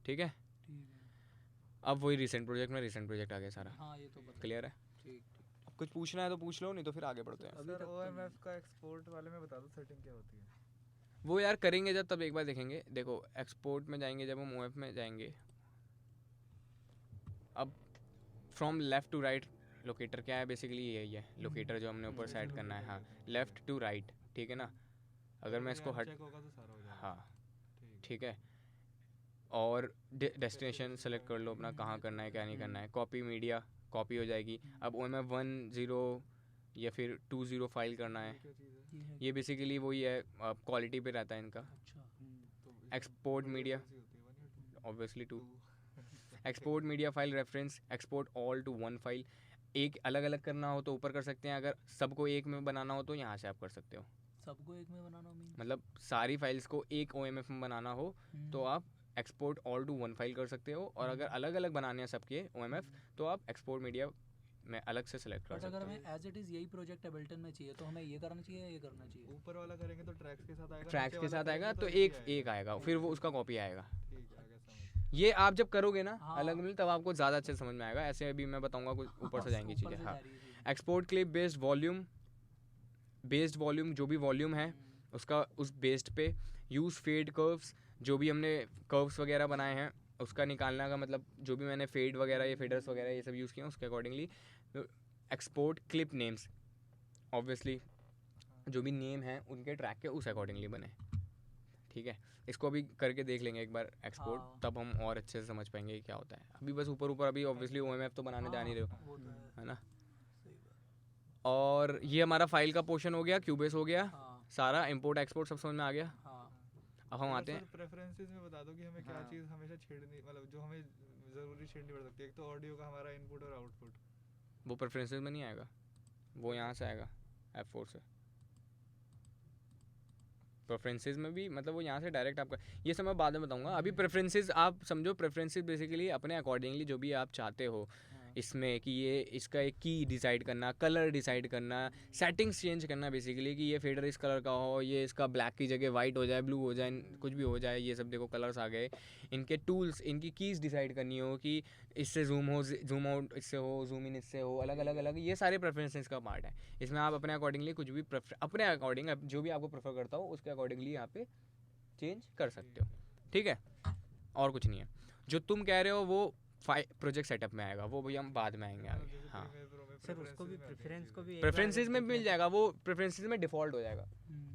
ठीक है। ठीक है। अब वही रिसेंट प्रोजेक्ट में रिसेंट प्रोजेक्ट आ गया सारा, हाँ ये तो पता है। क्लियर है। ठीक ठीक। अब कुछ पूछना है तो पूछ लो, नहीं तो फिर आगे बढ़ते हैं। सर OMF का एक्सपोर्ट वाले में बता दो सेटिंग क्या होती है। वो यार करेंगे जब, तब एक बार देखेंगे। देखो एक्सपोर्ट में जाएंगे जब हम OF में जाएंगे, अब from left to right locator क्या है, बेसिकली यही है लोकेटर जो हमने ऊपर सेट करना है। हाँ, लेफ़्ट टू राइट, ठीक है ना। अगर मैं इसको हट, चेक होगा तो सारा हो जाएगा। हाँ ठीक ठीक है, और डेस्टिनेशन सेलेक्ट कर लो अपना, कहाँ करना है क्या नहीं करना है। कॉपी मीडिया कॉपी हो जाएगी। अब OMF 10 या फिर 20 फाइल करना है, क्या चीज़ है? ये है ये बेसिकली वही है, क्वालिटी पे रहता है इनका। अच्छा। तो एक्सपोर्ट मीडिया कौन सी होती है 1 या 2? Obviously 2, export media file reference, export all to 1 file. एक अलग अलग करना हो तो ऊपर कर सकते हैं, अगर सबको एक में बनाना हो तो यहाँ से आप कर सकते हो। सबको एक में बनाना मीन मतलब सारी फाइल्स को एक OMF में बनाना हो तो आप एक्सपोर्ट ऑल टू 1 फाइल कर सकते हो, और अगर अलग अलग बनाने हैं सबके OMF तो आप एक्सपोर्ट मीडिया में अलग से सेलेक्ट कर बट सकते अगर हो। हमें एज इट इज़ यही प्रोजेक्ट एबल्टन में चाहिए तो हमें ये करना चाहिए या ये करना चाहिए? ऊपर वाला करेंगे तो ट्रैक्स के साथ आएगा, ट्रैक्स नीचे के वाला साथ आएगा करेंगे तो ही एक आएगा, फिर वो उसका कॉपी आएगा। ठीक है, आगे समझ। ये आप जब करोगे ना हाँ। अलग मिल, तब आपको ज़्यादा अच्छे से समझ में आएगा। ऐसे अभी मैं बताऊंगा कुछ ऊपर से जाएंगी ऊपर चीज़ें। से हाँ, जा रही है चीज़ें। एक्सपोर्ट क्लिप बेस्ड वॉल्यूम जो भी वॉल्यूम है उसका, उस बेस्ड पे यूज़ फेड कर्व्स, जो भी हमने कर्व्स वगैरह बनाए हैं उसका निकालना का मतलब, जो भी मैंने फेड वगैरह ये फेडर्स वगैरह ये सब यूज़ किए हैं उसके accordingly. Export clip names, obviously जो भी नेम है उनके ट्रैक के उस अकॉर्डिंगली बने, ठीक है। इसको अभी करके देख लेंगे एक बार एक्सपोर्ट, हाँ। तब हम और अच्छे से समझ पाएंगे कि क्या होता है। अभी बस ऊपर ऊपर अभी ऑब्वियसली OMF तो बनाने जा नहीं रहे हो, वो तो है ना। सही बात। और ये हमारा फाइल का पोर्शन हो गया, क्यूबेस हो गया, हाँ सारा इंपोर्ट एक्सपोर्ट सब समझ में आ गया। हाँ अब हम आते हैं, प्रेफरेंसेस में बता दो कि हमें क्या हाँ। चीज़ हमेशा छेड़नी, मतलब जो हमें ज़रूरी छेड़नी पड़ सकती है। एक तो ऑडियो का हमारा इनपुट और आउटपुट। वो प्रेफरेंसेस में नहीं आएगा, वो यहाँ से आएगा F4 से। प्रेफरेंसेस में भी मतलब वो यहाँ से डायरेक्ट आपका, ये सब मैं बाद में बताऊंगा। अभी प्रेफरेंसेस आप समझो, प्रेफरेंसेस बेसिकली अपने अकॉर्डिंगली जो भी आप चाहते हो इसमें, कि ये इसका एक की डिसाइड करना, कलर डिसाइड करना, सेटिंग्स चेंज करना बेसिकली, कि ये फेडर इस कलर का हो, ये इसका ब्लैक की जगह वाइट हो जाए, ब्लू हो जाए, कुछ भी हो जाए। ये सब देखो कलर्स आ गए। इनके टूल्स, इनकी कीज़ डिसाइड करनी हो कि इससे जूम हो, जूम आउट इससे हो, जूम इन इससे हो, अलग अलग अलग, ये सारे प्रेफरेंसेस का पार्ट है। इसमें आप अपने अकॉर्डिंगली कुछ भी अपने अकॉर्डिंग जो भी आपको प्रेफर करता हो उसके अकॉर्डिंगली यहाँ पे चेंज कर सकते हो, ठीक है। और कुछ नहीं है। जो तुम कह रहे हो वो प्रोजेक्ट सेटअप में आएगा, वो भी हम बाद में आएंगे आगे। हाँ, सर उसको भी प्रेफरेंस को भी प्रेफरेंसेस में मिल जाएगा, वो प्रेफरेंसेस में डिफ़ॉल्ट हो जाएगा,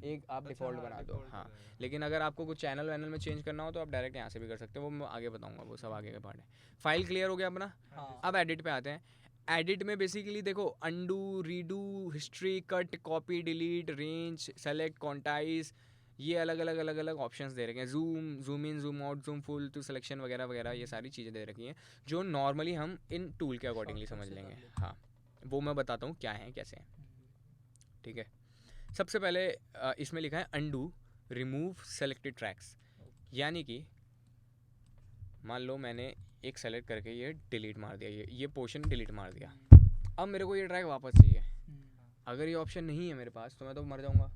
एक आप डिफ़ॉल्ट बना दो। हाँ, लेकिन अगर आपको कुछ चैनल वैनल में चेंज करना हो तो आप डायरेक्ट यहाँ से भी कर सकते हो, वो मैं आगे बताऊँगा, वो सब आगे का पार्ट है। फाइल क्लियर हो गया अपना। हाँ। अब एडिट पे आते हैं। एडिट में बेसिकली देखो, undo, redo, history, cut, copy, delete, range, select, quantize, ये अलग अलग ऑप्शंस दे रखे हैं। Zoom in, zoom out, zoom full to selection वगैरह वगैरह, ये सारी चीज़ें दे रखी हैं जो नॉर्मली हम इन टूल के अकॉर्डिंगली Shortcut समझ से कर लेंगे। लेते हाँ, वो मैं बताता हूँ क्या है कैसे हैं, ठीक है। सबसे पहले इसमें लिखा है अंडू रिमूव सेलेक्टेड ट्रैक्स, यानी कि मान लो मैंने एक सेलेक्ट करके ये डिलीट मार दिया, ये पोर्शन डिलीट मार दिया। अब मेरे को ये ट्रैक वापस चाहिए। अगर ये ऑप्शन नहीं है मेरे पास तो मैं तो मर जाऊँगा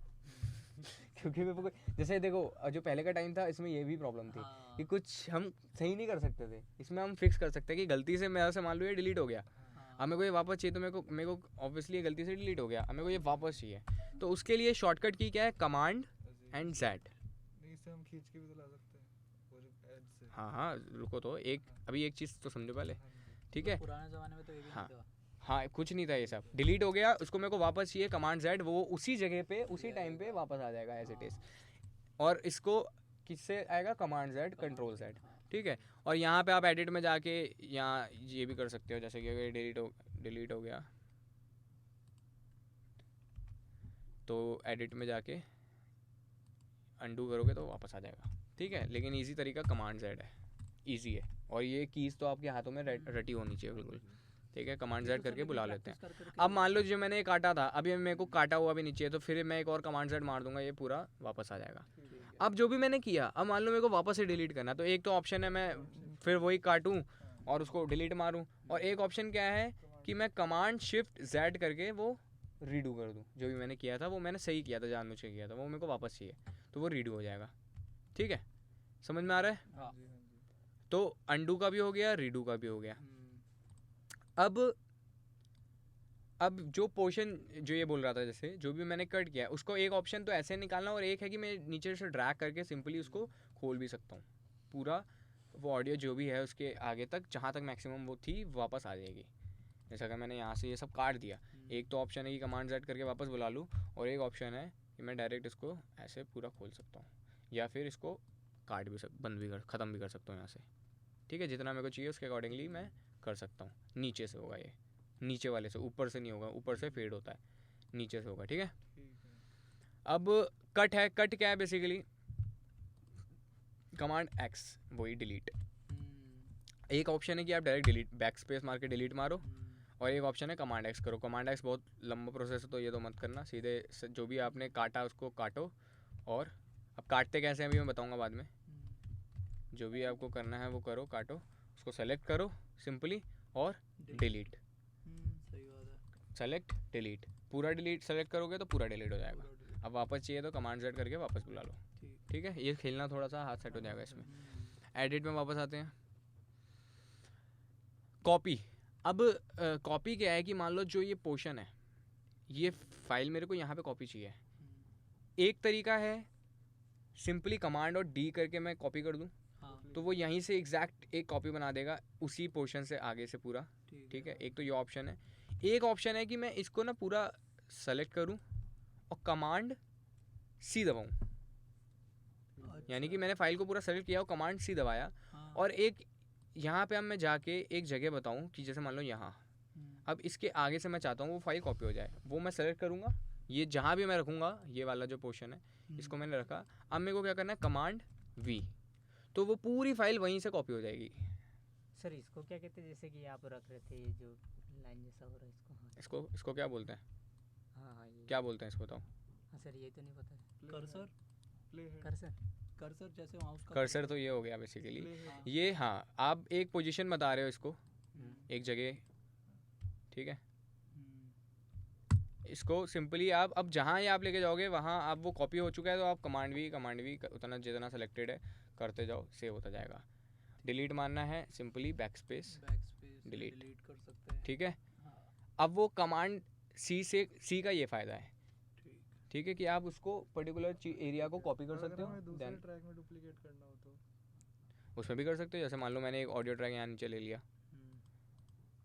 क्योंकि मेरे को जैसे देखो जो पहले का टाइम था इसमें ये भी प्रॉब्लम थी हाँ। कि कुछ हम सही नहीं कर सकते थे। इसमें हम फिक्स कर सकते हैं कि गलती से मेरा से मान लो ये डिलीट हो गया, अब मेरे को ये वापस चाहिए, तो मेरे को ऑब्वियसली ये गलती से डिलीट हो गया, अब मेरे को ये वापस चाहिए। तो उसके लिए शॉर्टकट की क्या है, कमांड एंड जेड। नहीं, इससे हम खींच के भी तो ला सकते हैं वो जो एज से। हाँ रुको, तो अभी एक चीज़ तो समझो पहले, ठीक है। पुराने ज़माने में तो ये भी हाँ नहीं था। हाँ, कुछ नहीं था ये सब, डिलीट हो गया, उसको मेरे को वापस चाहिए, कमांड जेड, वो उसी जगह पे उसी टाइम पे वापस आ जाएगा एज इट इज़। और इसको किससे आएगा, कमांड जेड, कंट्रोल जेड, ठीक है। और यहाँ पे आप एडिट में जाके यहाँ ये भी कर सकते हो, जैसे कि अगर डिलीट हो गया तो एडिट में जाके अंडू करोगे तो वापस आ जाएगा, ठीक है। लेकिन इजी तरीका कमांड जेड है, इजी है, और ये कीज़ तो आपके हाथों में रटी होनी चाहिए बिल्कुल, ठीक है। कमांड जेड करके बुला लेते हैं। अब मान लो जो मैंने ये काटा था, अभी मेरे को काटा हुआ भी नहीं चाहिए, तो फिर मैं एक और कमांड जेड मार दूंगा, ये पूरा वापस आ जाएगा। अब जो भी मैंने किया, अब मान लो मेरे को वापस से डिलीट करना, तो एक तो ऑप्शन है मैं फिर वही काटूँ और उसको डिलीट मारूँ, और एक ऑप्शन क्या है कि मैं कमांड शिफ्ट जेड करके वो रीडू कर दूँ। जो भी मैंने किया था वो मैंने सही किया था, जानबूझ के किया था, वो मेरे को वापस चाहिए, तो वो रीडू हो जाएगा, ठीक है। समझ में आ रहा है? हाँ। तो अंडू का भी हो गया, रीडू का भी हो गया। अब जो पोर्शन जो ये बोल रहा था, जैसे जो भी मैंने कट किया उसको एक ऑप्शन तो ऐसे निकालना, और एक है कि मैं नीचे से ड्रैग करके सिंपली उसको खोल भी सकता हूँ, पूरा वो ऑडियो जो भी है उसके आगे तक जहाँ तक मैक्सिमम वो थी वापस आ जाएगी। जैसे अगर मैंने यहाँ से ये सब काट दिया, एक तो ऑप्शन है कि कमांड जेड करके वापस बुला लूँ, और एक ऑप्शन है कि मैं डायरेक्ट इसको ऐसे पूरा खोल सकता हूँ, या फिर इसको काट भी बंद भी ख़त्म भी कर सकता हूँ यहाँ से, ठीक है। जितना मेरे को चाहिए उसके अकॉर्डिंगली मैं कर सकता हूँ। नीचे से होगा ये, नीचे वाले से, ऊपर से नहीं होगा, ऊपर से फेड होता है, नीचे से होगा, ठीक है। अब कट है, कट क्या है बेसिकली, कमांड एक्स, वही डिलीट। एक ऑप्शन है कि आप डायरेक्ट डिलीट बैक स्पेस मार के डिलीट मारो, और एक ऑप्शन है कमांड एक्स करो। कमांड एक्स बहुत लंबा प्रोसेस है, तो ये तो मत करना, सीधे जो भी आपने काटा उसको काटो, और अब काटते कैसे हैं अभी मैं बताऊंगा बाद में। जो भी आपको करना है वो करो, काटो, उसको सेलेक्ट करो सिंपली, और डिलीट। सही बात है। सेलेक्ट डिलीट, पूरा डिलीट सेलेक्ट करोगे तो पूरा डिलीट हो जाएगा। अब वापस चाहिए तो कमांड जेड करके वापस बुला लो, ठीक है। ये खेलना थोड़ा सा हाथ सेट हो जाएगा इसमें। एडिट में वापस आते हैं, कॉपी। अब कॉपी क्या है कि मान लो जो ये पोर्शन है, ये फाइल मेरे को यहाँ पे कॉपी चाहिए। एक तरीका है सिंपली कमांड और डी करके मैं कॉपी कर दूँ, तो वो यहीं से एग्जैक्ट एक कॉपी बना देगा उसी पोर्शन से आगे से पूरा, ठीक है। एक तो ये ऑप्शन है। एक ऑप्शन है कि मैं इसको ना पूरा सेलेक्ट करूं और कमांड सी दबाऊं, यानी कि मैंने फाइल को पूरा सेलेक्ट किया और कमांड सी दबाया, और एक यहाँ पे अब मैं जाके एक जगह बताऊं कि जैसे मान लो यहाँ, अब इसके आगे से मैं चाहता हूँ वो फाइल कॉपी हो जाए, वो मैं सेलेक्ट करूँगा, ये जहाँ भी मैं रखूँगा, ये वाला जो पोर्शन है इसको मैंने रखा। अब मेरे को क्या करना है, कमांड वी, तो वो पूरी फाइल वहीं से कॉपी हो जाएगी। सर इसको क्या कहते हैं, जैसे कि आप रख रहे थे ये जो लाइन जैसा हो रहा है इसको क्या बोलते हैं, हाँ ये क्या बोलते हैं इसको बताओ। हाँ सर ये तो नहीं पता। कर्सर, कर्सर, कर्सर जैसे माउस का कर्सर तो ये हो गया बेसिकली ये। हाँ, आप एक पोजीशन बता रहे हो इसको, एक जगह, ठीक है। इसको सिंपली आप अब जहाँ ये आप लेके जाओगे वहाँ आप वो कॉपी हो चुका है, तो आप कमांड वी उतना जितना सेलेक्टेड है करते जाओ, सेव होता जाएगा। डिलीट मारना है सिंपली बैक स्पेस डिलीट कर सकते हैं, ठीक है। अब वो कमांड सी का ये फ़ायदा है, ठीक है, कि आप उसको पर्टिकुलर एरिया को कॉपी कर सकते हो, दूसरे देन ट्रैक में डुप्लीकेट करना हो तो उसमें भी कर सकते हो। जैसे मान लो मैंने एक ऑडियो ट्रैक यहाँ नीचे ले लिया,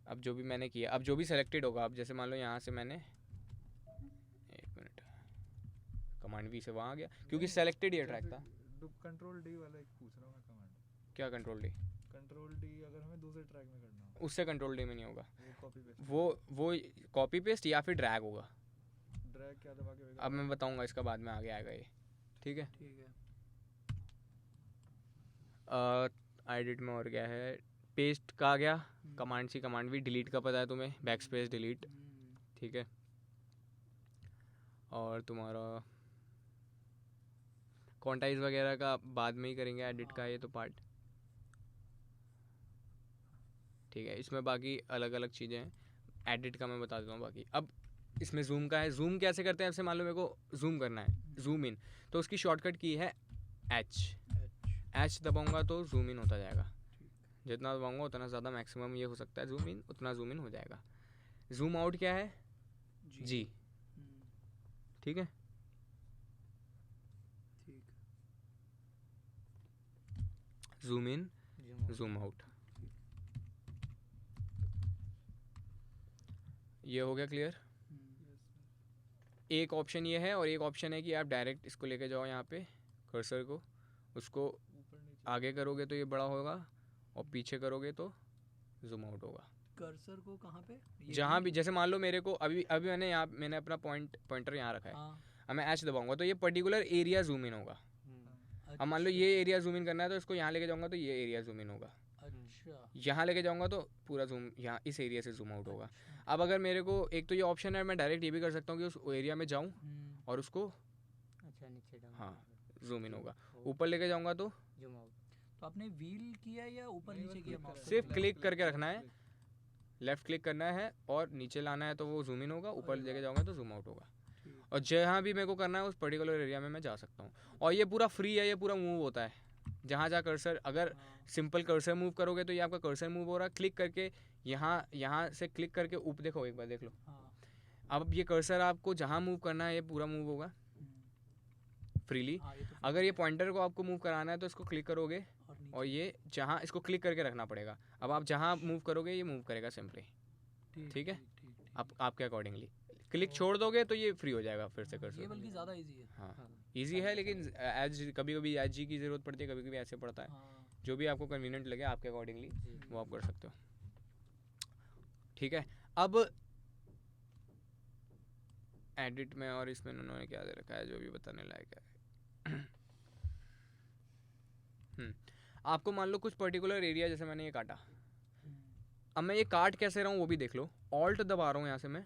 अब जो भी मैंने किया, अब जो भी सेलेक्टेड होगा, अब जैसे मान लो यहाँ से मैंने, एक मिनट, कमांड वी से वहाँ आ गया क्योंकि सेलेक्टेड ये ट्रैक था। कंट्रोल डी वाला एक पूछ रहा हूँ मैं कमांड, क्या कंट्रोल डी? कंट्रोल डी अगर हमें दूसरे ट्रैक में करना हो, उससे कंट्रोल डी में नहीं होगा, वो कॉपी पेस्ट, वो कॉपी पेस्ट या फिर ड्रैग होगा। ड्रैग क्या दबा के होगा? अब मैं बताऊंगा इसका बाद में, आगे आएगा ये, ठीक है। एडिट में और क्या है, पेस्ट का आ गया, command C command V, delete का पता है तुम्हें, बैक स्पेस डिलीट, ठीक है। और तुम्हारा क्वांटाइज वगैरह का बाद में ही करेंगे, एडिट का ये तो पार्ट, ठीक है। इसमें बाकी अलग अलग चीज़ें हैं, एडिट का मैं बता देता हूँ बाकी। अब इसमें जूम का है, जूम कैसे करते हैं, ऐसे मान लो मेरे को जूम करना है, जूम इन, तो उसकी शॉर्टकट की है एच दबाऊंगा तो जूम इन होता जाएगा, जितना दबाऊंगा उतना ज़्यादा मैक्सिमम ये हो सकता है जूम इन, उतना जूम इन हो जाएगा। जूम आउट क्या है, जी, ठीक है। जूम इन, जूम आउट, ये हो गया क्लियर। एक ऑप्शन ये है और एक ऑप्शन है कि आप डायरेक्ट इसको लेके जाओ यहाँ पे कर्सर को, उसको आगे करोगे तो ये बड़ा होगा और पीछे करोगे तो जूम आउट होगा। कर्सर को कहाँ पे? जहाँ भी, जैसे मान लो मेरे को अभी अभी मैंने अपना पॉइंटर यहाँ रखा है, अब मैं एच दबाऊंगा तो ये पर्टिकुलर एरिया जूम इन होगा। अब मान लो ये एरिया जूम इन करना है तो इसको यहाँ लेके जाऊंगा तो ये एरिया जूम इन होगा, यहाँ लेके जाऊंगा तो पूरा जूम यहाँ इस एरिया से जूम आउट होगा। अब अगर मेरे को एक तो ये ऑप्शन है, मैं डायरेक्ट ये भी कर सकता हूँ कि उस एरिया में जाऊँ और उसको नीचे डाउन, हाँ जूम इन होगा, ऊपर लेके जाऊंगा तो जूम आउट। तो आपने व्हील किया या ऊपर नीचे किया माउस? सिर्फ क्लिक करके रखना है, लेफ्ट क्लिक करना है और नीचे लाना है तो वो जूम इन होगा, ऊपर लेके जाऊंगा तो जूम आउट होगा। और जहाँ भी मेरे को करना है उस पर्टिकुलर एरिया में मैं जा सकता हूँ। और ये पूरा फ्री है, ये पूरा मूव होता है जहाँ जहाँ कर्सर, अगर सिंपल कर्सर मूव करोगे तो ये आपका कर्सर मूव हो रहा है, क्लिक करके यहाँ से क्लिक करके ऊपर देखो, एक बार देख लो। अब ये कर्सर आपको जहाँ मूव करना है ये पूरा मूव होगा फ्रीली। अगर ये पॉइंटर को आपको मूव कराना है तो इसको क्लिक करोगे और ये जहाँ, इसको क्लिक करके रखना पड़ेगा। अब आप जहाँ मूव करोगे ये मूव करेगा सिंपली, ठीक है, आपके अकॉर्डिंगली। क्लिक छोड़ दोगे तो ये फ्री हो जाएगा फिर से कर्सर। ये बल्कि ज़्यादा इजी है। हाँ इजी है, लेकिन एज कभी कभी एच जी की ज़रूरत पड़ती है, कभी कभी ऐसे पड़ता है। जो भी आपको कन्वीनियंट लगे आपके अकॉर्डिंगली वो आप कर सकते हो, ठीक है। अब एडिट में और इसमें उन्होंने क्या दे रखा है जो भी बताने लायक है। आपको मान लो कुछ पर्टिकुलर एरिया, जैसे मैंने ये काटा, अब मैं ये काट कैसे रहा हूँ वो भी देख लो। ऑल्ट दबा रहा हूँ यहाँ से मैं,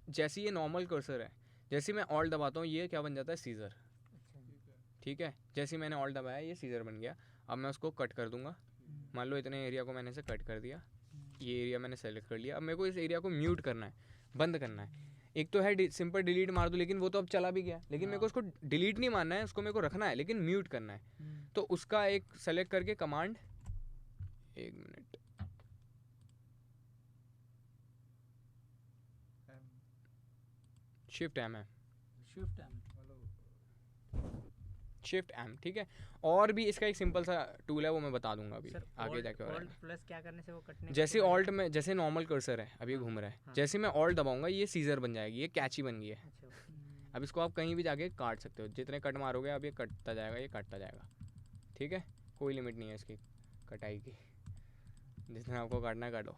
जैसे ये नॉर्मल कर्सर है, जैसे मैं ऑल्ट दबाता हूँ ये क्या बन जाता है, सीजर, ठीक है। जैसे मैंने ऑल्ट दबाया ये सीजर बन गया। अब मैं उसको कट कर दूंगा, मान लो इतने एरिया को मैंने से कट कर दिया, ये एरिया मैंने सेलेक्ट कर लिया। अब मेरे को इस एरिया को म्यूट करना है, बंद करना है। एक तो है सिंपल डिलीट मार दो, लेकिन वो तो अब चला भी गया, लेकिन मेरे को उसको डिलीट नहीं मारना है, उसको मेरे को रखना है लेकिन म्यूट करना है। तो उसका एक सेलेक्ट करके कमांड, एक मिनट, शिफ्ट एम है, शिफ्ट एम, ठीक है। और भी इसका एक सिंपल सा टूल है वो मैं बता दूंगा अभी आगे जाके। ऑल्ट प्लस क्या करने से वो कटने, जैसे ऑल्ट में, जैसे नॉर्मल कर्सर है अभी घूम रहा है, जैसे मैं ऑल्ट दबाऊंगा ये सीजर बन जाएगी, ये कैची बन गई है। अब इसको आप कहीं भी जाके काट सकते हो, जितने कट मारोगे अब ये कटता जाएगा, ये काटता जाएगा, ठीक है। कोई लिमिट नहीं है इसकी कटाई की, जितना आपको काटना है काटो,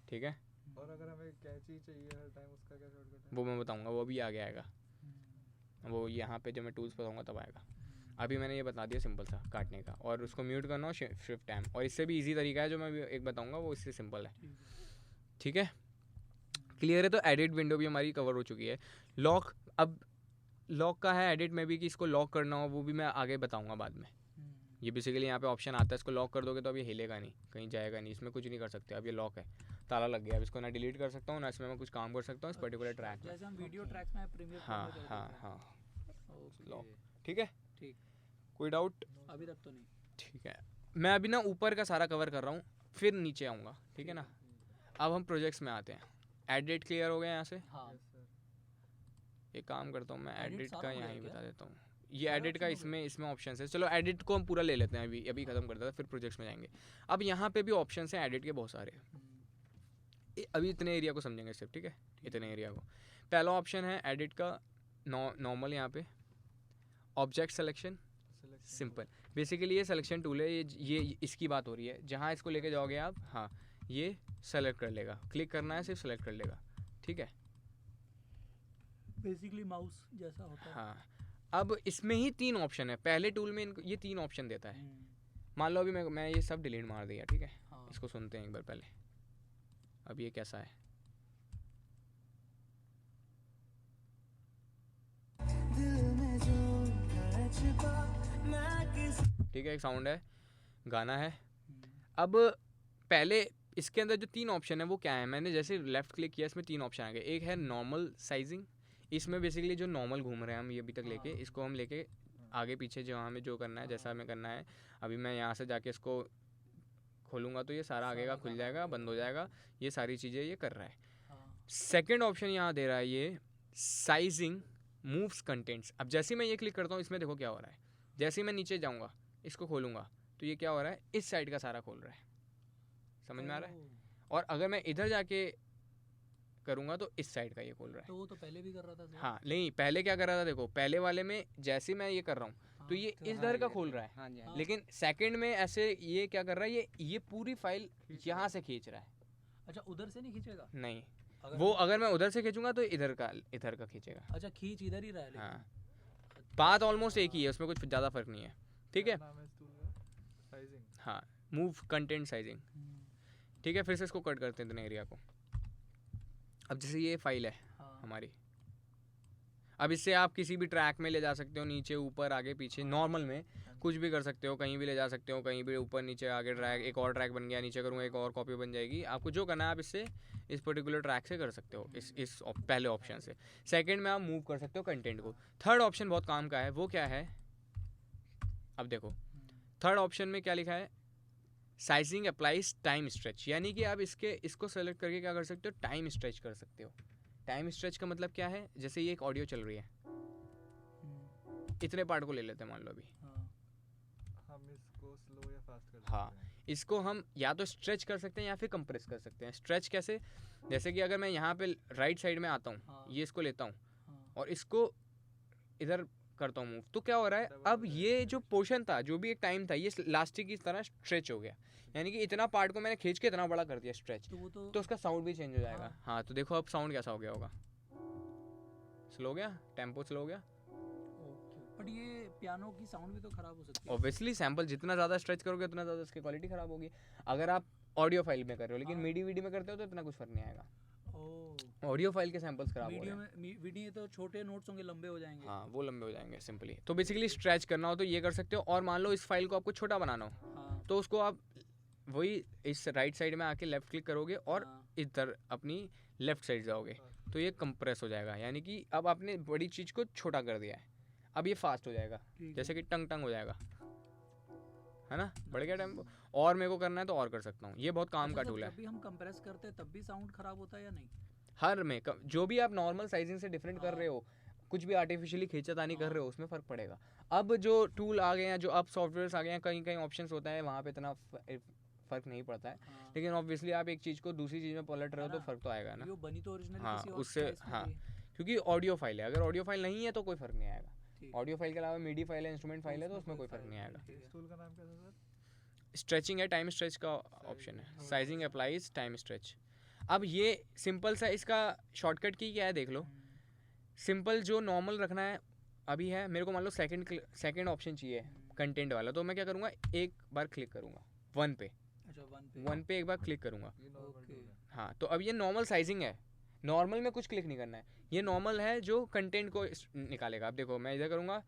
ठीक है। और अगर हमें कैची चाहिए हर टाइम, उसका क्या शॉर्टकट है? वो मैं बताऊंगा, वो भी आगे आएगा, वो यहाँ पे जब मैं टूल्स बताऊंगा तब आएगा। अभी मैंने ये बता दिया सिंपल सा काटने का, और उसको म्यूट करना हो शिफ्ट टाइम। और इससे भी इजी तरीका है जो मैं एक बताऊंगा, वो इससे सिंपल है, ठीक है। क्लियर है? तो एडिट विंडो भी हमारी कवर हो चुकी है। लॉक, अब लॉक का है एडिट में भी कि इसको लॉक करना हो, वो भी मैं आगे बताऊंगा बाद में। ये बेसिकली यहाँ पे ऑप्शन आता है, इसको लॉक कर दोगे तो अब ये हिलेगा नहीं, कहीं जाएगा नहीं, इसमें कुछ नहीं कर सकते। अब ये लॉक है, ताला लग गया, अब इसको ना डिलीट कर सकता हूँ ना इसमें मैं कुछ काम कर सकता हूँ इस पर्टिकुलर ट्रैक में। जैसे हम वीडियो ट्रैक में प्रीमियर, हाँ लॉक, ठीक है। ठीक, कोई डाउट? अभी तक तो नहीं। ठीक है, मैं अभी ना ऊपर का सारा कवर कर रहा हूँ, फिर नीचे आऊँगा, ठीक है ना। अब हम प्रोजेक्ट्स में आते हैं। एडिट क्लियर हो गया यहाँ से? हाँ, एक काम करता हूँ मैं एडिट सारा का हो गया यहाँ ही क्या? बता देता हूँ। ये एडिट का इसमें ऑप्शन है। चलो एडिट को हम पूरा ले लेते हैं, अभी ख़त्म कर देते हैं, फिर प्रोजेक्ट्स में जाएंगे। अब यहाँ पे भी ऑप्शन हैं एडिट के बहुत सारे। अभी इतने एरिया को समझेंगे सिर्फ, ठीक है, इतने एरिया को। पहला ऑप्शन है एडिट का नॉर्मल, यहाँ पे ऑब्जेक्ट सिलेक्शन सिंपल। बेसिकली ये सिलेक्शन टूल है, ये इसकी बात हो रही है। जहाँ इसको लेके जाओगे आप, हाँ ये सेलेक्ट कर लेगा, क्लिक करना है सिर्फ सेलेक्ट कर लेगा, ठीक है। बेसिकली माउस जैसा होता है। हाँ, अब इसमें ही 3 ऑप्शन है। पहले टूल में ये 3 ऑप्शन देता है। मान लो अभी मैं ये सब डिलीट मार दिया, ठीक है। हाँ। इसको सुनते हैं एक बार पहले, अब ये कैसा है। ठीक है, एक साउंड है, गाना है। अब पहले इसके अंदर जो 3 ऑप्शन है वो क्या है, मैंने जैसे लेफ्ट क्लिक किया इसमें 3 ऑप्शन आ गए। एक है नॉर्मल साइजिंग, इसमें बेसिकली जो नॉर्मल घूम रहे हैं हम ये अभी तक लेके, इसको हम लेके आगे पीछे जो हमें जो करना है जैसा हमें करना है। अभी मैं यहाँ से जाके इसको खोलूँगा तो ये सारा आगे का खुल जाएगा, बंद हो जाएगा, ये सारी चीज़ें ये कर रहा है। सेकेंड ऑप्शन यहाँ दे रहा है ये साइजिंग मूव्स कंटेंट्स। अब जैसे ही मैं ये क्लिक करता हूँ इसमें देखो क्या हो रहा है, जैसे ही मैं नीचे जाऊँगा इसको खोलूँगा तो ये क्या हो रहा है, इस साइड का सारा खोल रहा है, समझ में आ रहा है। और अगर मैं इधर जाके करूँगा तो इस साइड का ये खोल रहा है। तो वो तो पहले भी कर रहा था सर। हाँ नहीं, पहले क्या कर रहा था देखो, पहले वाले में जैसे मैं ये कर रहा हूँ तो ये इधर का खोल रहा है, हाँ जी, हाँ लेकिन सेकंड में ऐसे ये क्या कर रहा है, ये पूरी फाइल यहाँ से खींच रहा है। अच्छा उधर से नहीं खींचेगा? नहीं, वो अगर मैं उधर से खींचूंगा तो इधर का खींचेगा। अच्छा खींच इधर ही रहा है लेकिन। हाँ, पाथ ऑलमोस्ट एक ही है, उसमें कुछ ज़्यादा फर्क नहीं है, ठीक है। नाम है इस टूल का? साइजिंग। हाँ, मूव कंटेंट साइजिंग, ठीक है। फिर से इसको कट करते हैं इतने एरिया को। अब जैसे ये फाइल है हमारी, अब इससे आप किसी भी ट्रैक में ले जा सकते हो, नीचे ऊपर आगे पीछे, नॉर्मल में कुछ भी कर सकते हो, कहीं भी ले जा सकते हो, कहीं भी ऊपर नीचे आगे ट्रैक, एक और ट्रैक बन गया, नीचे करूँगा एक और कॉपी बन जाएगी। आपको जो करना है आप इससे इस पर्टिकुलर ट्रैक से कर सकते हो, इस पहले ऑप्शन से। सेकंड में आप मूव कर सकते हो कंटेंट को। थर्ड ऑप्शन बहुत काम का है, वो क्या है, अब देखो थर्ड ऑप्शन में क्या लिखा है, साइजिंग अप्लाइज टाइम स्ट्रेच, यानी कि आप इसको सेलेक्ट करके क्या कर सकते हो, टाइम स्ट्रेच कर सकते हो। टाइम स्ट्रेच का मतलब क्या है, जैसे ये एक ऑडियो चल रही है, इतने पार्ट को ले लेते हैं मान लो अभी, हम इसको स्लो या फास्ट कर हाँ, सकते हैं। इसको हम या तो स्ट्रेच कर सकते हैं या फिर कंप्रेस कर सकते हैं। स्ट्रेच कैसे, जैसे कि अगर मैं यहाँ पे राइट साइड में आता हूँ, ये इसको लेता हूँ और इसको इधर करता हूँ मूव, तो क्या हो रहा है, अब ये जो पोर्शन था, जो भी एक टाइम था, ये लास्टिक की तरह स्ट्रेच हो गया, यानी कि इतना पार्ट को मैंने खींच के इतना बड़ा कर दिया स्ट्रेच, तो उसका साउंड भी चेंज हो जाएगा। हाँ, तो देखो अब साउंड कैसा हो गया होगा, स्लो हो गया, टेम्पो स्लो हो गया। बट ये पियानो की साउंड भी तो खराब हो सकती है। ऑब्वियसली सैम्पल जितना ज़्यादा स्ट्रेच करोगे उतना ज़्यादा उसकी क्वालिटी खराब होगी, अगर आप ऑडियो फाइल में कर रहे हो, लेकिन मीडी वीडी में करते हो तो इतना कुछ फर्क नहीं आएगा, ऑडियो फाइल के सैंपल्स खराब हो रहे हैं। वीडियो तो छोटे नोट्स होंगे, लंबे हो जाएंगे। हाँ, वो लंबे हो जाएंगे सिंपली। तो बेसिकली स्ट्रेच करना हो तो ये कर सकते हो, और मान लो इस फाइल को आपको छोटा बनाना हो तो उसको आप वही इस राइट साइड में आके लेफ्ट क्लिक करोगे और इधर अपनी लेफ्ट साइड जाओगे तो ये कंप्रेस हो जाएगा, यानी कि अब आपने बड़ी चीज़ को छोटा कर दिया है, अब ये फास्ट हो जाएगा, जैसे कि टंग टंग हो जाएगा, है ना, बढ़ गया टेम्पो। और मेरे को करना है तो और कर सकता हूँ, ये बहुत काम का टूल है। जब भी हम कंप्रेस करते हैं तब भी साउंड खराब होता है या नहीं? हर में जो भी आप नॉर्मल साइजिंग से डिफरेंट कर रहे हो, कुछ भी आर्टिफिशियली खींचातानी कर रहे हो, उसमें फ़र्क पड़ेगा। अब जो टूल आ गए हैं, जो अब सॉफ्टवेयर्स आ गए हैं, कहीं कहीं ऑप्शंस होता है, वहाँ पे इतना फ़र्क नहीं पड़ता है, लेकिन ऑब्वियसली आप एक चीज़ को दूसरी चीज़ में पलट रहे हो तो फ़र्क तो आएगा ना। बनी तो ओरिजिनल हाँ, किसी और उससे स्पेस में हाँ, भी है। क्योंकि ऑडियो फाइल है, अगर ऑडियो फाइल नहीं है तो कोई फ़र्क नहीं आएगा। ऑडियो फाइल के अलावा मीडी फाइल है, इंस्ट्रूमेंट फाइल है, तो उसमें कोई फ़र्क नहीं आएगा। इस टूल का नाम क्या था सर? स्ट्रेचिंग है, टाइम स्ट्रेच का ऑप्शन है, साइजिंग अप्लाइज टाइम स्ट्रेच। अब ये सिंपल सा, इसका शॉर्टकट की क्या है देख लो। सिंपल जो नॉर्मल रखना है अभी है, मेरे को मान लो सेकंड ऑप्शन चाहिए कंटेंट वाला, तो मैं क्या करूँगा, एक बार क्लिक करूँगा वन पे, वन पे एक बार क्लिक करूँगा। हाँ, तो अब ये नॉर्मल साइजिंग है, नॉर्मल में कुछ क्लिक नहीं करना है, ये नॉर्मल है जो कंटेंट को निकालेगा। अब देखो मैं इधर करूँगा,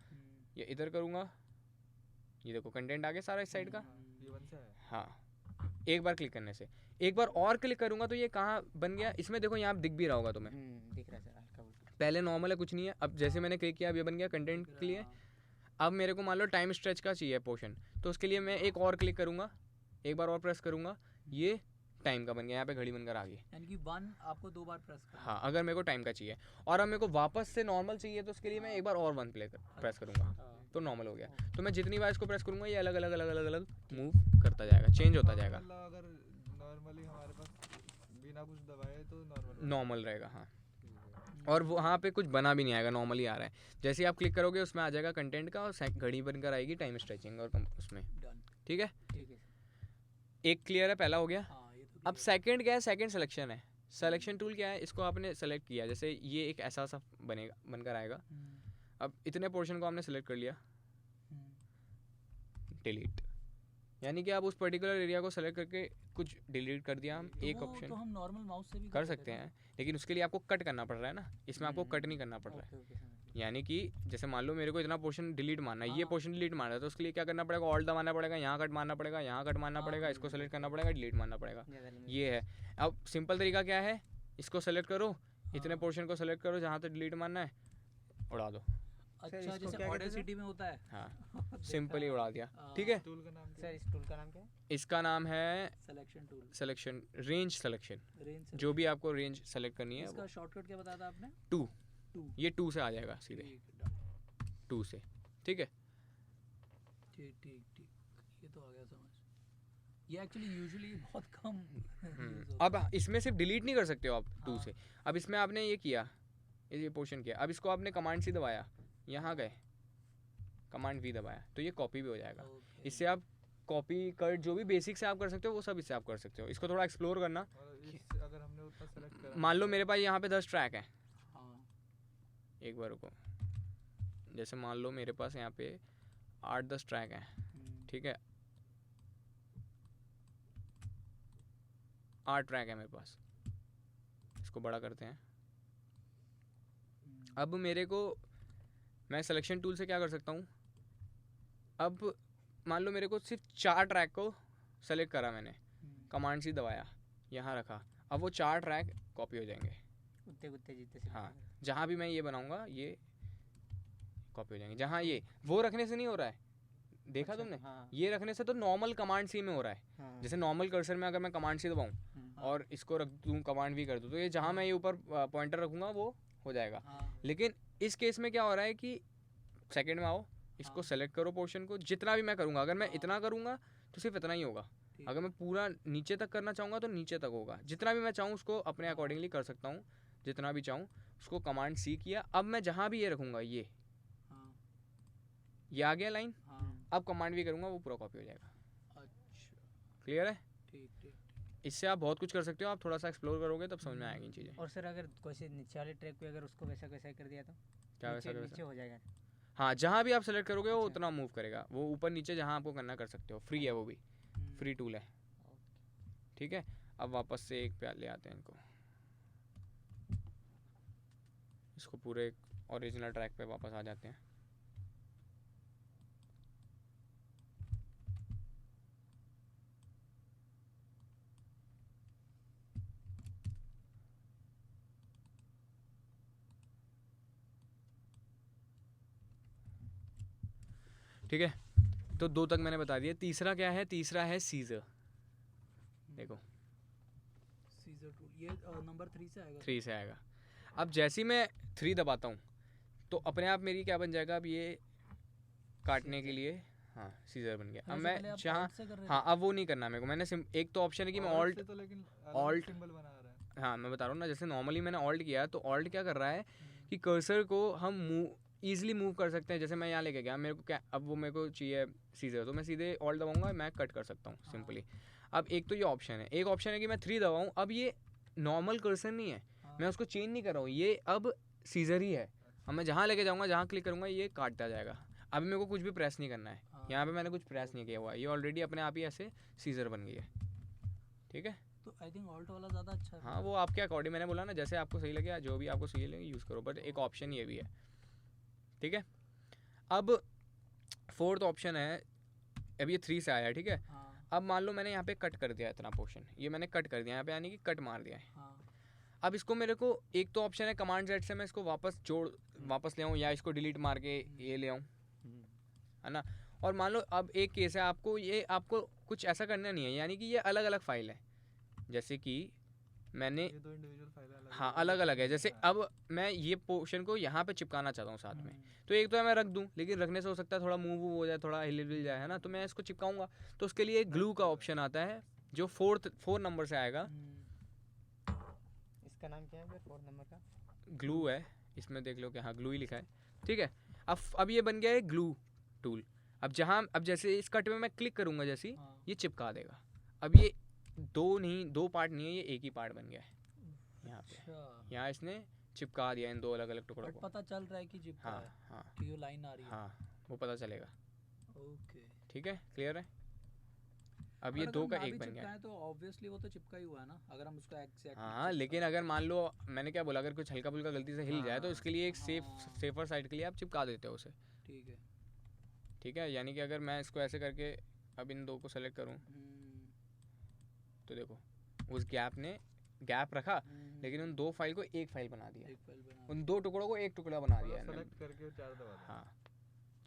ये इधर करूँगा, ये देखो कंटेंट आ गया सारा इस साइड का। हाँ, एक बार क्लिक करने से, एक बार और क्लिक करूँगा तो ये कहाँ बन गया, इसमें देखो यहाँ दिख भी रहा होगा तुम्हें, दिख रहा है सर, हल्का फुल्का। पहले नॉर्मल है, कुछ नहीं है, अब जैसे मैंने क्लिक किया अब ये बन गया कंटेंट के लिए। अब मेरे को मान लो टाइम स्ट्रेच का चाहिए पोर्शन, तो उसके लिए मैं एक और क्लिक करूँगा, एक बार और प्रेस करूँगा, ये टाइम का बन गया, यहाँ पे घड़ी बनकर आ गई, यानी कि वन आपको 2 बार प्रेस करना। हाँ, अगर मेरे को टाइम का चाहिए। और अब मेरे को वापस से नॉर्मल चाहिए तो उसके लिए मैं एक बार और वन प्रेस करूँगा तो नॉर्मल हो गया। तो मैं जितनी बार इसको प्रेस करूँगा ये अलग अलग अलग अलग अलग मूव करता जाएगा, चेंज होता जाएगा, मतलब अगर नॉर्मली हमारे पास बिना कुछ दबाए तो नॉर्मल रहेगा। हाँ, और वो वहाँ पे कुछ बना भी नहीं आएगा, नॉर्मली आ रहा है। जैसे ही आप क्लिक करोगे उसमें आ जाएगा कंटेंट का, और घड़ी बनकर आएगी टाइम स्ट्रेचिंग और उसमें, ठीक है। एक क्लियर है, पहला हो गया। अब सेकंड क्या है, सेकंड सिलेक्शन है। सिलेक्शन टूल क्या है, इसको आपने सेलेक्ट किया, जैसे ये एक ऐसा सा बनेगा, बनकर आएगा। अब इतने पोर्शन को आपने सेलेक्ट कर लिया, डिलीट, यानी कि आप उस पर्टिकुलर एरिया को सेलेक्ट करके कुछ डिलीट कर दिया। हम एक ऑप्शन तो हम नॉर्मल माउस से भी कर सकते हैं, लेकिन उसके लिए आपको कट करना पड़ रहा है ना, इसमें आपको कट नहीं करना पड़ रहा है। यानी कि जैसे मान लो मेरे को इतना पोर्शन डिलीट मारना है, ये हाँ। पोर्शन डिलीट मारना है, तो उसके लिए क्या करना पड़ेगा, ऑल्ट दबाना पड़ेगा, यहाँ कट मारना पड़ेगा, यहाँ कट मारना हाँ, पड़ेगा, इसको बिल्कुल, सेलेक्ट करना बिल्कुल। पड़ेगा, डिलीट मारना पड़ेगा। ज़्यादा नहीं ये है। अब सिंपल तरीका क्या है, इसको सेलेक्ट करो, इतने हाँ। पोर्शन को सेलेक्ट करो जहाँ तक डिलीट मारना है, उड़ा दो। अच्छा इसको जैसे क्या कहते थे? ऑडेसिटी में होता है। हाँ सिंपल ही उड़ा दिया। ठीक है, टूल का नाम क्या सर है? इस टूल का नाम क्या है? इसका नाम है selection tool, selection, range selection, range जो भी आपको रेंज सेलेक्ट करनी है इसका शॉर्टकट क्या बताया था आपने? 2, 2। ये 2 से आ जाएगा सीधे, ठीक है, done। 2 से। ठीक है, ठीक ठीक ठीक, ये तो आ गया समझ। ये एक्चुअली यूजुअली बहुत कम use होता अब इसमें सिर्फ डिलीट नहीं कर सकते हो आप 2 हाँ। से। अब इसमें आपने ये किया, ये पोर्शन किया, अब इसको आपने कमांड सी दबाया, यहाँ गए कमांड वी दबाया, तो ये कॉपी भी हो जाएगा। है। Okay। इससे आप कॉपी कट जो भी बेसिक से आप कर सकते हो वो सब इससे आप कर सकते हो। इसको थोड़ा एक्सप्लोर करना। और इससे अगर हमने उतना सेलेक्ट करा, मान लो मेरे पास यहाँ पे 10 ट्रैक हैं, हाँ, एक बार रुको, जैसे मान लो मेरे पास यहाँ पे 8-10 ट्रैक हैं, ठीक है, 8 ट्रैक है मेरे पास, इसको बड़ा करते हैं। अब मेरे को, मैं सिलेक्शन टूल से क्या कर सकता हूँ, अब मान लो मेरे को सिर्फ 4 ट्रैक को सेलेक्ट करा मैंने, कमांड सी दबाया, यहाँ रखा, अब वो 4 ट्रैक कॉपी हो जाएंगे। कुत्ते कुत्ते जीते से हाँ, जहाँ भी मैं ये बनाऊंगा ये कॉपी हो जाएंगे। जहाँ ये वो रखने से नहीं हो रहा है, देखा तुमने, हाँ ये रखने से तो नॉर्मल कमांड सी में हो रहा है। हाँ जैसे नॉर्मल कर्सर में अगर मैं कमांड सी दबाऊँ और इसको रख दूँ कमांड भी कर दूँ, तो ये जहाँ मैं ये ऊपर पॉइंटर रखूँगा वो हो जाएगा। हाँ, लेकिन इस केस में क्या हो रहा है कि सेकंड में आओ, इसको हाँ। सेलेक्ट करो पोर्शन को, जितना भी मैं करूँगा, अगर मैं हाँ। इतना करूँगा तो सिर्फ इतना ही होगा, ठीक अगर मैं पूरा नीचे तक करना चाहूँगा तो नीचे तक होगा। जितना भी मैं चाहूँ उसको अपने हाँ। अकॉर्डिंगली कर सकता हूँ, जितना भी चाहूँ उसको कमांड सी किया। अब मैं जहाँ भी ये रखूँगा, हाँ, ये आ गया लाइन, हाँ। अब कमांड भी करूँगा वो पूरा कॉपी हो जाएगा। अच्छा, क्लियर है? ठीक ठीक। इससे आप बहुत कुछ कर सकते हो, आप थोड़ा सा एक्सप्लोर करोगे तब समझ में आएगी इन चीज़ें। और सर अगर कोई नीचे वाले ट्रैक पे अगर उसको वैसा वैसा कर दिया तो क्या वैसा नीचे वैसा? नीचे हो जाएगा। हाँ, जहाँ भी आप सेलेक्ट करोगे वो अच्छा। उतना मूव करेगा, वो ऊपर नीचे जहाँ आपको करना कर सकते हो। फ्री है वो भी, फ्री टूल है। ठीक है, अब वापस से एक पे ले आते हैं इनको, इसको पूरे ओरिजिनल ट्रैक पे वापस आ जाते हैं। ठीक है, तो 2 तक मैंने बता दिया। तीसरा क्या है? तीसरा है सीजर। देखो सीजर टूल, ये नंबर 3 से आएगा। 3 से आएगा। अब जैसे ही मैं 3 दबाता हूँ तो अपने आप मेरी क्या बन जाएगा, अब ये काटने के लिए, हाँ सीजर बन गया। अब वैसे मैं पहले आप जहाँ, alt से कर रहे हाँ अब वो नहीं करना मेरे को, मैंने एक तो ऑप्शन है कि मैं ऑल्ट, से तो लेकिन Alt- सिंबल बना रहा है। हाँ मैं बता रहा हूँ ना, जैसे नॉर्मली मैंने ऑल्ट किया तो ऑल्ट क्या कर रहा है कि कर्सर को हम ईजिली मूव कर सकते हैं। जैसे मैं यहाँ लेके गया, मेरे को क्या, अब वो मेरे को चाहिए सीजर, तो मैं सीधे ऑल्ट दबाऊंगा, मैं कट कर सकता हूँ सिंपली। अब एक तो ये ऑप्शन है, एक ऑप्शन है कि मैं 3 दबाऊँ। अब ये नॉर्मल कर्सर नहीं है, मैं उसको चेंज नहीं कर रहा हूँ, ये अब सीजर ही है। अब मैं जहाँ लेके जाऊँगा, जहाँ क्लिक करूँगा ये काटता जाएगा। अभी मेरे को कुछ भी प्रेस नहीं करना है, यहाँ पे मैंने कुछ प्रेस नहीं किया हुआ है, ये ऑलरेडी अपने आप ही ऐसे सीजर बन गई है। ठीक है, तो आई थिंक ऑल्ट वाला ज़्यादा अच्छा है। हाँ वो आपके अकॉर्डिंग, मैंने बोला ना जैसे आपको सही लगे, जो भी आपको सही लगे यूज़ करो, बट एक ऑप्शन ये भी है। ठीक है, अब 4th ऑप्शन है, अब ये 3 से आया। ठीक है, हाँ, अब मान लो मैंने यहाँ पे कट कर दिया इतना पोर्शन, ये मैंने कट कर दिया यहाँ पे, यानी कि कट मार दिया है। हाँ, अब इसको मेरे को, एक तो ऑप्शन है कमांड Z से मैं इसको वापस ले आऊँ, या इसको डिलीट मार के ये ले आऊँ, है ना। और मान लो अब एक केस है, आपको कुछ ऐसा करना नहीं है, यानी कि ये अलग अलग फाइल है। जैसे कि मैंने, ये दो इंडिविजुअल फाइल अलग हाँ अलग अलग है। जैसे अब मैं ये पोर्शन को यहाँ पे चिपकाना चाहता हूँ साथ में, तो एक तो है मैं रख दूँ, लेकिन रखने से हो सकता है थोड़ा मूव हो जाए, थोड़ा हिल जाए, है ना। तो मैं इसको चिपकाऊंगा, तो उसके लिए ग्लू का ऑप्शन आता है, जो 4 नंबर से आएगा। इसका नाम क्या है फिर 4 नंबर का? ग्लू है, इसमें देख लो कि हाँ ग्लू ही लिखा है। ठीक है, अब ये बन गया है ग्लू टूल। अब जैसे इस कट में मैं क्लिक करूँगा, जैसे ये चिपका देगा। अब ये 2 पार्ट नहीं है, ये एक ही पार्ट बन गया है। यहाँ पे, अच्छा, यहाँ इसने चिपका दिया इन 2 अलग अलग टुकड़ों बट को। पता चल रहा है कि चिपका हाँ है, हाँ कि वो लाइन आ रही है। हाँ, वो पता चलेगा। ओके, ठीक है, क्लियर है। अब ये पर दो अगर का ना एक भी बन गया चिपकाएं तो ऑब्वियसली वो तो चिपका ही हुआ है ना, अगर हम उसको एग्जैक्ट हाँ लेकिन अगर मान लो मैंने क्या बोला, अगर कुछ हल्का फुल्का गलती से हिल जाए तो इसके लिए एक सेफर साइड के लिए आप चिपका देते हो उसे। ठीक है। ठीक है, यानी कि अगर मैं इसको ऐसे करके अब इन दो को सेलेक्ट करूँ तो देखो उस गैप ने गैप रखा, लेकिन उन दो फाइल को एक फाइल बना दिया, एक फाइल बना उन दो टुकड़ों को एक टुकड़ा बना दिया सेलेक्ट मैंने। करके 4 दबा दो। हाँ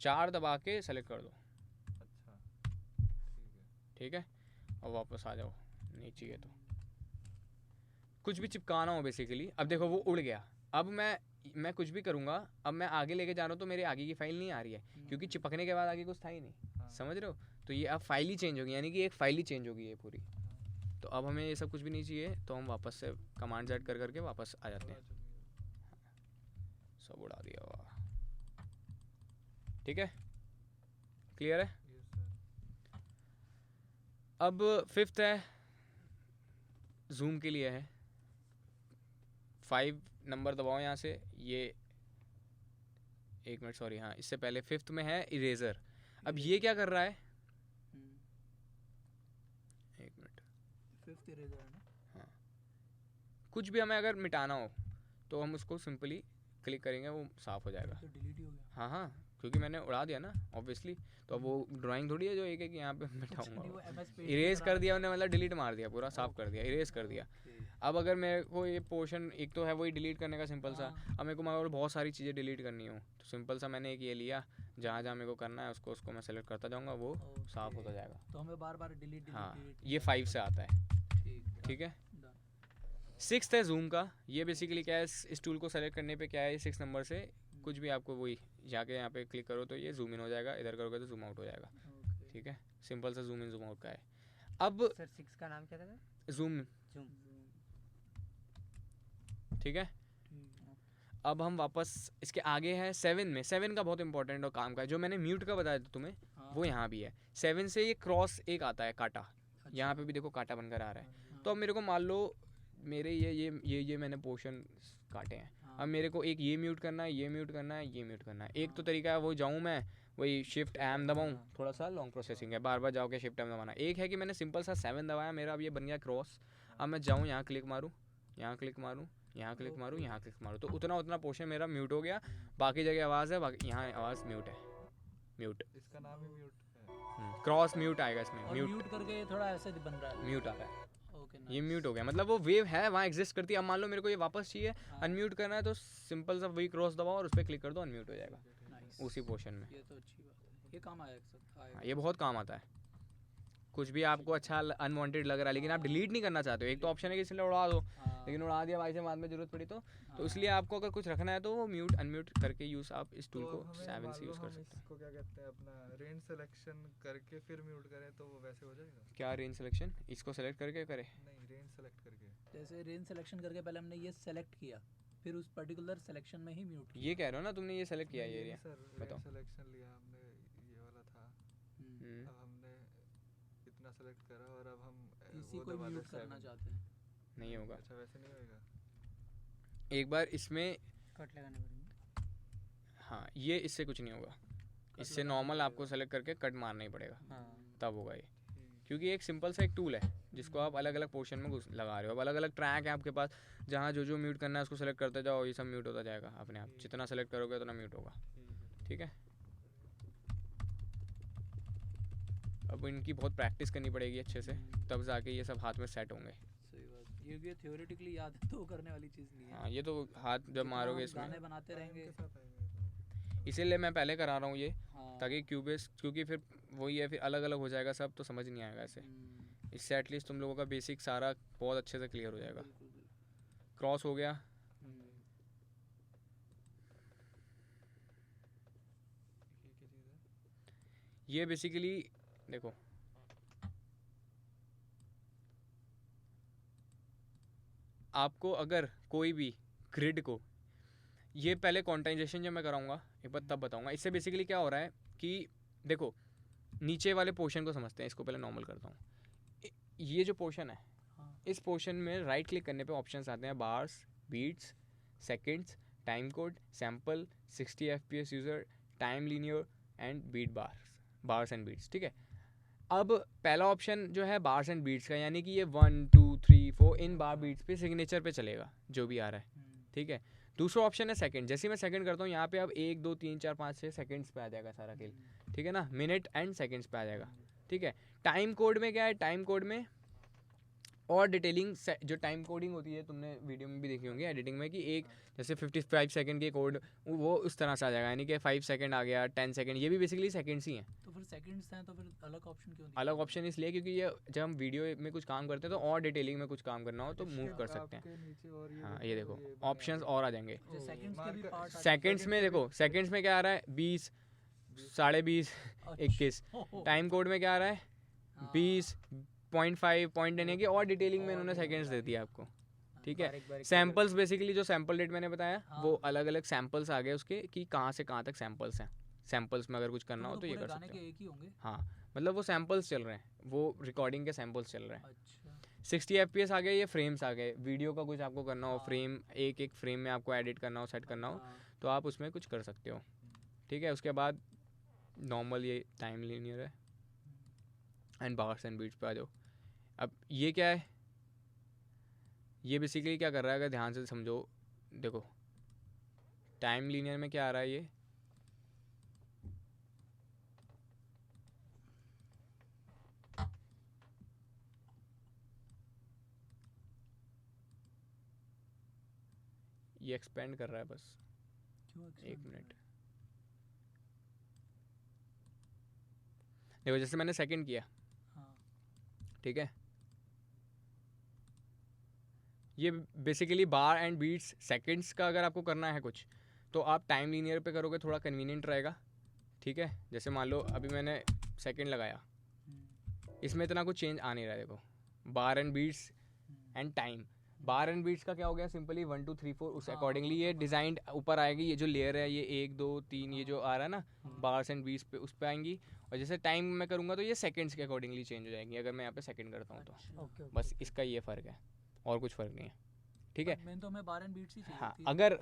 4 दबा के सेलेक्ट कर दो। अच्छा ठीक है। ठीक है, और वापस आ जाओ नीचे है तो कुछ भी चिपकाना हो बेसिकली। अब देखो वो उड़ गया, अब मैं कुछ भी करूँगा, अब मैं आगे लेके जा रहा हूँ तो मेरे आगे की फाइल नहीं आ रही है क्योंकि चिपकने के बाद आगे कुछ था ही नहीं। हाँ। समझ रहे हो? तो ये अब फाइल ही चेंज होगी, यानी कि एक फाइल ही चेंज होगी ये पूरी। तो अब हमें ये सब कुछ भी नहीं चाहिए, तो हम वापस से कमांड सेट कर करके वापस आ जाते हैं। सब उड़ा दिया हुआ। ठीक है, क्लियर है? Yes sir. अब 5th है, जूम के लिए है। 5 नंबर दबाओ यहाँ से, ये 1 मिनट सॉरी, हाँ इससे पहले 5th में है इरेजर। अब ये क्या कर रहा है, 1 मिनट, 5th इरेजर है ना। हाँ कुछ भी हमें अगर मिटाना हो तो हम उसको सिंपली क्लिक करेंगे, वो साफ़ हो जाएगा। तो डिलीट ही हो गया। हाँ हाँ, क्योंकि मैंने उड़ा दिया ना ऑब्वियसली, तो अब वो ड्राइंग थोड़ी है जो एक एक यहाँ पे नहीं, वो मिटाऊंगा। MS पेज इरेज पे कर बना दिया उन्हें, मतलब डिलीट मार दिया, पूरा साफ कर दिया, इरेज कर दिया। Okay. अब अगर मेरे को ये पोर्शन, एक तो है वही डिलीट करने का सिंपल सा, हाँ। अब मेरे को और बहुत सारी चीज़ें डिलीट करनी हो तो सिंपल सा मैंने एक ये लिया, जहाँ जहाँ मेरे को करना है उसको मैं सेलेक्ट करता जाऊँगा, वो साफ़ होता जाएगा। तो हमें बार बार डिलीट हाँ डिलीट ये 5 से आता है। ठीक है, done। 6th है जूम का। ये बेसिकली क्या है, इस टूल को सेलेक्ट करने पे क्या है, 6 नंबर से कुछ भी आपको वही जाके यहाँ पे क्लिक करो तो ये जूम इन हो जाएगा, इधर करोगे तो जूम आउट हो जाएगा। Okay। ठीक है, सिंपल सा जूम इन जूम आउट का है। अब सर 6 का नाम क्या था? Zoom, zoom. ठीक है। ठीक। अब हम वापस इसके आगे है 7 में। 7 का बहुत इंपॉर्टेंट और काम का है, जो मैंने म्यूट का बताया था तुम्हें, हाँ। वो यहाँ भी है। 7 से ये क्रॉस एक आता है काटा, अच्छा। यहाँ पे भी देखो काटा बनकर आ रहा है। हाँ। तो अब मेरे को मान लो मेरे ये मैंने पोर्शन काटे हैं, हाँ। अब मेरे को एक ये म्यूट करना है, ये म्यूट करना है, ये म्यूट करना है। एक तो तरीका है वो जाऊँ मैं वही शिफ्ट एम दबाऊँ, थोड़ा सा लॉन्ग प्रोसेसिंग है, बार बार जाओ के शिफ्ट एम दबाना। एक है कि मैंने सिंपल सा 7 दबाया, मेरा अब ये बन गया क्रॉस। अब मैं जाऊँ यहाँ क्लिक मारूँ, यहाँ क्लिक मारूँ, यहाँ क्लिक मारूँ, यहाँ क्लिक मारूँ, तो उतना पोर्शन मेरा म्यूट हो गया। बाकी जगह आवाज़ है, बाकी यहाँ आवाज़ म्यूट है, म्यूट। इसका नाम ही म्यूट है। क्रॉस म्यूट आएगा इसमें, और म्यूट म्यूट करके थोड़ा ऐसे बन रहा है। म्यूट आ रहा है, ओके ये म्यूट हो गया, मतलब वो वेव है वहाँ एग्जिस्ट करती है। अब मान लो मेरे को ये वापस चाहिए, अनम्यूट करना है तो सिंपल सा वही क्रॉस दबाओ और उस पर क्लिक कर दो, अनम्यूट हो जाएगा नाइस। उसी पोर्शन में। ये तो अच्छी बात है, ये काम आएगा। हाँ, ये बहुत काम आता है। कुछ भी आपको अच्छा अनवांटेड लग रहा है लेकिन आप डिलीट नहीं करना चाहते हो, एक तो ऑप्शन है कि इसलिए उड़ा दो, लेकिन उड़ा दिया भाई से बाद में जरूरत पड़ी तो इसलिए आपको अगर कुछ रखना है तो वो म्यूट अनम्यूट करके यूज़ आप इस टूल तो को हमें 7 मान से लो यूज़ कर हम सकते हैं। इसको क्या कहते हैं, अपना रेंज सिलेक्शन करके फिर म्यूट करें तो वो वैसे हो जाएगा? क्या रेंज सिलेक्शन, इसको सेलेक्ट करके करें? नहीं, रेंज सेलेक्ट करके। जैसे रेंज सिलेक्शन करके पहले हमने ये सेलेक्ट किया, फिर उस पर्टिकुलर सिलेक्शन में ही म्यूट किया। ये कह रहे हो ना तुमने, ये सेलेक्ट किया ये एरिया? सर बताओ। रेंज सिलेक्शन लिया हमने, ये वाला था। अब हमने इतना सेलेक्ट करा और अब हम इसी वो को दबा दें म्यूट करना 7। चाहते हैं। नहीं होगा, अच्छा वैसे नहीं होएगा। एक बार इसमें, कट लगाने पड़ेंगे। हाँ ये इससे कुछ नहीं होगा, इससे नॉर्मल आपको सेलेक्ट करके कट मारना ही पड़ेगा, हाँ। तब होगा ये। ठीक। क्योंकि एक सिंपल सा एक टूल है जिसको आप अलग अलग पोर्शन में लगा रहे हो। अब अलग अलग ट्रैक है आपके पास, जहाँ जो म्यूट करना है उसको सेलेक्ट करते जाओ, ये सब म्यूट होता जाएगा अपने आप, जितना सेलेक्ट करोगे उतना म्यूट होगा। ठीक है, अब इनकी बहुत प्रैक्टिस करनी पड़ेगी अच्छे से, तब जाके ये सब हाथ में सेट होंगे। सही बात, ये थियोरेटिकली याद तो करने वाली चीज़ नहीं है। हाँ ये तो हाथ जब जितना मारोगे हम इसमें, गाने बनाते रहेंगे। के साथ आएगा ये इसीलिए मैं पहले करा रहा हूँ ये, हाँ। ताकि क्यूबेस, क्योंकि फिर वही है, फिर अलग अलग हो जाएगा सब तो समझ नहीं आएगा ऐसे। इससे एटलीस्ट तुम लोगों का बेसिक सारा बहुत अच्छे से क्लियर हो जाएगा। बिल्कुल, बिल्कुल। क्रॉस हो गया, ये क्या चीज़ है? ये बेसिकली देखो आपको अगर कोई भी ग्रिड को, ये पहले क्वांटाइजेशन जब मैं कराऊंगा एक बार तब बताऊंगा। इससे बेसिकली क्या हो रहा है कि देखो नीचे वाले पोर्शन को समझते हैं, इसको पहले नॉर्मल करता हूँ। ये जो पोर्शन है, हाँ। इस पोर्शन में राइट क्लिक करने पे ऑप्शंस आते हैं, bars, beats, seconds, time code, sample, 60 FPS user, time linear and beat bars and beats. ठीक है, अब पहला ऑप्शन जो है बार्स एंड बीट्स का, यानी कि ये 1 2 3 4 इन बार बीट्स पे सिग्नेचर पे चलेगा जो भी आ रहा है, ठीक है। दूसरा ऑप्शन है सेकंड, जैसे मैं सेकंड करता हूँ यहाँ पे अब 1 2 3 4 5 6 सेकंड्स पे आ जाएगा सारा खेल, ठीक है ना, मिनट एंड सेकंड्स पे आ जाएगा, ठीक है। टाइम कोड में क्या है, टाइम कोड में और डिटेलिंग जो टाइम कोडिंग होती है तुमने वीडियो में भी देखी होंगी एडिटिंग में, कि एक जैसे 55 सेकंड के कोड वो उस तरह से आ जाएगा, यानी कि 5 सेकंड आ गया, 10 सेकंड, ये भी बेसिकली सेकंड्स ही हैं। तो फिर सेकंड्स हैं, तो फिर अलग ऑप्शन क्यों दिया? अलग ऑप्शन इसलिए क्योंकि ये जब हम वीडियो में कुछ काम करते हैं तो और डिटेलिंग में कुछ काम करना हो तो मूव कर सकते हैं। हाँ ये देखो ऑप्शंस और आ जाएंगे जो सेकंड्स के भी पार्ट सेकंड्स में। देखो सेकंड्स में क्या आ रहा है, 20 20.5 21। टाइम कोड में क्या आ रहा है, 20 0.5 पॉइंट देने की, और डिटेलिंग में इन्होंने सेकंड्स दे दिया आपको, ठीक है। सैम्पल्स बेसिकली जो सैम्पल रेट मैंने बताया वो अलग अलग सैम्पल्स आ गए उसके, कि कहाँ से कहाँ तक सैम्पल्स हैं। सैम्पल्स में अगर कुछ करना हो तो ये कर सकते हो। एक ही होंगे? हाँ मतलब वो सैम्पल्स चल रहे हैं, वो रिकॉर्डिंग के सैम्पल्स चल रहे हैं। अच्छा 60 FPS आ गए, ये फ्रेम्स आ गए। वीडियो का कुछ आपको करना हो, फ्रेम एक एक फ्रेम में आपको एडिट करना हो, सेट करना हो, तो आप उसमें कुछ कर सकते हो, ठीक है। उसके बाद नॉर्मल ये टाइम लीनियर है एंड बार्स एंड बीट्स पे आ जाओ। अब ये क्या है, ये बेसिकली क्या कर रहा है, अगर ध्यान से समझो, देखो टाइम लीनियर में क्या आ रहा है, ये एक्सपेंड कर रहा है बस। क्यों? एक मिनट, देखो जैसे मैंने सेकंड किया, हाँ ठीक है, ये basically bar and beats seconds का अगर आपको करना है कुछ तो आप टाइम लीनियर पे करोगे, थोड़ा कन्वीनियंट रहेगा, ठीक है। जैसे मान लो अभी मैंने सेकंड लगाया, इसमें इतना कुछ चेंज आ नहीं रहा है। देखो bar and beats and time, bar and beats का क्या हो गया, सिंपली 1 2 3 4 उस अकॉर्डिंगली ये डिज़ाइन ऊपर आएगी। ये जो लेयर है ये 1 2 3 ये जो आ रहा है ना बार्स एंड बीट्स पे, उस पे आएंगी। और जैसे टाइम में करूँगा तो ये सेकंड्स के अकॉर्डिंगली चेंज हो जाएंगी, अगर मैं यहाँ पे सेकंड करता हूँ तो। बस इसका ये फ़र्क है और कुछ फ़र्क नहीं है, ठीक है। मैं तो हमें बार एंड बीट्स ही चाहिए हाँ थी। अगर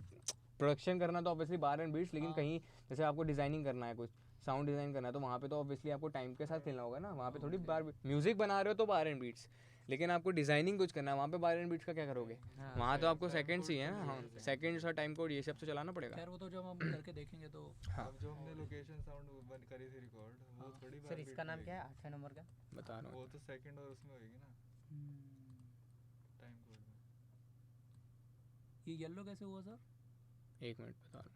प्रोडक्शन करना तो ऑब्वियसली बार एंड बीट्स, लेकिन कहीं जैसे आपको डिज़ाइनिंग करना है, कुछ साउंड डिज़ाइन करना है, तो वहाँ पे तो ऑब्वियसली आपको टाइम के साथ खेलना होगा ना। वहाँ पे थोड़ी बार म्यूज़िक बना रहे हो तो बार एंड बीट्स, लेकिन आपको डिज़ाइनिंग कुछ करना है, वहाँ पे बार एंड बीट्स का क्या करोगे? वहाँ तो आपको सेकंड्स ही है ना। हाँ सेकंड्स और टाइम कोड ये सब तो चलाना पड़ेगा। खैर वो तो जब हम करके देखेंगे तो। हाँ अब जो हमने लोकेशन साउंड करी थी रिकॉर्ड, वो थोड़ी बार सर इसका नाम क्या है 8वें नंबर का? बता रहा हूँ। वो तो सेकंड और उसमें होगी ना टाइम कोड में। ये येलो कैसे हुआ सर? एक मिनट बता रहा हूँ,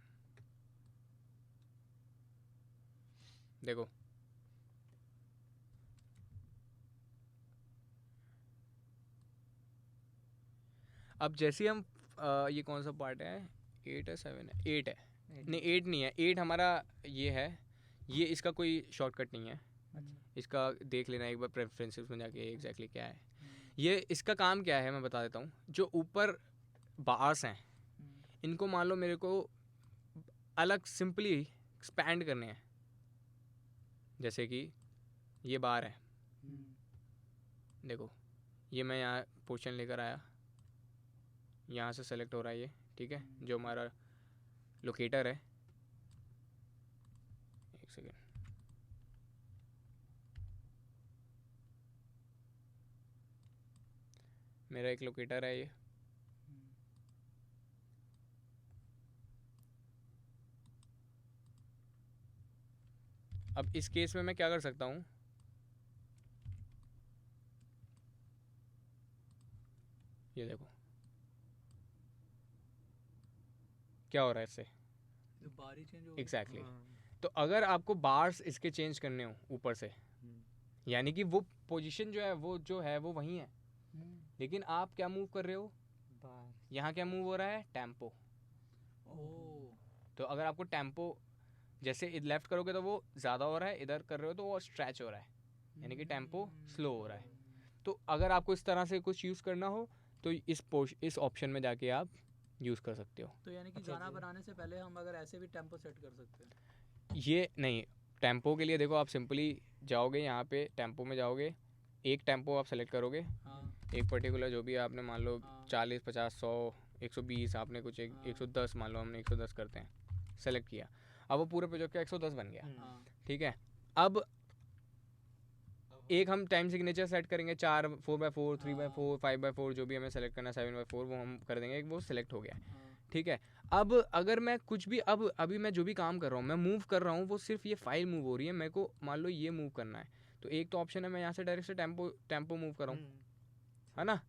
देखो अब जैसे हम ये कौन सा पार्ट है, 8 है 7 है 8 है, नहीं 8 नहीं है, 8 हमारा ये है, ये इसका कोई शॉर्टकट नहीं है। इसका देख लेना एक बार प्रेफरेंसेस में जाके एग्जैक्टली क्या है ये। इसका काम क्या है मैं बता देता हूँ। जो ऊपर बार्स हैं इनको मान लो मेरे को अलग सिंपली एक्सपैंड करने हैं। जैसे कि ये बार है, देखो ये मैं यहाँ पोर्शन लेकर आया, यहाँ से सेलेक्ट हो रहा है ये, ठीक है, जो हमारा लोकेटर है। एक सेकेंड, मेरा एक लोकेटर है ये, अब इस केस में मैं क्या कर सकता हूँ, ये देखो क्या हो रहा है इससे, बारी चेंज हो एग्जैक्टली। तो अगर आपको बार्स इसके चेंज करने हो ऊपर से, यानी कि वो पोजीशन जो है वो वही है, लेकिन आप क्या मूव कर रहे हो, यहाँ क्या मूव हो रहा है, टेम्पो। तो अगर आपको टेम्पो जैसे लेफ्ट करोगे तो वो ज़्यादा हो रहा है, इधर कर रहे हो तो वो स्ट्रेच हो रहा है, यानी कि टेम्पो स्लो हो रहा है। तो अगर आपको इस तरह से कुछ यूज़ करना हो तो इस ऑप्शन में जाके आप यूज़ कर सकते हो। तो यानी कि गाना बनाने से पहले हम अगर ऐसे भी टेम्पो सेट कर सकते हैं? ये नहीं, टेम्पो के लिए देखो आप सिंपली जाओगे यहाँ पे टेम्पो में जाओगे, एक टेम्पो आप सेलेक्ट करोगे, एक पर्टिकुलर जो भी आपने मान लो 40 50 100 120 आपने कुछ 110 मान लो, हमने 110 करते हैं, सेलेक्ट किया। अब वो पूरे प्रोजेक्ट का 110 बन गया, ठीक है। अब एक हम टाइम सिग्नेचर सेट करेंगे 4 4x4 3x4 5x4 जो भी हमें सेलेक्ट करना है 7x4 वो हम कर देंगे, वो सेलेक्ट हो गया, ठीक है। अब अगर मैं कुछ भी अब अभी मैं जो भी काम कर रहा हूँ, मैं मूव कर रहा हूँ, वो सिर्फ ये फाइल मूव हो रही है, मेरे को मान लो ये मूव करना है, तो एक तो ऑप्शन है मैं यहाँ से डायरेक्ट से टेम्पो मूव कर रहा हूँ, है ना,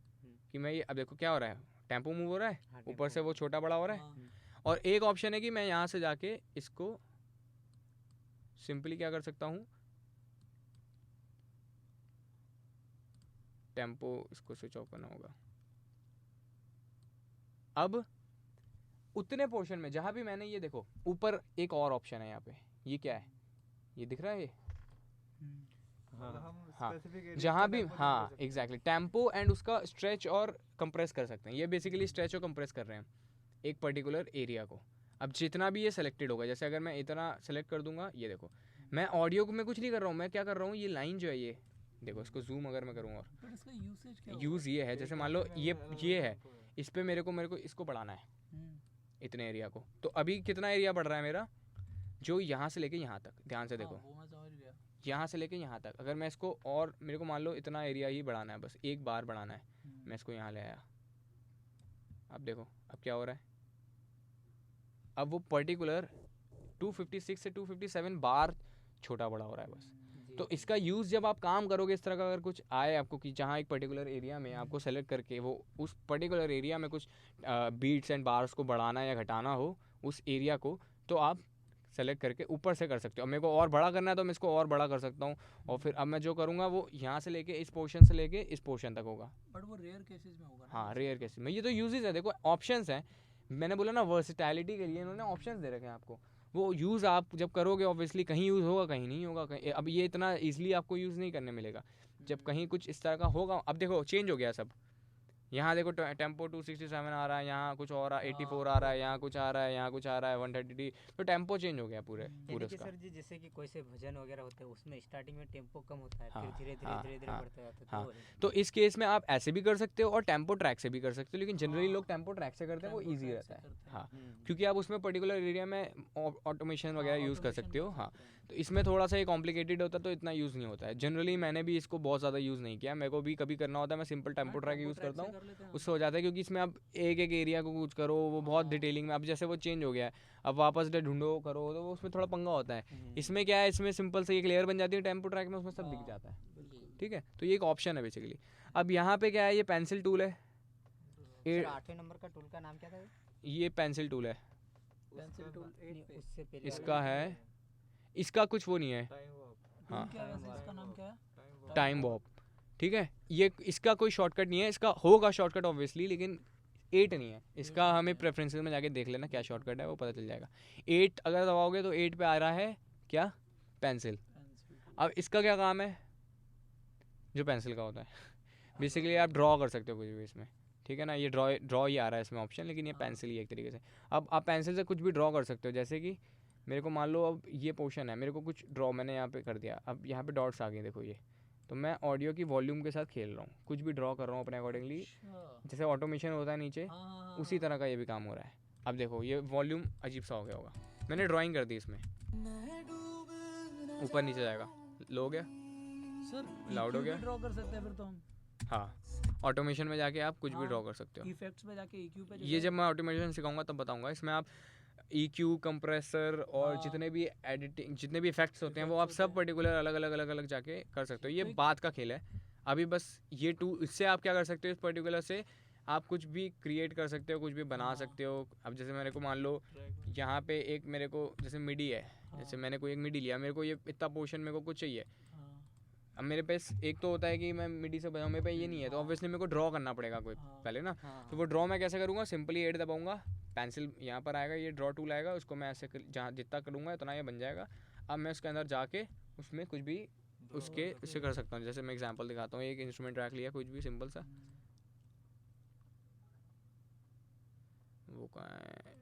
कि मैं ये अब देखो क्या हो रहा है, टेम्पो मूव हो रहा है, ऊपर से वो छोटा बड़ा हो रहा है। और एक ऑप्शन है कि मैं यहाँ से जाके इसको सिंपली क्या कर सकता हूँ, टेम्पो इसको स्विच ऑफ करना होगा। अब उतने पोर्शन में जहाँ भी मैंने ये देखो ऊपर एक और ऑप्शन है यहाँ पे, ये क्या है, ये दिख रहा है ये, हाँ, जहाँ भी, हाँ एग्जैक्टली, टेम्पो एंड उसका स्ट्रेच और कंप्रेस कर सकते हैं। ये बेसिकली स्ट्रेच और कंप्रेस कर रहे हैं एक पर्टिकुलर एरिया को। अब जितना भी ये सेलेक्टेड होगा, जैसे अगर मैं इतना सेलेक्ट कर दूंगा, ये देखो मैं ऑडियो में कुछ नहीं कर रहा हूँ, मैं क्या कर रहा हूँ, ये लाइन जो है ये देखो, इसको जूम अगर मैं करूँगा, बट इसका यूसेज क्या यूज़ ये है, जैसे मान लो ये है, इस पर मेरे को इसको बढ़ाना है इतने एरिया को, तो अभी कितना एरिया बढ़ रहा है मेरा, जो यहाँ से लेके यहाँ तक, ध्यान से देखो, वो मैं समझ गया। यहाँ से लेके यहाँ तक, अगर मैं इसको और मेरे को मान लो इतना एरिया ही बढ़ाना है, बस एक बार बढ़ाना है, मैं इसको यहाँ ले आया, अब देखो अब क्या हो रहा है, अब वो पर्टिकुलर 256 से 257 बार छोटा बड़ा हो रहा है बस। तो इसका यूज़ जब आप काम करोगे इस तरह का, अगर कुछ आए आपको कि जहाँ एक पर्टिकुलर एरिया में आपको सेलेक्ट करके वो उस पर्टिकुलर एरिया में कुछ बीट्स एंड बार्स को बढ़ाना या घटाना हो उस एरिया को, तो आप सेलेक्ट करके ऊपर से कर सकते हो। मेरे को और बड़ा करना है तो मैं इसको और बड़ा कर सकता हूँ, और फिर अब मैं जो करूँगा वो यहाँ से लेके इस पोर्शन से लेके इस पोर्शन तक होगा। बट वो रेयर केसेस में होगा ना? हाँ रेयर केसेस में, ये तो यूजेस है, देखो ऑप्शंस हैं, मैंने बोला ना वर्सिटैलिटी के लिए इन्होंने ऑप्शंस दे रखे हैं आपको, वो यूज़ आप जब करोगे ऑब्वियसली कहीं यूज़ होगा कहीं नहीं होगा, कहीं अब ये इतना ईजिली आपको यूज़ नहीं करने मिलेगा, जब कहीं कुछ इस तरह का होगा। अब देखो चेंज हो गया सब, यहाँ देखो टेम्पो 267 आ रहा है, यहाँ कुछ और 84 आ रहा है, यहाँ कुछ आ रहा है, यहाँ कुछ आ रहा है 130, तो टेम्पो चेंज हो गया पूरे यानी कि उसका। सर जी जैसे कि कोई से भजन वगैरह होते हैं उसमें स्टार्टिंग में टेम्पो कम होता है, हाँ, फिर धीरे धीरे हाँ, धीरे धीरे हाँ, बढ़ता जाता है, हाँ, तो वही। तो इस केस में आप ऐसे भी कर सकते हो और टेम्पो ट्रैक से भी कर सकते हो, लेकिन जनरली लोग टेम्पो ट्रैक से करते हैं, वो ईजी रहता है, हाँ, क्योंकि आप उसमें पर्टिकुलर एरिया में ऑटोमेशन वगैरह यूज़ कर सकते हो। हाँ, तो इसमें थोड़ा सा ये कॉम्प्लिकेटेड होता है तो इतना यूज़ नहीं होता है। जनरली मैंने भी इसको बहुत ज़्यादा यूज़ नहीं किया, मेरे को भी कभी करना होता है मैं सिंपल टेम्पो ट्रैक यूज़ करता हूँ, उससे हो जाता है, क्योंकि इसमें आप एक एक एरिया को कुछ करो वो बहुत डिटेलिंग में, अब जैसे वो चेंज हो गया है अब वापस से ढूंढो करो तो वो उसमें थोड़ा पंगा होता है। इसमें क्या है, इसमें सिंपल से एक लेयर बन जाती है टेम्पो ट्रैक में, उसमें सब दिख जाता है, ठीक है। तो ये एक ऑप्शन है बेसिकली। अब यहाँ पे क्या है, ये पेंसिल टूल है, सर 8वें नंबर का टूल का नाम क्या था? ये पेंसिल टूल है, पेंसिल टूल 8 पे उससे पहले इसका है, इसका कुछ वो नहीं है, हाँ क्या है वैसे, इसका नाम क्या है? टाइम वॉप, ठीक है। ये इसका कोई शॉर्टकट नहीं है, इसका होगा शॉर्टकट ऑब्वियसली, लेकिन 8 नहीं है इसका, हमें प्रेफरेंसेस में जाके देख लेना क्या शॉर्टकट है, वो पता चल जाएगा। 8 अगर दबाओगे तो 8 पे आ रहा है क्या, पेंसिल। अब इसका क्या काम है, जो पेंसिल का होता है बेसिकली आप ड्रॉ कर सकते हो कुछ भी इसमें, ठीक है ना, ये ड्रॉ ही आ रहा है इसमें ऑप्शन, लेकिन ये पेंसिल ही एक तरीके से। अब आप पेंसिल से कुछ भी ड्रॉ कर सकते हो, जैसे कि मेरे को मान लो अब ये पोर्शन है, मेरे को कुछ ड्रॉ मैंने यहाँ पे कर दिया, अब यहाँ पे डॉट्स आ गए देखो ये, तो मैं ऑडियो की वॉल्यूम के साथ खेल रहा हूँ, कुछ भी ड्रॉ कर रहा हूँ अपने अकॉर्डिंगली, जैसे ऑटोमेशन होता है नीचे उसी तरह का ये भी काम हो रहा है। अब देखो ये वॉल्यूम अजीब सा हो गया होगा, मैंने ड्राइंग कर दी इसमें, ऊपर नीचे जाएगा, लो हो गया सर, लाउड हो गया, ड्रॉ कर सकते हैं फिर तो हम। हाँ ऑटोमेशन में जाके आप कुछ भी ड्रॉ कर सकते हो, इफेक्ट्स पे जाके EQ पे ये जब मैं ऑटोमेशन सिखाऊंगा तब बताऊंगा। इसमें आप EQ कंप्रेसर और जितने भी एडिटिंग जितने भी इफेक्ट्स होते हैं वो आप सब पर्टिकुलर अलग अलग जाके कर सकते हो, ये बात का खेल है अभी बस। ये टूल इससे आप क्या कर सकते हो, इस पर्टिकुलर से आप कुछ भी क्रिएट कर सकते हो, कुछ भी बना सकते हो। अब जैसे मेरे को मान लो यहाँ पे एक मेरे को जैसे मिडी है, जैसे मैंने कोई एक मिडी लिया, मेरे को ये इतना पोर्शन मेरे को कुछ चाहिए, अब मेरे पास एक तो होता है कि मैं मिडी से बजाऊँ, मेरे पास ये नहीं है, तो ऑब्वियसली मेरे को ड्रॉ करना पड़ेगा कोई पहले ना, तो वो ड्रॉ मैं कैसे करूँगा, सिंपली 8 दबाऊँगा, पेंसिल यहाँ पर आएगा, ये ड्रॉ टूल आएगा, उसको मैं ऐसे जहाँ जितना करूँगा उतना ये बन जाएगा। अब मैं उसके अंदर जाके उसमें कुछ भी उसके उससे कर सकता हूँ, जैसे मैं एग्जांपल दिखाता हूँ, एक इंस्ट्रूमेंट ट्रैक लिया कुछ भी सिंपल सा, वो कहाँ है,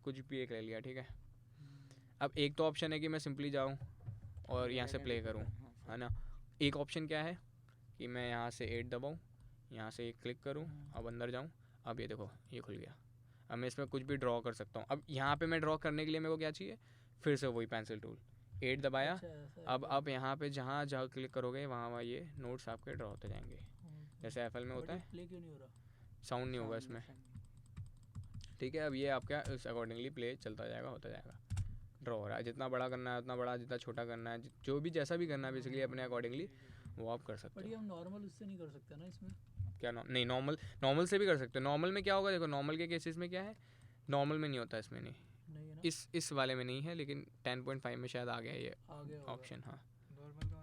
कुछ भी एक ले लिया, ठीक है। अब एक तो ऑप्शन है कि मैं सिंपली जाऊँ और यहाँ से प्ले करूँ, है ना। एक ऑप्शन क्या है कि मैं यहाँ से 8 दबाऊँ, यहाँ से एक क्लिक करूँ, अब अंदर जाऊँ, अब ये देखो ये खुल गया। अब मैं इसमें कुछ भी ड्रॉ कर सकता हूँ। अब यहाँ पे मैं ड्रॉ करने के लिए मेरे को क्या चाहिए, फिर से वही पेंसिल टूल, 8 दबाया, अच्छा, ऐसा है अब क्या? आप यहाँ पे जहाँ जहाँ क्लिक करोगे वहाँ ये नोट्स आपके ड्रॉ होते जाएंगे, जैसे एफएल में होता है। प्ले क्यों नहीं हो रहा? साउंड नहीं होगा इसमें, ठीक है। अब ये आपका उस अकॉर्डिंगली प्ले चलता जाएगा, होता जाएगा, ड्रॉ हो रहा है। जितना बड़ा करना है उतना बड़ा, जितना छोटा करना है, जो भी जैसा भी करना है बेसिकली अपने अकॉर्डिंगली वो आप कर सकते बट हो। ये हम नॉर्मल उससे नहीं कर सकते ना इसमें? क्या नहीं, नॉर्मल से भी कर सकते हो। नॉर्मल में क्या होगा, देखो नॉर्मल के केसेस में क्या है, नॉर्मल में नहीं होता, इसमें नहीं, नहीं है ना? इस वाले में नहीं है, लेकिन 10.5 में शायद आ गया ये आगे होगा। ऑप्शन। हाँ, नॉर्मल का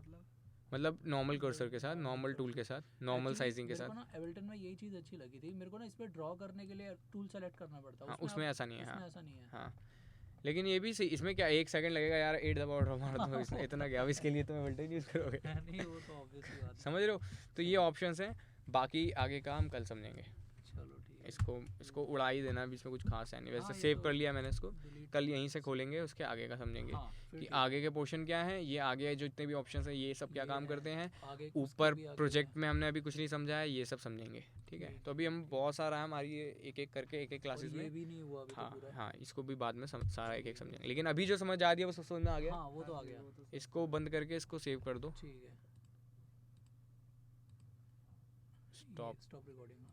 मतलब नॉर्मल कर्सर के साथ, नॉर्मल टूल के साथ, नॉर्मल Actually, साइजिंग के मेरे साथ। को ना एबल्टन में यही चीज़ अच्छी लगी थी मेरे को ना, इस पे ड्रॉ करने के लिए टूल सेलेक्ट करना पड़ता है। हाँ, उसमें आप- ऐसा नहीं है। इसमें हाँ ऐसा नहीं है। हाँ, लेकिन ये भी सही, इसमें क्या 1 सेकंड लगेगा यार, 8 दबा ड्रॉ मार दो, इसमें इतना क्या, अब इसके लिए तो एबल्टन यूज़ करोगे। नहीं वो तो ऑब्वियस ही बात है। समझ रहे हो? तो ये ऑप्शंस हैं, बाकी आगे का हम कल समझेंगे। चलो ठीक है। इसको उड़ा ही देना, अभी इसमें कुछ खास है नहीं, वैसे हाँ, ये सेव तो कर लिया मैंने इसको, delete कल यहीं से खोलेंगे, उसके आगे का समझेंगे हाँ, फिर कि ठीक आगे के पोर्शन क्या है, ये आगे जो जितने भी ऑप्शंस हैं ये सब क्या ये काम है, करते हैं। आगे उसके ऊपर भी आगे प्रोजेक्ट है। में हमने अभी कुछ नहीं समझा है, ये सब समझेंगे, ठीक है। ठीक तो अभी हम बहुत सारा है हमारी ये एक एक करके एक एक और क्लासेस ये में। भी नहीं हुआ अभी तो हाँ पूरा। हाँ, इसको भी बाद में सारा एक एक समझेंगे, लेकिन अभी जो समझ आ रही है वो सब समझ में आ गया। हाँ वो तो आ गया। इसको बंद करके इसको सेव कर दो, ठीक है। स्टॉप। Stop recording.